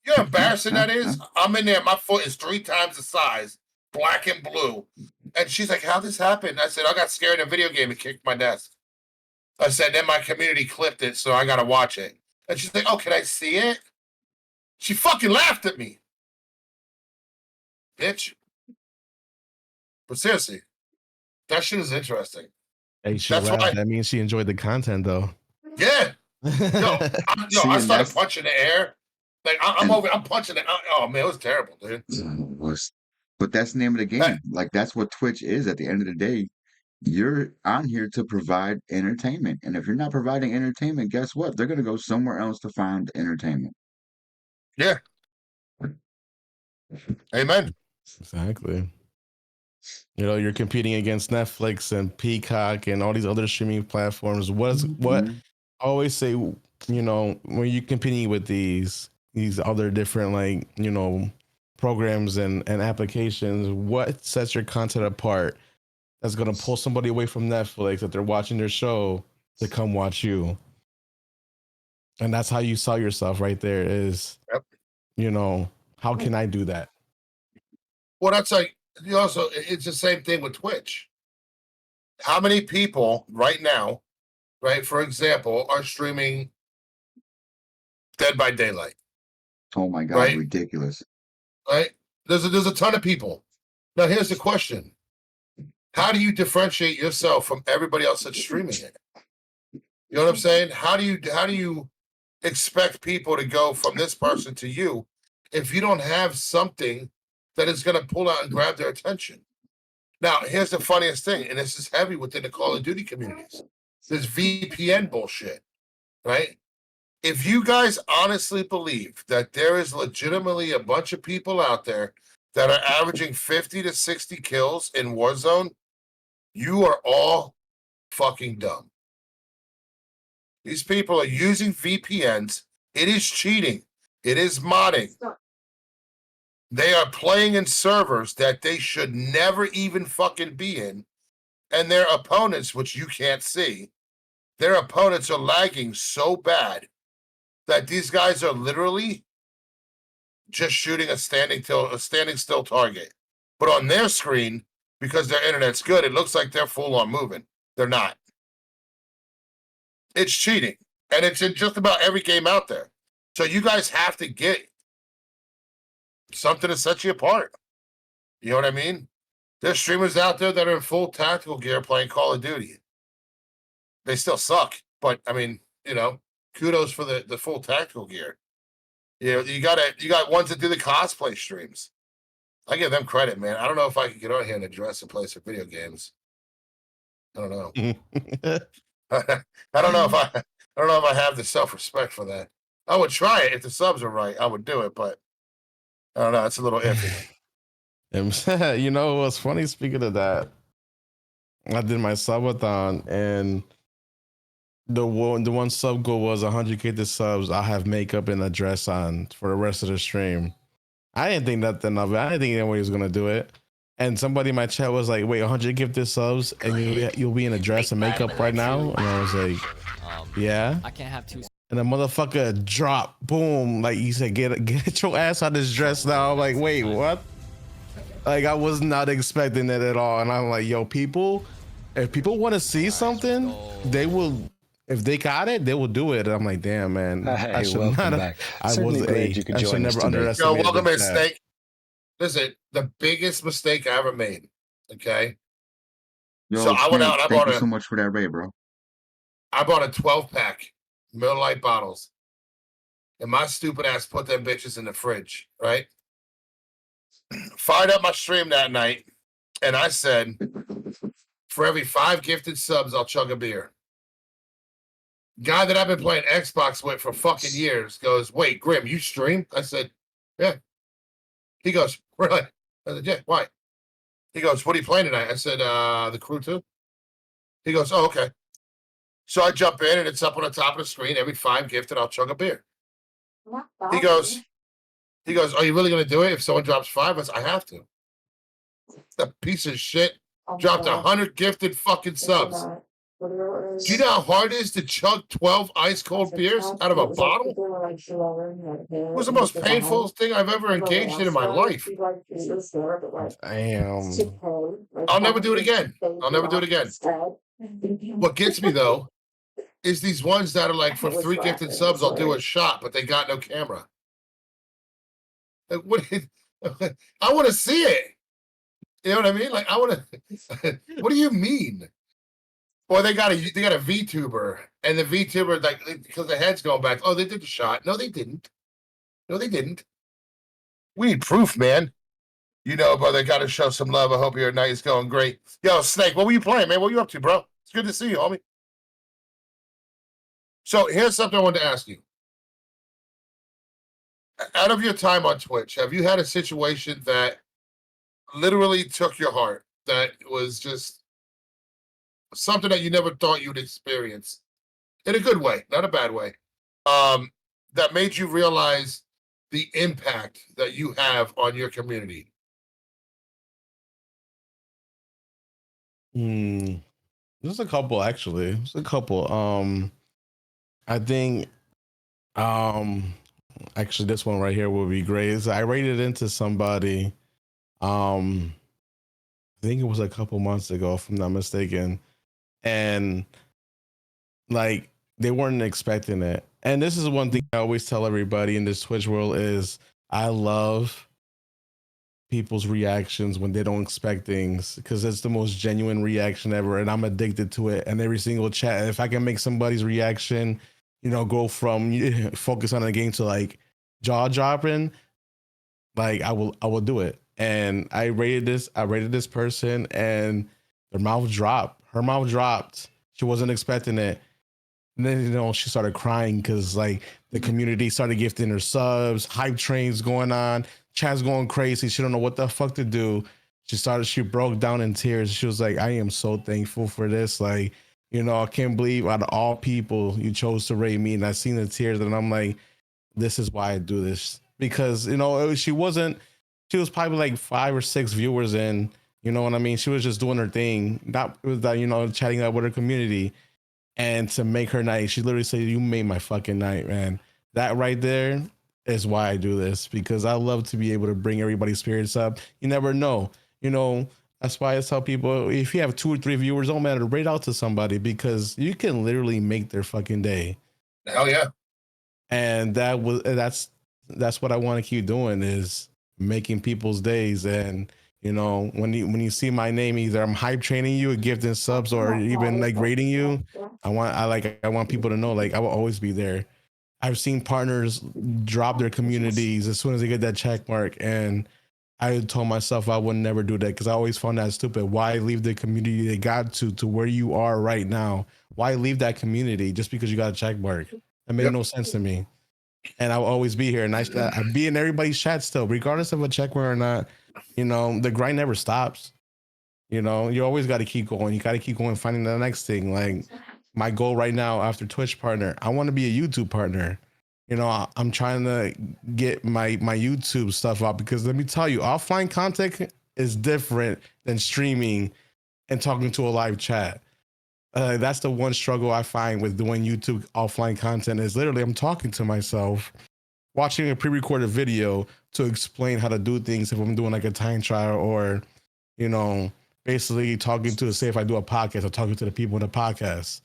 know how embarrassing that is? I'm in there, my foot is 3 times the size, black and blue. And she's like, how'd this happen? I said, I got scared in a video game and kicked my desk. I said, then my community clipped it, so I gotta watch it. And she's like, oh, can I see it? She fucking laughed at me. Bitch. But seriously, that shit is interesting. Hey, that means she enjoyed the content, though. Yeah. I started punching the air. Like, I'm punching it. Oh, man, it was terrible, dude. But that's the name of the game. Like, that's what Twitch is at the end of the day. You're on here to provide entertainment. And if you're not providing entertainment, guess what? They're going to go somewhere else to find entertainment. Yeah. Amen. Exactly. You know, you're competing against Netflix and Peacock and all these other streaming platforms. What I always say, you know, when you're competing with these other different, like, you know, programs and applications, what sets your content apart that's going to pull somebody away from Netflix that they're watching their show to come watch you. And that's how you sell yourself right there is, Yep. you know, how can I do that? Well, that's like, you also, it's the same thing with Twitch. How many people right now, right, for example, are streaming Dead by Daylight? Oh my God, right? ridiculous. Right? There's a ton of people. Now, here's the question. How do you differentiate yourself from everybody else that's streaming it? You know what I'm saying? How do you expect people to go from this person to you if you don't have something that is going to pull out and grab their attention? Now, here's the funniest thing, and this is heavy within the Call of Duty communities. This VPN bullshit, right? If you guys honestly believe that there is legitimately a bunch of people out there that are averaging 50 to 60 kills in Warzone, you are all fucking dumb. These people are using VPNs. It is cheating. It is modding. They are playing in servers that they should never even fucking be in. And their opponents, which you can't see, their opponents are lagging so bad that these guys are literally just shooting a standing still target. But on their screen, because their internet's good, it looks like they're full on moving. They're not. It's cheating. And it's in just about every game out there. So you guys have to get something to set you apart. You know what I mean? There's streamers out there that are in full tactical gear playing Call of Duty. They still suck. But I mean, you know, kudos for the full tactical gear. You know, you got ones that do the cosplay streams. I give them credit, man. I don't know if I could get on here and dress and play some video games. I don't know. I don't know if I have the self-respect for that. I would try it if the subs are right. I would do it, but I don't know. It's a little iffy. You know what's funny? Speaking of that, I did my subathon, and the one sub goal was 100K to subs. I have makeup and a dress on for the rest of the stream. I didn't think nothing of it. I didn't think anybody was gonna do it. And somebody in my chat was like, "Wait, 100 gifted subs, and you'll be in a dress and makeup right now?" And I was like, "Yeah." I can't have two. And the motherfucker dropped, boom, like he said, "Get your ass out this dress now." I'm like, "Wait, what?" Like I was not expecting it at all. And I'm like, "Yo, people, if people want to see something, they will." If they got it, they will do it. And I'm like, damn, man. Hey, I should welcome not. back. I Certainly was glad you could I should join us never today. underestimate. Yo, welcome in, Snake. Listen, the biggest mistake I ever made. Okay. Yo, So I went out and I thank bought you so much for that raid, bro. I bought a 12-pack Miller Lite bottles. And my stupid ass put them bitches in the fridge, right? Fired up my stream that night, and I said, for every 5 gifted subs, I'll chug a beer. Guy that I've been playing Xbox with for fucking years goes, "Wait, Grym, you stream?" I said, "Yeah." He goes, "Really?" I said, "Yeah, why?" He goes, "What are you playing tonight?" I said, The Crew 2. He goes, "Oh, okay." So I jump in and it's up on the top of the screen. Every 5 gifted, I'll chug a beer. He goes, "Are you really gonna do it if someone drops 5?" I said, "I have to." The piece of shit dropped 100 gifted fucking subs. Do you know how hard it is to chug 12 ice cold beers out of a bottle? It was the most painful thing I've ever engaged in my life. Damn. I'll never do it again. I'll never do it again. What gets me though is these ones that are like, for 3 gifted subs, I'll do a shot, but they got no camera. Like, what? I want to see it. You know what I mean? Like, I want to. What do you mean? Or they got a VTuber, and the VTuber, like, because the head's going back. Oh, they did the shot. No, they didn't. No, they didn't. We need proof, man. You know, brother, got to show some love. I hope your night is going great. Yo, Snake, what were you playing, man? What were you up to, bro? It's good to see you, homie. So here's something I wanted to ask you. Out of your time on Twitch, have you had a situation that literally took your heart, that was just something that you never thought you'd experience, in a good way, not a bad way, that made you realize the impact that you have on your community? There's a couple actually. There's a couple. I think actually this one right here will be great. I rated into somebody. Um, I think it was a couple months ago, if I'm not mistaken, and like they weren't expecting it. And this is one thing I always tell everybody in this Twitch world is I love people's reactions when they don't expect things because it's the most genuine reaction ever, and I'm addicted to it. And every single chat, if I can make somebody's reaction, go from focus on the game to like jaw dropping, like I will do it. And I rated this person, and their mouth dropped. Her mouth dropped. She wasn't expecting it. And then she started crying because like the community started gifting her subs, hype trains going on, chat's going crazy. She don't know what the fuck to do. She broke down in tears. She was like, I am so thankful for this. Like, I can't believe out of all people you chose to rate me. And I seen the tears, and I'm like, this is why I do this. Because, she was probably like 5 or 6 viewers in, you know what I mean? She was just doing her thing. Not with that, chatting up with her community. And to make her night, she literally said, you made my fucking night, man. That right there is why I do this, because I love to be able to bring everybody's spirits up. You never know. That's why I tell people, if you have 2 or 3 viewers, don't matter, rate out to somebody, because you can literally make their fucking day. Hell yeah. And that's what I want to keep doing, is making people's days. And when you see my name, either I'm hype training you, gifting subs, or even like rating you, I want people to know, like, I will always be there. I've seen partners drop their communities as soon as they get that check mark, and I told myself I would never do that, because I always found that stupid. Why leave the community they got to where you are right now? Why leave that community just because you got a check mark? That made no sense to me. And I'll always be here, and I be in everybody's chat still, regardless of a check mark or not. The grind never stops. You always got to keep going. You got to keep going, finding the next thing. Like, my goal right now after Twitch partner, I want to be a YouTube partner. I'm trying to get my YouTube stuff out, because let me tell you, offline content is different than streaming and talking to a live chat. That's the one struggle I find with doing YouTube offline content, is literally I'm talking to myself, watching a pre-recorded video to explain how to do things if I'm doing like a time trial, or basically talking to, say if I do a podcast, I'm talking to the people in the podcast,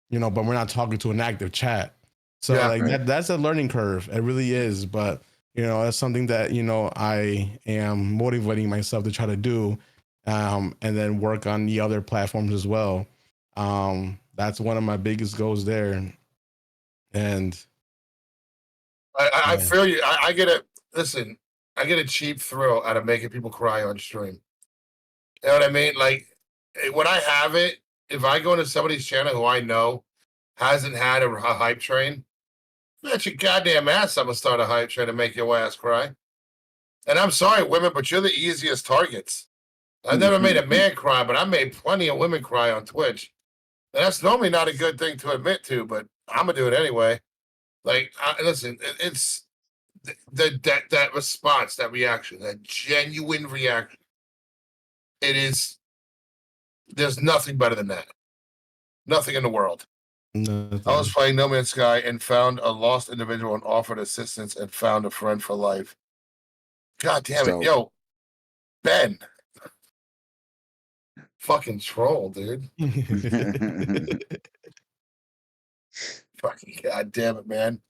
but we're not talking to an active chat. So that's a learning curve. It really is. But that's something that I am motivating myself to try to do, and then work on the other platforms as well. That's one of my biggest goals there. And I feel you. I get it. Listen, I get a cheap thrill out of making people cry on stream. You know what I mean? Like, when I have it, if I go into somebody's channel who I know hasn't had a hype train, bet your goddamn ass I'm gonna start a hype train to make your ass cry. And I'm sorry, women, but you're the easiest targets. I've never made a man cry, but I made plenty of women cry on Twitch. And that's normally not a good thing to admit to, but I'm gonna do it anyway. Like, listen, it's that response, that reaction, that genuine reaction. It is. There's nothing better than that. Nothing in the world. nothing. I was playing No Man's Sky and found a lost individual and offered assistance and found a friend for life. God damn it, yo, Ben. Fucking troll, dude. Fucking god damn it, man.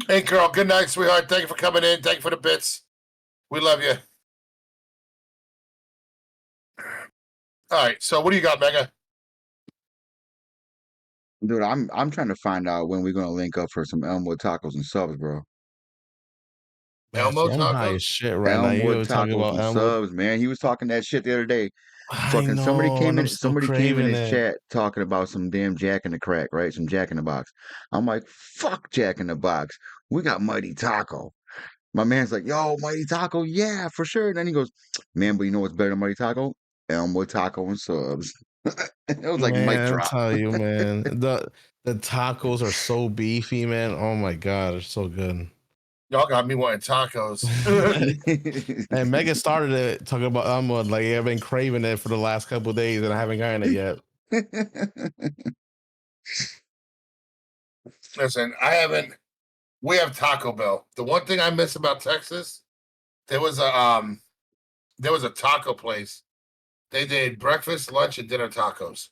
Hey, girl. Good night, sweetheart. Thank you for coming in. Thank you for the bits. We love you. All right. So, what do you got, Mega? Dude, I'm trying to find out when we're gonna link up for some Elmwood tacos and subs, bro. Elmo I'm high tacos? as shit right now. You Elmwood were talking tacos about and Elmwood. subs, man. He was talking that shit the other day. I Fucking somebody know, came and I'm in. still Somebody came in craving his it. chat talking about some damn Jack in the Crack, right? Some Jack in the Box. I'm like, fuck Jack in the Box. We got Mighty Taco. My man's like, yo, Mighty Taco, yeah, for sure. And then he goes, man, but you know what's better than Mighty Taco? Elmwood Taco and subs. It was like mic Man, I'll drop. tell you, man. The tacos are so beefy, man. Oh my god, they're so good. Y'all got me wanting tacos. And Megan started it talking about like I've been craving it for the last couple of days and I haven't gotten it yet. Listen, I haven't. We have Taco Bell. The one thing I miss about Texas, there was a taco place. They did breakfast, lunch, and dinner tacos.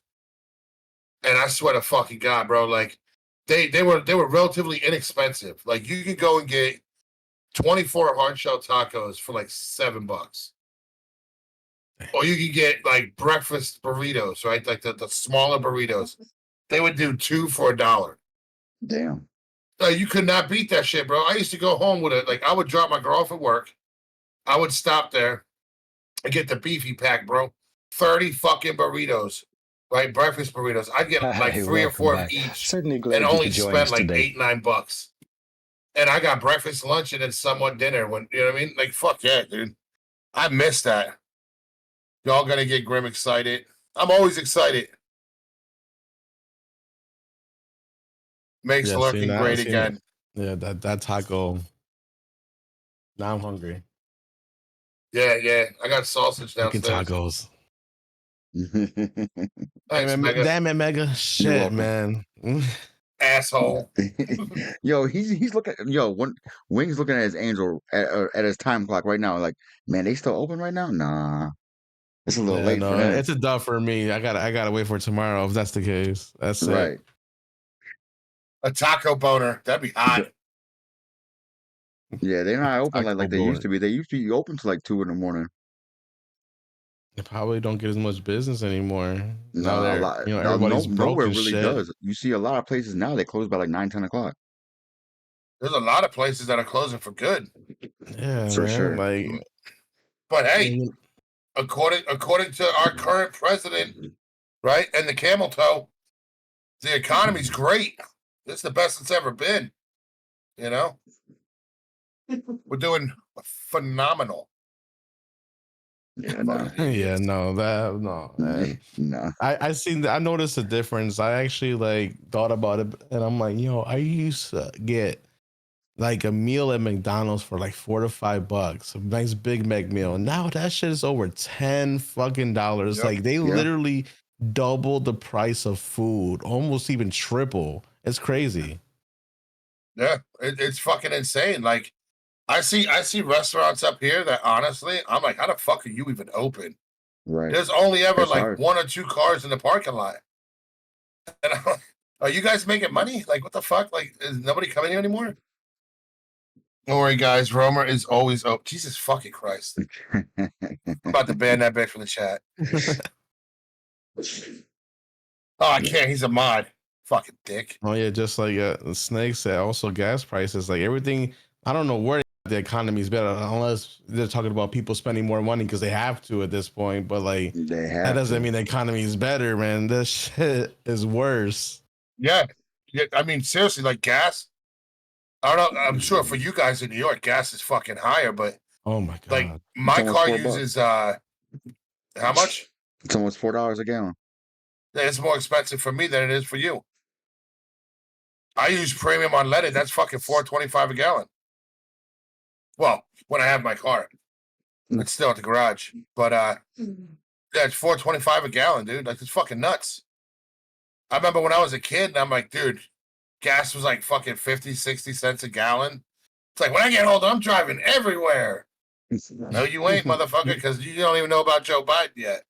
And I swear to fucking God, bro, like they were relatively inexpensive. Like you could go and get 24 hard shell tacos for like $7. Or you could get like breakfast burritos, right? Like the smaller burritos. They would do 2 for $1. Damn. You could not beat that shit, bro. I used to go home with it. Like I would drop my girl off at work. I would stop there and get the beefy pack, bro. 30 fucking burritos, right? Breakfast burritos. I'd get like Hey, 3 or welcome 4 of back. each Certainly and glad you only could join spend us like today. $8-9. And I got breakfast, lunch, and then somewhat dinner. When you know what I mean? Like fuck yeah, dude. I miss that. Y'all gonna get Grym excited. I'm always excited. Makes Yeah, lurking great again. Yeah, that taco. Now I'm hungry. Yeah. I got sausage Fucking downstairs. tacos. Thanks, Hey, man, Mega. damn it, Mega. Shit, welcome. man. Asshole. Yo, he's looking. Yo, Wing's looking at his angel at his time clock right now. Like, man, they still open right now? Nah, it's a little Yeah, late for no, them. it's a dub for me. I gotta wait for tomorrow if that's the case. That's it. Right. A taco boner. That'd be hot. Yeah, they're not open like Taco they used board. to be. They used to be open till like 2 in the morning. They probably don't get as much business anymore. Now Nah, a they're lot. everybody's broke Nowhere and really shit. does. You see a lot of places now they close by like 9, 10 o'clock. There's a lot of places that are closing for good. Yeah, For man. sure. Like, But hey, yeah, according to our current president, right, and the camel toe, the economy's great. It's the best it's ever been. You know, we're doing phenomenal. Yeah, no, Fucking idiots. no, no. And no. I noticed a difference. I actually like thought about it and I'm like, I used to get like a meal at McDonald's for like $4 to $5, a nice Big Mac meal. And now that shit is over $10 fucking. Yep. Like they Yeah. literally doubled the price of food, almost even triple. It's crazy. Yeah, it's fucking insane. Like I see restaurants up here that honestly, I'm like, how the fuck are you even open? Right. There's only ever It's like hard. 1 or 2 cars in the parking lot. And I'm like, are you guys making money? Like, what the fuck? Like, is nobody coming here anymore? Don't worry, guys. Romer is always open. Jesus fucking Christ. I'm about to ban that bitch from the chat. Oh, I can't. He's a mod. Fucking dick. Oh yeah, just like Snake said, also gas prices, like everything. I don't know where the economy is better unless they're talking about people spending more money because they have to at this point. But like They that have doesn't to. mean the economy is better, man. This shit is worse. Yeah. I mean, seriously, like gas. I don't know. I'm sure for you guys in New York, gas is fucking higher, but Oh my god. like my It's almost car $4. uses how much? It's almost $4 a gallon. It's more expensive for me than it is for you. I use premium unleaded. That's fucking $4.25 a gallon. Well, when I have my car, it's still at the garage. But yeah, it's $4.25 a gallon, dude. Like it's fucking nuts. I remember when I was a kid, and I'm like, dude, gas was like fucking 50, 60 cents a gallon. It's like when I get older, I'm driving everywhere. No, you ain't, motherfucker, because you don't even know about Joe Biden yet.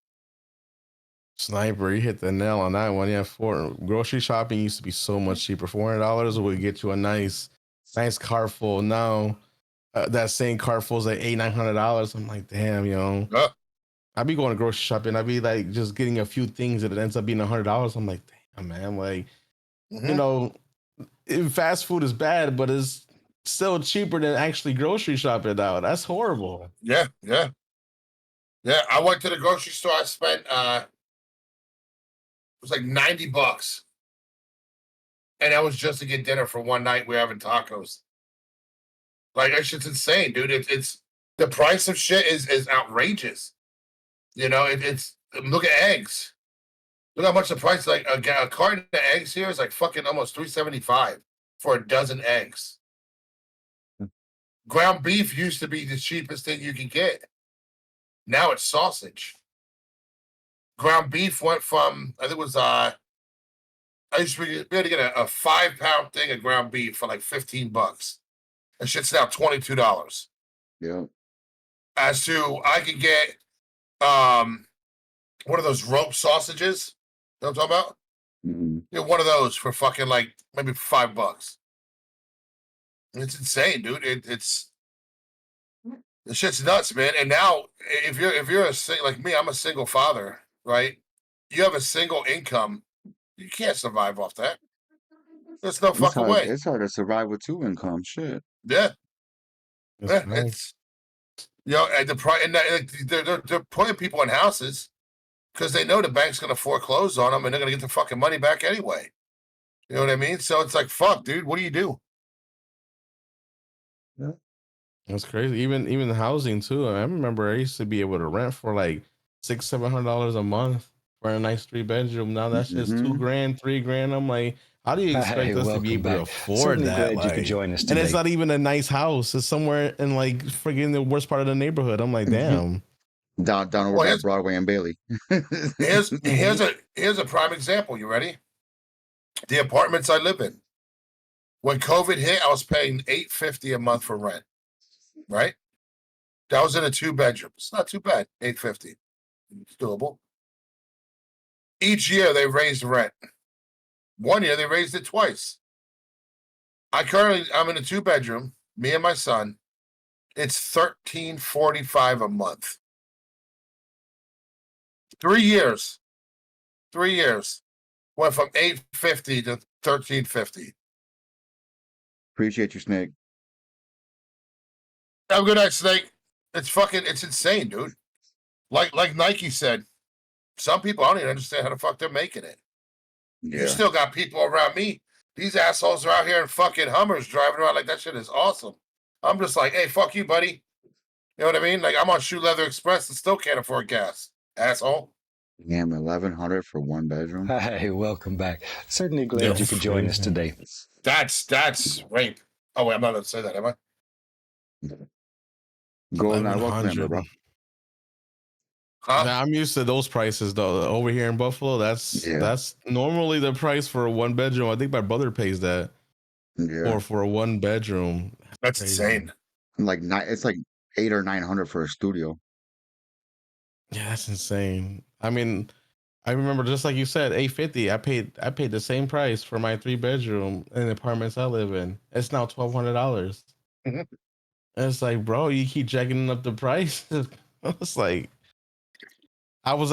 Sniper, you hit the nail on that one. Yeah, for grocery shopping used to be so much cheaper. $400 would get you a nice car full. Now that same car full is like $800-900. I'm like, damn, I'd be going to grocery shopping. I'd be like just getting a few things and it ends up being $100. I'm like, damn, man. Like, fast food is bad, but it's still cheaper than actually grocery shopping now. That's horrible. Yeah. I went to the grocery store. I spent it was like $90, and that was just to get dinner for one night. We're having tacos. Like that shit's insane, dude. It's the price of shit is outrageous. It's look at eggs. Look how much the price like a carton of eggs here is like fucking almost $3.75 for a dozen eggs. Ground beef used to be the cheapest thing you could get. Now it's sausage. Ground beef went from, I think it was I used to be able to get a 5-pound thing of ground beef for like $15. That shit's now $22. Yeah. As to I could get one of those rope sausages. You know what I'm talking about? Mm-hmm. You know, one of those for fucking like maybe $5. It's insane, dude. It's the shit's nuts, man. And now, if you're like me, I'm a single father, right? You have a single income, you can't survive off that. There's no fucking way. It's hard to survive with 2 incomes. Shit. Yeah, That's right. it's and the price, and they're putting people in houses because they know the bank's going to foreclose on them and they're going to get the fucking money back anyway. You know what I mean? So it's like, fuck, dude, what do you do? Yeah. That's crazy. Even the housing too. I remember I used to be able to rent for like $600-700 a month for a nice 3-bedroom. Now that's just Mm-hmm. $2,000, $3,000. I'm like, how do you expect us to be able to afford Certainly that? glad you could join us and today. it's not even a nice house. It's somewhere in like friggin' the worst part of the neighborhood. I'm like, damn. Down over by Broadway and Bailey. Here's a prime example. You ready? The apartments I live in. When COVID hit, I was paying $850 a month for rent. Right? That was in a 2-bedroom. It's not too bad. $850. It's doable. Each year they raised rent. One year they raised it twice. I'm in a 2-bedroom, me and my son. It's $1,345 a month. 3 years. 3 years. Went from $850 to $1,350. Appreciate you, Snake. Have a good night, Snake. It's insane, dude. Like Nike said, some people, I don't even understand how the fuck they're making it. Yeah. You still got people around me. These assholes are out here in fucking Hummers driving around like that shit is awesome. I'm just like, hey, fuck you, buddy. You know what I mean? Like, I'm on Shoe Leather Express and still can't afford gas. Asshole. Damn, 1,100 for 1 bedroom. Hey, welcome back. Certainly glad you could join us today. That's rape. Oh, wait, I'm not going to say that, am I? Golden, I welcome, bro. Huh? Now, I'm used to those prices though. Over here in Buffalo, that's normally the price for a 1-bedroom. I think my brother pays that. Yeah. Or for a 1-bedroom. That's insane. Like it's like 800 or 900 for a studio. Yeah, that's insane. I mean, I remember just like you said, $850. I paid the same price for my 3-bedroom in the apartments I live in. It's now $1,200. Mm-hmm. And it's like, bro, you keep jacking up the price. It's like, I'm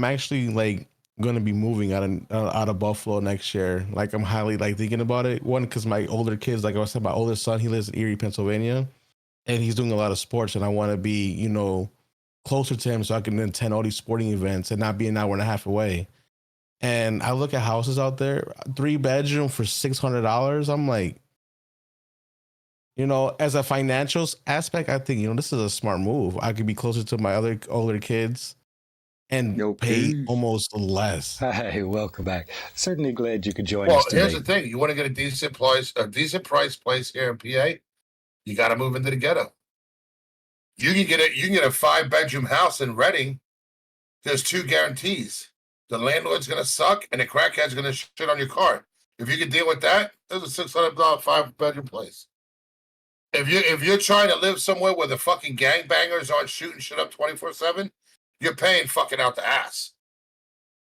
actually like gonna be moving out of Buffalo next year. Like I'm highly like thinking about it. One, because my older kids, like I was saying, my oldest son, he lives in Erie, Pennsylvania, and he's doing a lot of sports, and I want to be, closer to him so I can attend all these sporting events and not be an hour and a half away. And I look at houses out there, 3-bedroom for $600. I'm like, as a financial aspect, I think, this is a smart move. I could be closer to my other older kids and pay almost less. Hey, welcome back. Certainly glad you could join us today. Well, here's the thing. You want to get a decent price place here in PA, you got to move into the ghetto. You can get a 5-bedroom house in Reading. There's 2 guarantees. The landlord's going to suck and the crackhead's going to shit on your car. If you can deal with that, there's a $600 5-bedroom place. If you're trying to live somewhere where the fucking gangbangers aren't shooting shit up 24/7, you're paying fucking out the ass.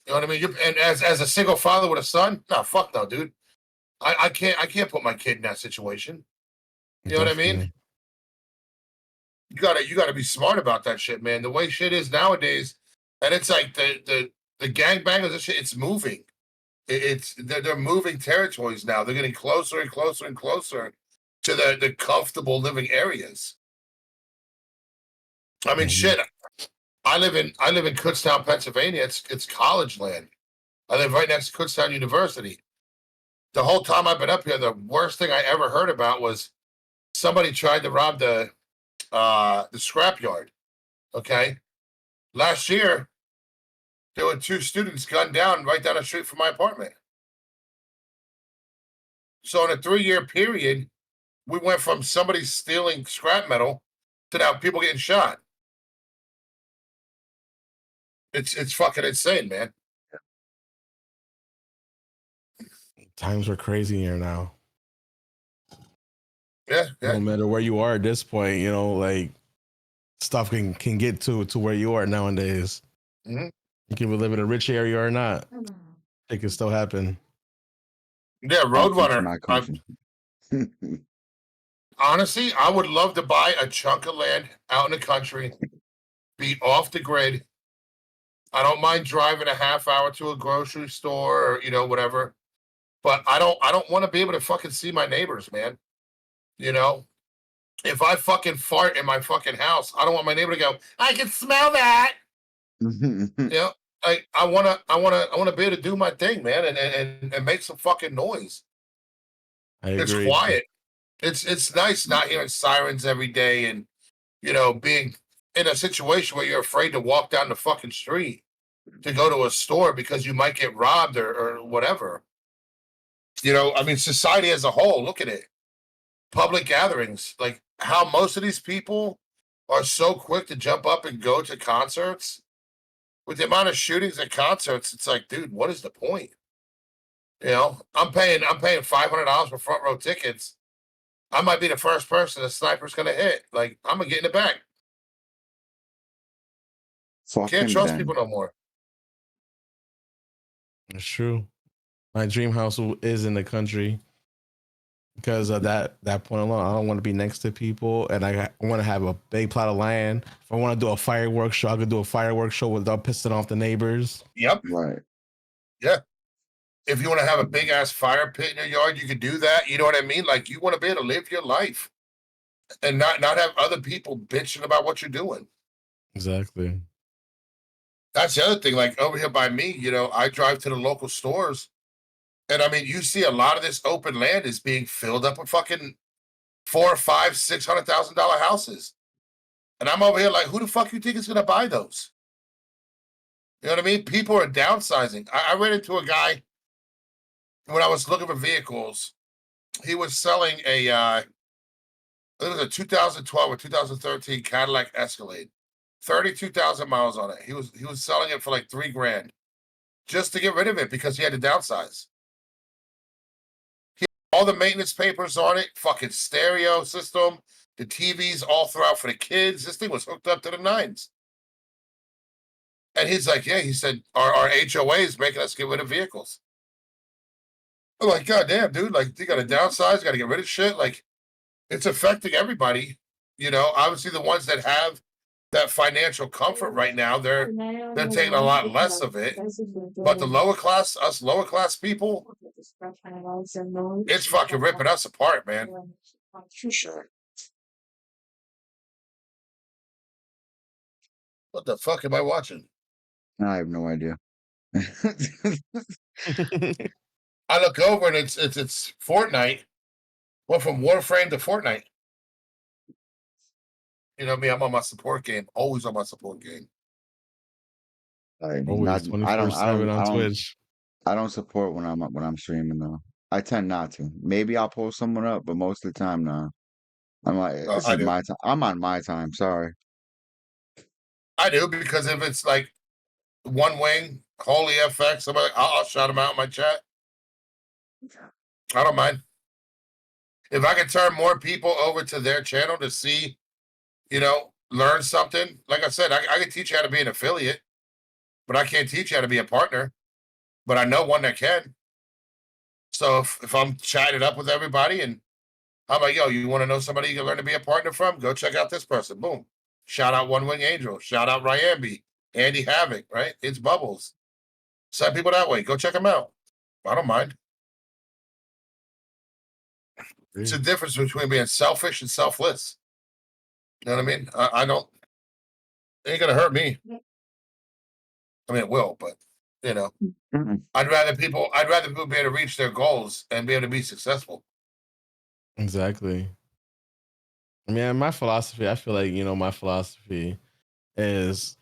You know what I mean? And as a single father with a son, no, fuck no, dude. I can't put my kid in that situation. You know what I mean? You gotta be smart about that shit, man. The way shit is nowadays, and it's like the gangbangers and shit, it's moving. They're moving territories now. They're getting closer and closer and closer to the comfortable living areas. I mean, shit. I live in Kutztown, Pennsylvania. It's college land. I live right next to Kutztown University. The whole time I've been up here, the worst thing I ever heard about was somebody tried to rob the scrapyard. Okay, last year there were 2 students gunned down right down the street from my apartment. So in a 3-year period, We went from somebody stealing scrap metal to now people getting shot. It's fucking insane, man. Times are crazy here now. Yeah. No matter where you are at this point, you know, like stuff can get to where you are nowadays. Mm-hmm. You can live in a rich area or not. It can still happen. Yeah, Roadrunner. Honestly, I would love to buy a chunk of land out in the country, be off the grid. I don't mind driving a half hour to a grocery store or, you know, whatever. But I don't want to be able to fucking see my neighbors, man. You know? If I fucking fart in my fucking house, I don't want my neighbor to go, I can smell that. You know, I wanna be able to do my thing, man, and make some fucking noise. I agree. It's quiet. It's nice not hearing sirens every day and, you know, being in a situation where you're afraid to walk down the fucking street to go to a store because you might get robbed or whatever. You know, I mean, society as a whole, look at it. Public gatherings, like how most of these people are so quick to jump up and go to concerts. With the amount of shootings at concerts, it's like, dude, what is the point? You know, I'm paying $500 for front row tickets. I might be the first person the sniper's gonna hit. Like, I'm gonna get in the back. Can't trust people no more. It's true. My dream house is in the country because of that point alone. I don't want to be next to people, and I want to have a big plot of land. If I want to do a fireworks show, I could do a fireworks show without pissing off the neighbors. Yep. Right. Yeah. If you want to have a big ass fire pit in your yard, you could do that. You know what I mean? Like, you want to be able to live your life and not have other people bitching about what you're doing. Exactly. That's the other thing. Like over here by me, you know, I drive to the local stores, and I mean, you see a lot of this open land is being filled up with fucking $400,000, $500,000, $600,000 houses, and I'm over here like, who the fuck you think is gonna buy those? You know what I mean? People are downsizing. I ran into a guy when I was looking for vehicles. He was selling it was a 2012 or 2013 Cadillac Escalade, 32,000 miles on it. He was selling it for like $3,000 just to get rid of it because he had to downsize. He had all the maintenance papers on it, fucking stereo system, the TVs all throughout for the kids. This thing was hooked up to the nines. And he's like, yeah, he said, our HOA is making us get rid of vehicles. I'm like, God damn, dude, like, you got to downsize, got to get rid of shit. Like, it's affecting everybody. You know, obviously the ones that have that financial comfort right now, they're taking a lot less of it. But the lower class people, it's fucking ripping us apart, man. Sure. What the fuck am I watching? I have no idea. I look over and it's Fortnite. Went from Warframe to Fortnite. You know me, I'm on my support game. Always on my support game. Always 24/7 on Twitch. I don't support when I'm streaming though. I tend not to. Maybe I'll pull someone up, but most of the time, no. I'm like, this is my time. I'm on my time. Sorry. I do, because if it's like One Wing, Holy FX, I'll shout them out in my chat. I don't mind. If I can turn more people over to their channel to see, you know, learn something. Like I said, I can teach you how to be an affiliate, but I can't teach you how to be a partner. But I know one that can. So if I'm chatting up with everybody and I'm like, yo, you want to know somebody you can learn to be a partner from? Go check out this person. Boom. Shout out One Wing Angel. Shout out Ryambi. Andy Havoc, right? It's Bubbles. Send people that way. Go check them out. I don't mind. It's a difference between being selfish and selfless. You know what I mean? I don't. It ain't gonna hurt me. I mean, it will, but you know, I'd rather people be able to reach their goals and be able to be successful. Exactly. I mean, my philosophy, I feel like, you know, my philosophy is,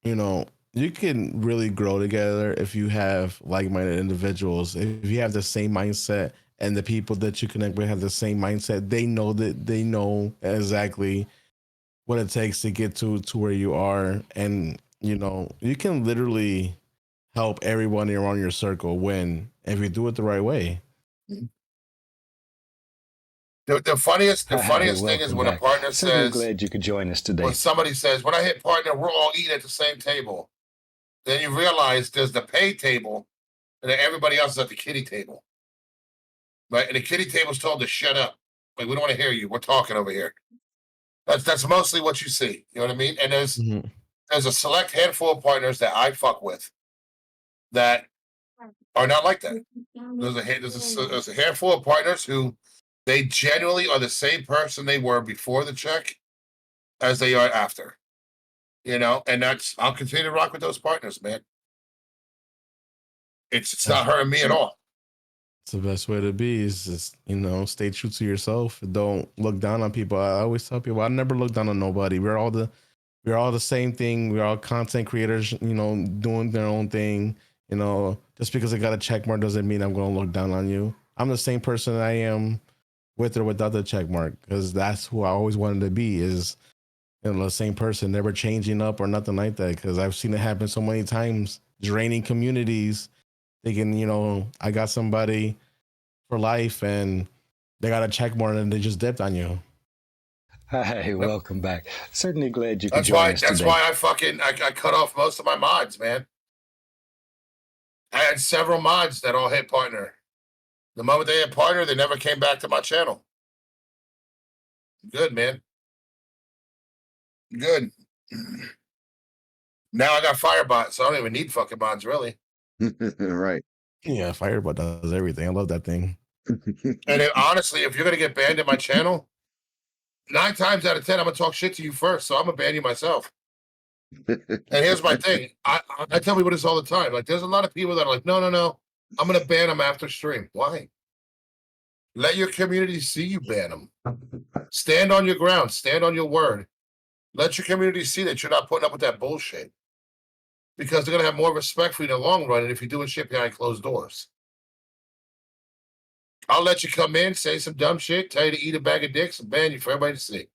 you know, you can really grow together if you have like-minded individuals. If you have the same mindset and the people that you connect with have the same mindset. They know exactly what it takes to get to where you are, and you can literally help everyone around your circle win if you do it the right way. The funniest thing is when a partner Certainly says, glad you could join us today. when somebody says, when I hit partner, we're all eating at the same table. Then you realize there's the pay table and then everybody else is at the kiddie table. Right? And the kiddie table's told to shut up. Like, we don't want to hear you. We're talking over here. That's mostly what you see. You know what I mean? And there's a select handful of partners that I fuck with that are not like that. There's a handful of partners who they genuinely are the same person they were before the check as they are after. And I'll continue to rock with those partners, man. It's not hurting me at all. It's the best way to be is just, stay true to yourself. Don't look down on people. I always tell people I never look down on nobody. We're all the same thing. We're all content creators, doing their own thing. Just because I got a check mark doesn't mean I'm going to look down on you. I'm the same person I am with or without the check mark, because that's who I always wanted to be, is the same person, never changing up or nothing like that. Because I've seen it happen so many times, draining communities, thinking, I got somebody for life and they got a check mark and they just dipped on you. Hi, welcome back. Certainly glad you could join us today. That's why I cut off most of my mods, man. I had several mods that all hit partner. The moment they hit partner, they never came back to my channel. Good, man. Good. Now I got Firebot, so I don't even need fucking mods, really. Right. Yeah, Firebot does everything. I love that thing. And honestly, if you're going to get banned in my channel, 9 times out of 10, I'm going to talk shit to you first, so I'm going to ban you myself. And here's my thing. I tell people this all the time. Like, there's a lot of people that are like, no, I'm going to ban them after stream. Why? Let your community see you ban them. Stand on your ground. Stand on your word. Let your community see that you're not putting up with that bullshit. Because they're going to have more respect for you in the long run than if you're doing shit behind closed doors. I'll let you come in, say some dumb shit, tell you to eat a bag of dicks, and ban you for everybody to see.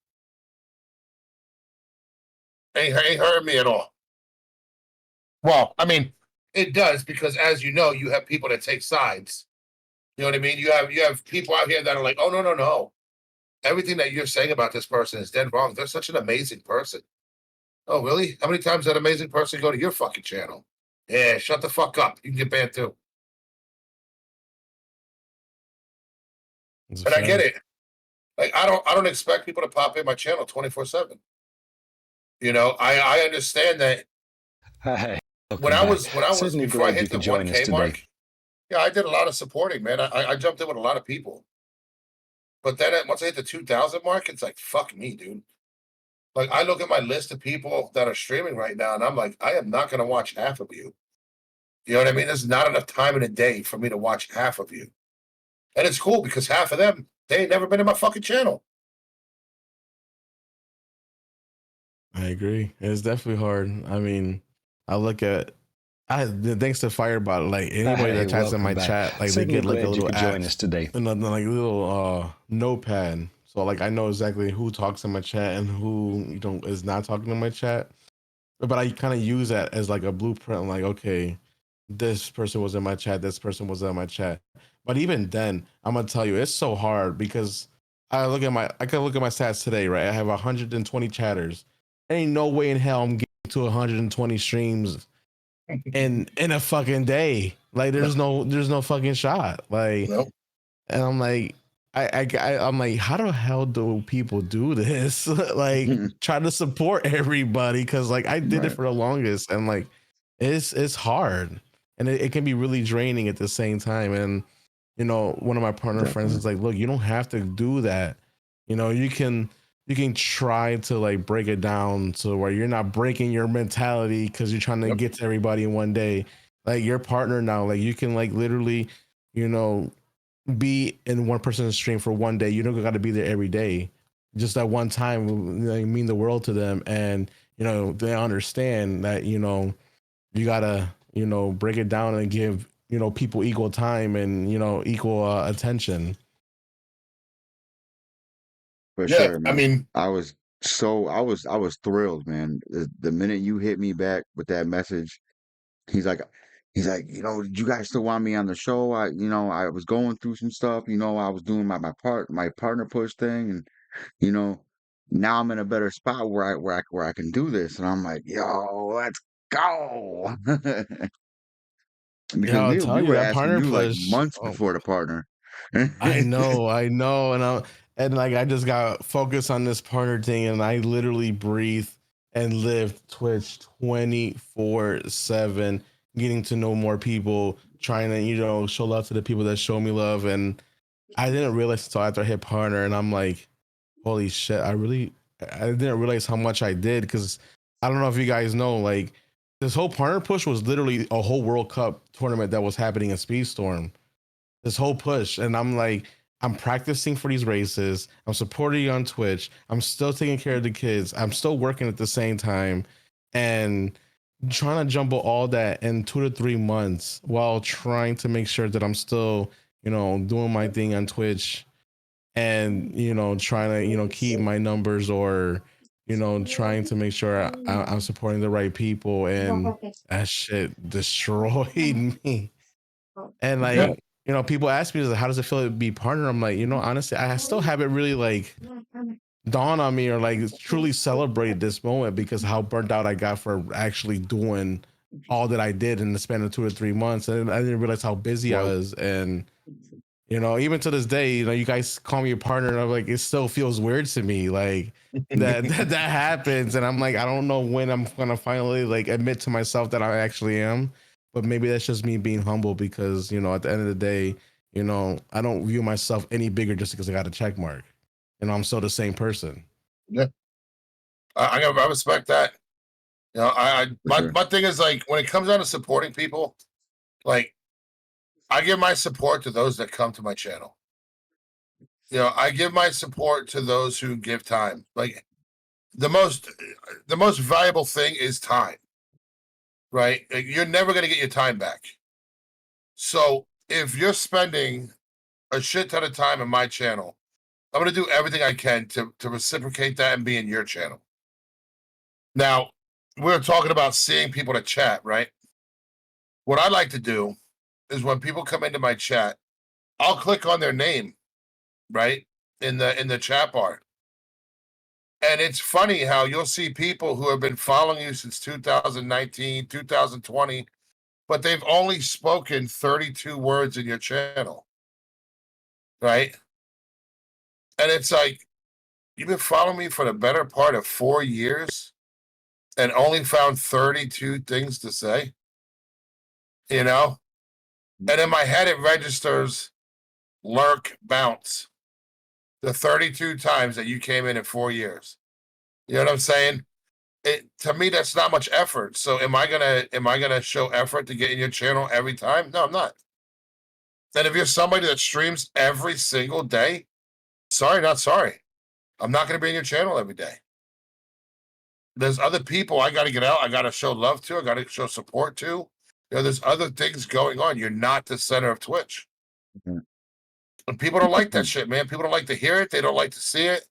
Ain't hurting me at all. Well, I mean, it does, because as you know, you have people that take sides. You know what I mean? You have people out here that are like, oh, no. Everything that you're saying about this person is dead wrong. They're such an amazing person. Oh, really? How many times that amazing person go to your fucking channel? Yeah, shut the fuck up. You can get banned too. And I get it. Like, I don't expect people to pop in my channel 24/7. I understand that. Hi. When I was before I hit the 1K mark, yeah, I did a lot of supporting, man. I jumped in with a lot of people. But then once I hit the 2,000 mark, it's like, fuck me, dude. Like, I look at my list of people that are streaming right now, and I'm like, I am not going to watch half of you. You know what I mean? There's not enough time in a day for me to watch half of you. And it's cool because half of them, they ain't never been in my fucking channel. I agree. It's definitely hard. I mean, I look at thanks to Firebot, like anybody that chats in my chat, like Certainly they get like a little join us today. and then like a little notepad. So like I know exactly who talks in my chat and who is not talking in my chat. But I kind of use that as like a blueprint. I'm like, okay, this person was in my chat, this person was in my chat. But even then, I'm gonna tell you, it's so hard because I can look at my stats today, right? I have 120 chatters. Ain't no way in hell I'm getting to 120 streams in a fucking day. Like there's no fucking shot. Like, Nope. And I'm like, I'm like, how the hell do people do this? Like, try to support everybody, because like I did it for the longest, and like it's hard, and it can be really draining at the same time. And one of my partner friends is like, look, you don't have to do that. You can try to like break it down to where you're not breaking your mentality because you're trying to get to everybody in one day. Like your partner now, like you can like literally, be in one person's stream for one day. You don't got to be there every day. Just that one time mean the world to them, and they understand that you gotta break it down and give people equal time and equal attention. For Yeah, sure, I man. mean, I was thrilled, man. The minute you hit me back with that message, he's like, did you guys still want me on the show? I was going through some stuff. I was doing my partner push thing, and you know, now I'm in a better spot where I can do this. And I'm like, yo, let's go. Because Yeah, I'll we tell you were that asking partner you like push. months Oh, before the partner. I know, and like I just got focused on this partner thing, and I literally breathe and live Twitch 24/7, getting to know more people, trying to show love to the people that show me love, and I didn't realize until after I hit partner, and I'm like, holy shit, I didn't realize how much I did, because I don't know if you guys know, like this whole partner push was literally a whole World Cup tournament that was happening in Speedstorm, this whole push. And I'm like, I'm practicing for these races, I'm supporting you on Twitch, I'm still taking care of the kids, I'm still working at the same time, and trying to jumble all that in 2 to 3 months while trying to make sure that I'm still doing my thing on Twitch, and trying to keep my numbers, or trying to make sure I'm supporting the right people, and that shit destroyed me. And yeah, like, people ask me, how does it feel to be partner? I'm like, honestly, I still haven't really like dawned on me, or like truly celebrated this moment, because how burnt out I got for actually doing all that I did in the span of 2 to 3 months. And I didn't realize how busy I Well, was. And even to this day, you guys call me a partner, and I'm like, it still feels weird to me, like that happens, and I'm like, I don't know when I'm gonna finally like admit to myself that I actually am, but maybe that's just me being humble, because at the end of the day, I don't view myself any bigger just because I got a check mark. I'm still the same person. yeah. I respect that. for sure. My thing is, like, when it comes down to supporting people, like, I give my support to those that come to my channel. I give my support to those who give time. Like, the most valuable thing is time, right? Like, you're never going to get your time back. So if you're spending a shit ton of time in my channel, I'm going to do everything I can to reciprocate that and be in your channel. Now, we're talking about seeing people to chat, right? What I like to do is when people come into my chat, I'll click on their name, right? In the chat bar. And it's funny how you'll see people who have been following you since 2019, 2020, but they've only spoken 32 words in your channel, right? And it's like, you've been following me for the better part of 4 years and only found 32 things to say, you know? And in my head, it registers lurk bounce the 32 times that you came in 4 years. You know what I'm saying? To me, that's not much effort. So am I gonna show effort to get in your channel every time? No, I'm not. And if you're somebody that streams every single day, sorry, not sorry. I'm not gonna be in your channel every day. There's other people I gotta get out, I gotta show love to, I gotta show support to. There's other things going on. You're not the center of Twitch. Mhm. And people don't like that shit, man. People don't like to hear it, they don't like to see it.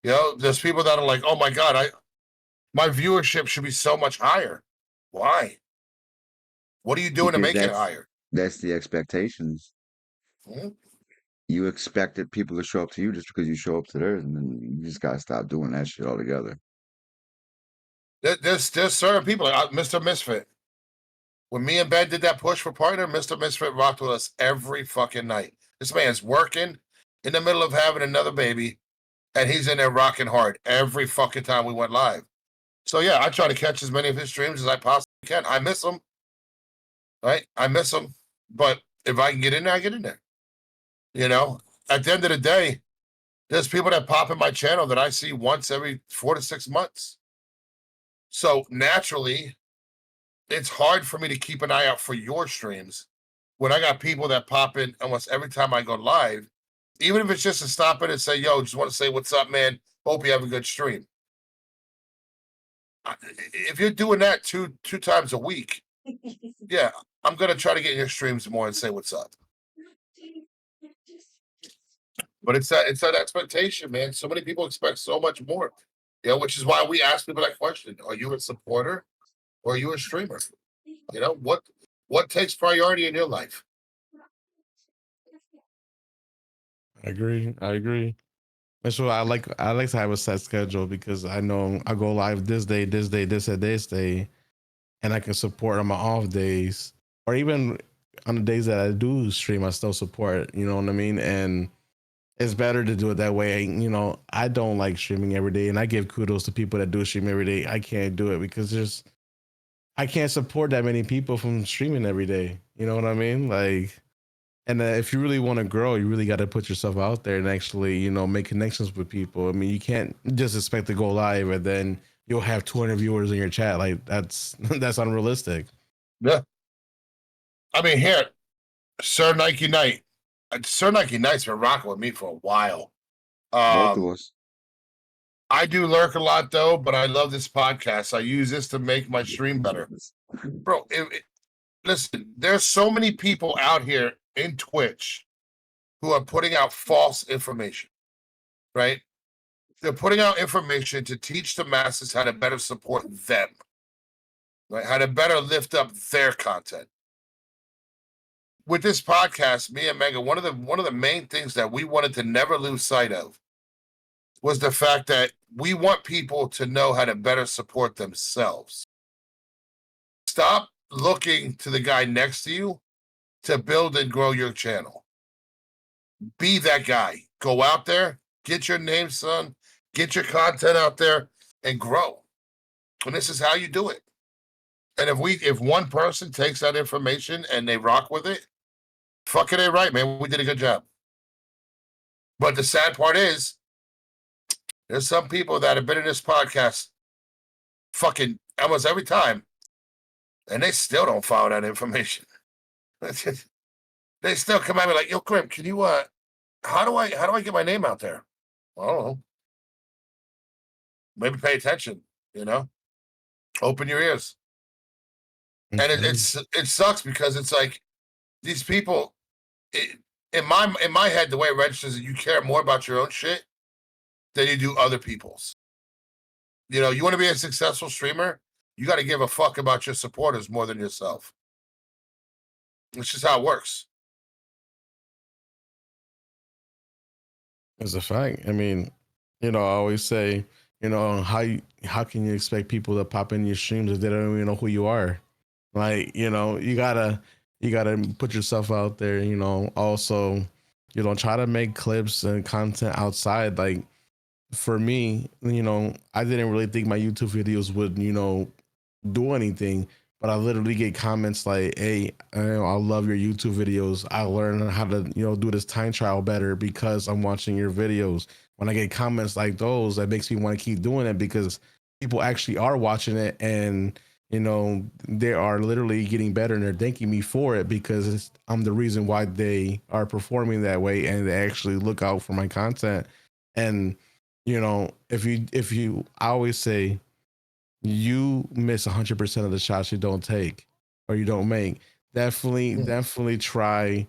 There's people that are like, oh my God, my viewership should be so much higher. Why? What are you doing to Because make it higher? that's the expectations. Hmm? You expected people to show up to you just because you show up to theirs, and then you just gotta stop doing that shit altogether. There's certain people, like Mr. Misfit. When me and Ben did that push for partner, Mr. Misfit rocked with us every fucking night. This man's working in the middle of having another baby, and he's in there rocking hard every fucking time we went live. So yeah, I try to catch as many of his streams as I possibly can. I miss him, right? I miss him, but if I can get in there, I get in there. At the end of the day, there's people that pop in my channel that I see once every 4 to 6 months. So naturally, it's hard for me to keep an eye out for your streams when I got people that pop in almost every time I go live, even if it's just to stop in and say, yo, just want to say what's up, man. Hope you have a good stream. If you're doing that two times a week, yeah, I'm gonna try to get in your streams more and say what's up. But it's that expectation, man. So many people expect so much more. You know, which is why we ask people that question: are you a supporter or are you a streamer? You know, what takes priority in your life? I agree. That's why I like to have a set schedule because I know I go live this day, this day, and I can support on my off days, or even on the days that I do stream, I still support. You know what I mean? And it's better to do it that way. You know, I don't like streaming every day, and I give kudos to people that do stream every day. I can't do it because I can't support that many people from streaming every day. You know what I mean? Like, and if you really want to grow, you really got to put yourself out there and actually, you know, make connections with people. I mean, you can't just expect to go live and then you'll have 200 viewers in your chat. Like that's that's unrealistic. Yeah. I mean, here, Sir Nike Knight. Sir Nike Knight's been rocking with me for a while. Both of us. I do lurk a lot though, but I love this podcast. I use this to make my stream better. Bro, listen, there's so many people out here in Twitch who are putting out false information, right? They're putting out information to teach the masses how to better support them, right? How to better lift up their content. With this podcast, me and Mega, one of the main things that we wanted to never lose sight of was the fact that we want people to know how to better support themselves. Stop looking to the guy next to you to build and grow your channel. Be that guy. Go out there, get your name, son, get your content out there and grow. And this is how you do it. And if one person takes that information and they rock with it, fucking they right, man. We did a good job. But the sad part is, there's some people that have been in this podcast fucking almost every time, and they still don't follow that information. They still come at me like, "Yo, Grym, can you how do I get my name out there?" I don't know. Maybe pay attention, you know? Open your ears. And it sucks because it's like these people in my head, the way it registers is you care more about your own shit than you do other people's. You know, you want to be a successful streamer, you got to give a fuck about your supporters more than yourself. It's just how it works. It's a fact. I mean, you know, I always say, you know, how can you expect people to pop in your streams if they don't even know who you are? Like, you know, you gotta put yourself out there. You know, also, you know, try to make clips and content outside. Like for me, you know, I didn't really think my YouTube videos would, you know, do anything, but I literally get comments like, "Hey, I love your YouTube videos. I learned how to, you know, do this time trial better because I'm watching your videos." When I get comments like those, that makes me want to keep doing it because people actually are watching it and, you know, they are literally getting better and they're thanking me for it because I'm the reason why they are performing that way and they actually look out for my content. And, you know, I always say, you miss 100% of the shots you don't take or you don't make. Definitely try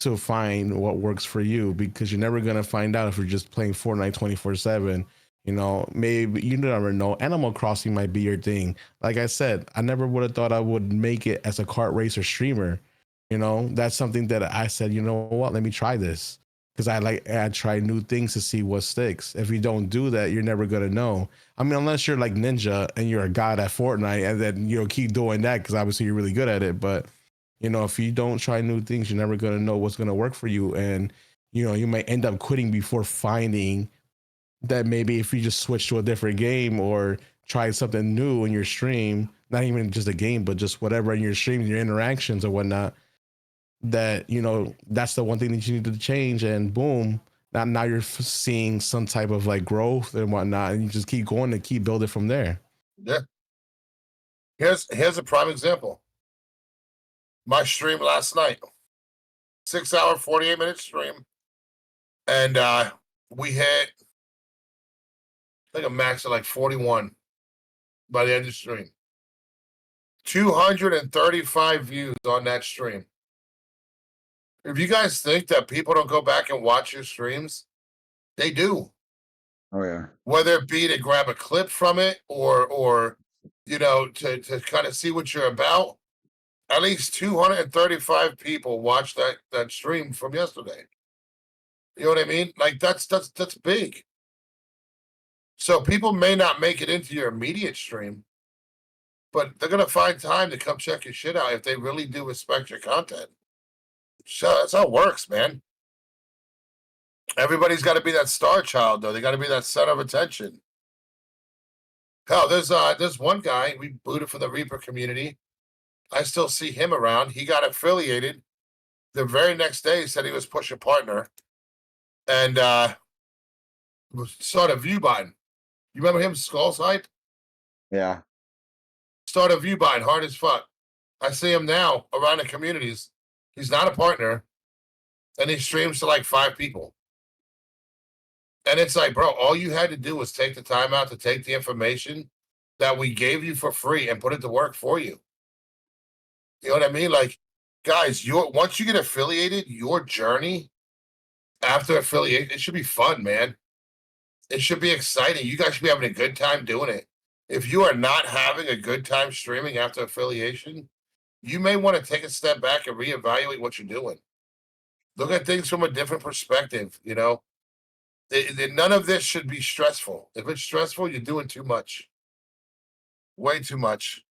to find what works for you because you're never gonna find out if you're just playing Fortnite 24/7. You know, maybe you never know. Animal Crossing might be your thing. Like I said, I never would have thought I would make it as a kart racer streamer. You know, that's something that I said, you know what, let me try this. Because I try new things to see what sticks. If you don't do that, you're never gonna know. I mean, unless you're like Ninja and you're a god at Fortnite, and then you know keep doing that because obviously you're really good at it. But you know, if you don't try new things, you're never gonna know what's gonna work for you, and you know you might end up quitting before finding that maybe if you just switch to a different game or try something new in your stream, not even just a game, but just whatever in your stream, your interactions or whatnot, that you know that's the one thing that you need to change, and boom, now you're seeing some type of like growth and whatnot, and you just keep going and keep building from there. Yeah. Here's a prime example. My stream last night, 6-hour, 48-minute stream, and we hit I think a max of like 41 by the end of the stream. 235 views on that stream. If you guys think that people don't go back and watch your streams, they do. Oh yeah. Whether it be to grab a clip from it or to kind of see what you're about. At least 235 people watched that stream from yesterday. You know what I mean? Like that's big. So people may not make it into your immediate stream, but they're gonna find time to come check your shit out if they really do respect your content. So that's how it works, man. Everybody's got to be that star child, though. They got to be that center of attention. Hell, there's one guy we booted from the Reaper community. I still see him around. He got affiliated. The very next day, he said he was pushing partner, and saw the view button. You remember him, Skull's hype? Yeah. Start a view buying hard as fuck. I see him now around the communities. He's not a partner, and he streams to like 5 people. And it's like, bro, all you had to do was take the time out to take the information that we gave you for free and put it to work for you. You know what I mean? Like, guys, once you get affiliated, your journey after affiliate, it should be fun, man. It should be exciting. You guys should be having a good time doing it. If you are not having a good time streaming after affiliation, you may want to take a step back and reevaluate what you're doing. Look at things from a different perspective, you know? None of this should be stressful. If it's stressful, you're doing too much. Way too much.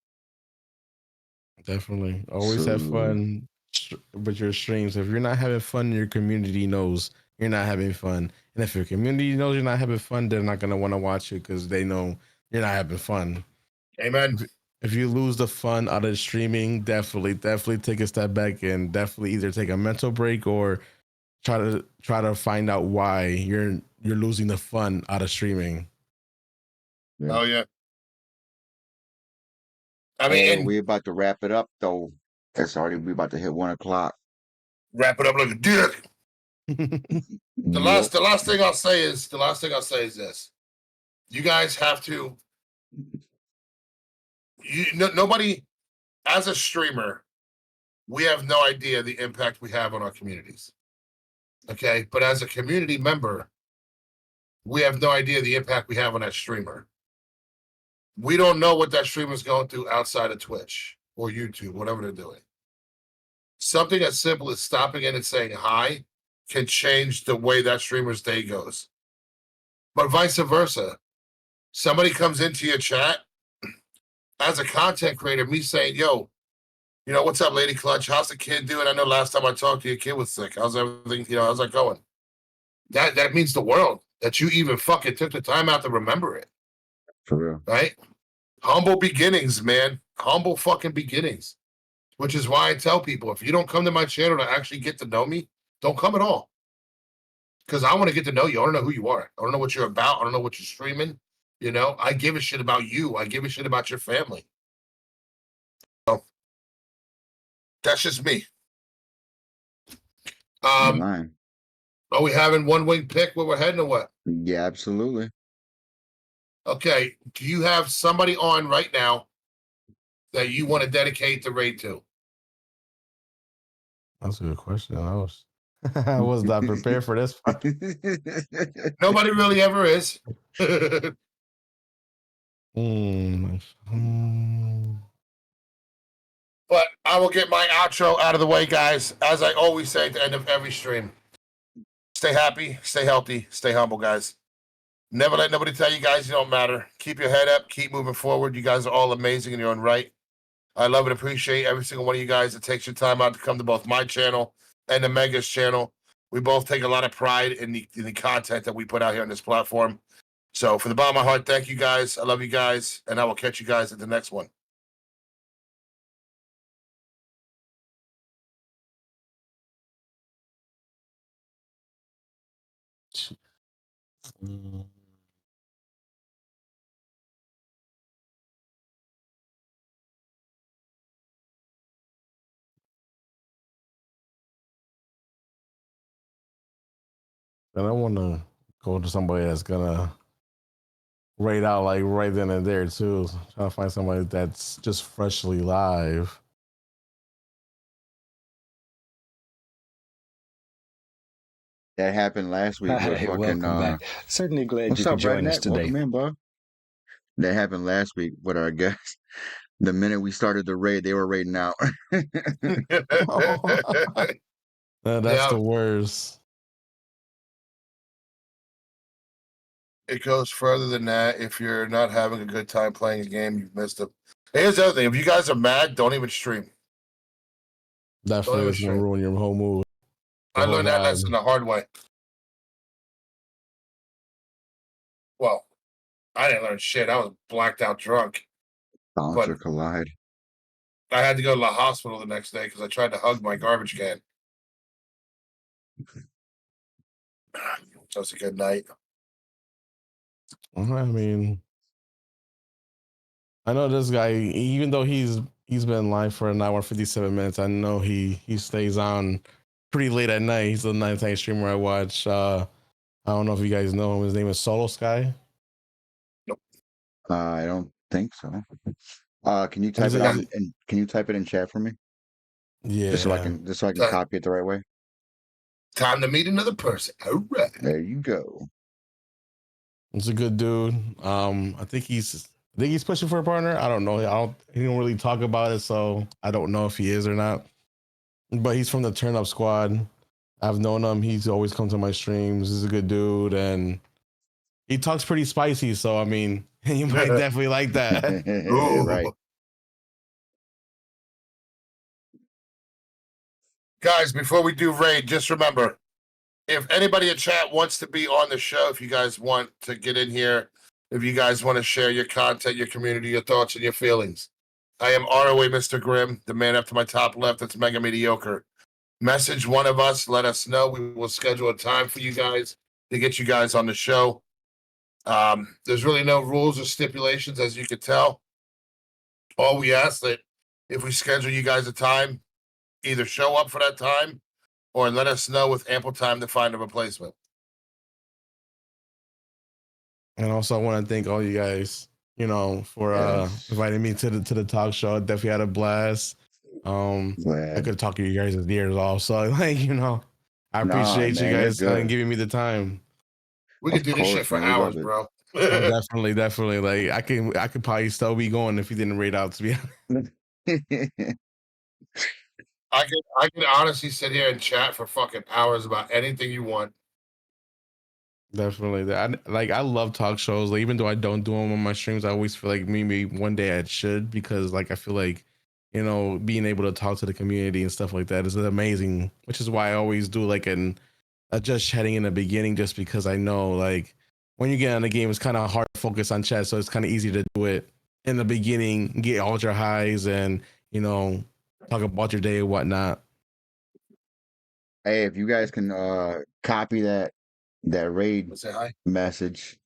Definitely. Always have fun with your streams. If you're not having fun, your community knows you're not having fun. And if your community knows you're not having fun, they're not going to want to watch you because they know you're not having fun. Amen. If you lose the fun out of streaming, definitely take a step back and definitely either take a mental break or try to find out why you're losing the fun out of streaming. Yeah. Oh yeah. I mean, we about to wrap it up though. We about to hit 1 o'clock. Wrap it up like a dick. The last thing I'll say is this. You guys have to. Nobody, as a streamer, we have no idea the impact we have on our communities. Okay, but as a community member, we have no idea the impact we have on that streamer. We don't know what that streamer is going through outside of Twitch or YouTube, whatever they're doing. Something as simple as stopping in and saying hi can change the way that streamer's day goes. But vice versa. Somebody comes into your chat, as a content creator, me saying, yo, what's up, Lady Clutch? How's the kid doing? I know last time I talked to you, your kid was sick. How's everything? How's that going? That means the world that you even fucking took the time out to remember it. For real. Right? Humble beginnings, man. Humble fucking beginnings. Which is why I tell people, if you don't come to my channel to actually get to know me, don't come at all. Because I want to get to know you. I don't know who you are. I don't know what you're about. I don't know what you're streaming. I give a shit about you. I give a shit about your family. So, that's just me. Are we having one wing pick where we're heading or what? Yeah, absolutely. Okay. Do you have somebody on right now that you want to dedicate the raid to? That's a good question. I was not prepared for this. Nobody really ever is. But I will get my outro out of the way, guys. As I always say at the end of every stream, stay happy, stay healthy, stay humble, guys. Never let nobody tell you guys you don't matter. Keep your head up, keep moving forward. You guys are all amazing in your own right. I love and appreciate every single one of you guys that takes your time out to come to both my channel and the Mega's channel. We both take a lot of pride in the content that we put out here on this platform. So from the bottom of my heart, thank you guys. I love you guys, and I will catch you guys at the next one. And I want to go to somebody that's gonna raid out like right then and there too. So trying to find somebody that's just freshly live. That happened last week with Hey, fucking. welcome back. Certainly glad What's you could up, join us Redneck? today. Welcome in, bro. That happened last week with our guests. The minute we started the raid, they were raiding out. That's Yeah, the worst. it goes further than that. If you're not having a good time playing a game, you've missed it. Here's the other thing: if you guys are mad, don't even stream. Definitely, even it's gonna stream. ruin your whole mood. I Whole learned that vibe. lesson the hard way. Well, I didn't learn shit. I was blacked out drunk. Bouncer collide. I had to go to the hospital the next day because I tried to hug my garbage can. That was a good night. I mean, I know this guy, even though he's been live for an hour 57 minutes. I know he stays on pretty late at night. He's the nighttime streamer I watch. I don't know if you guys know him. His name is Solo Sky. Nope. I don't think so. Can you type Is it it- out is it- and can you type it in chat for me? Yeah. Just so I can Okay. copy it the right way. Time to meet another person. All right. There you go. He's a good dude. I think he's pushing for a partner. I don't know. He don't really talk about it, so I don't know if he is or not. But he's from the Turn Up Squad. I've known him. He's always come to my streams. He's a good dude, and he talks pretty spicy. So I mean, you might definitely like that. Right. Guys, before we do raid, just remember, if anybody in chat wants to be on the show, if you guys want to get in here, if you guys want to share your content, your community, your thoughts, and your feelings, I am ROA Mr. Grym, the man up to my top left that's mega mediocre. Message one of us, let us know. We will schedule a time for you guys to get you guys on the show. There's really no rules or stipulations, as you could tell. All we ask that if we schedule you guys a time, either show up for that time or let us know with ample time to find a replacement. And also, I want to thank all you guys, for Yes. inviting me to the talk show. I definitely had a blast. I Glad. could talk to you guys' ears off. So, I Nah, appreciate you man, you're guys good. giving me the time. We could Of do this shit course, for man. We hours, love it. bro. Definitely. Like I could probably still be going if you didn't rate out. To be honest. I could honestly sit here and chat for fucking hours about anything you want. Definitely. I love talk shows. Like, even though I don't do them on my streams, I always feel like maybe one day I should, because like I feel like, being able to talk to the community and stuff like that is amazing. Which is why I always do like a just chatting in the beginning, just because I know like when you get on the game, it's kind of hard to focus on chat, so it's kind of easy to do it in the beginning, get all your highs, and talk about your day and whatnot. Hey, if you guys can copy that raid Say hi. message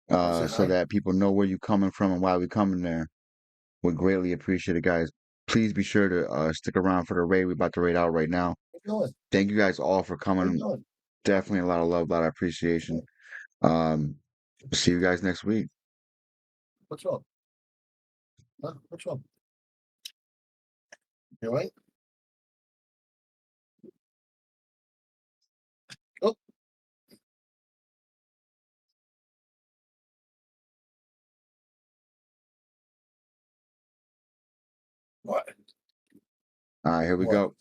Say so hi. that people know where you're coming from and why we're coming there, we'd greatly appreciate it, guys. Please be sure to stick around for the raid. We're about to raid out right now. Thank you guys all for coming. Definitely a lot of love, a lot of appreciation. See you guys next week. What's wrong? Huh? What's wrong? You all right? Oh. What? All right, here we What? go.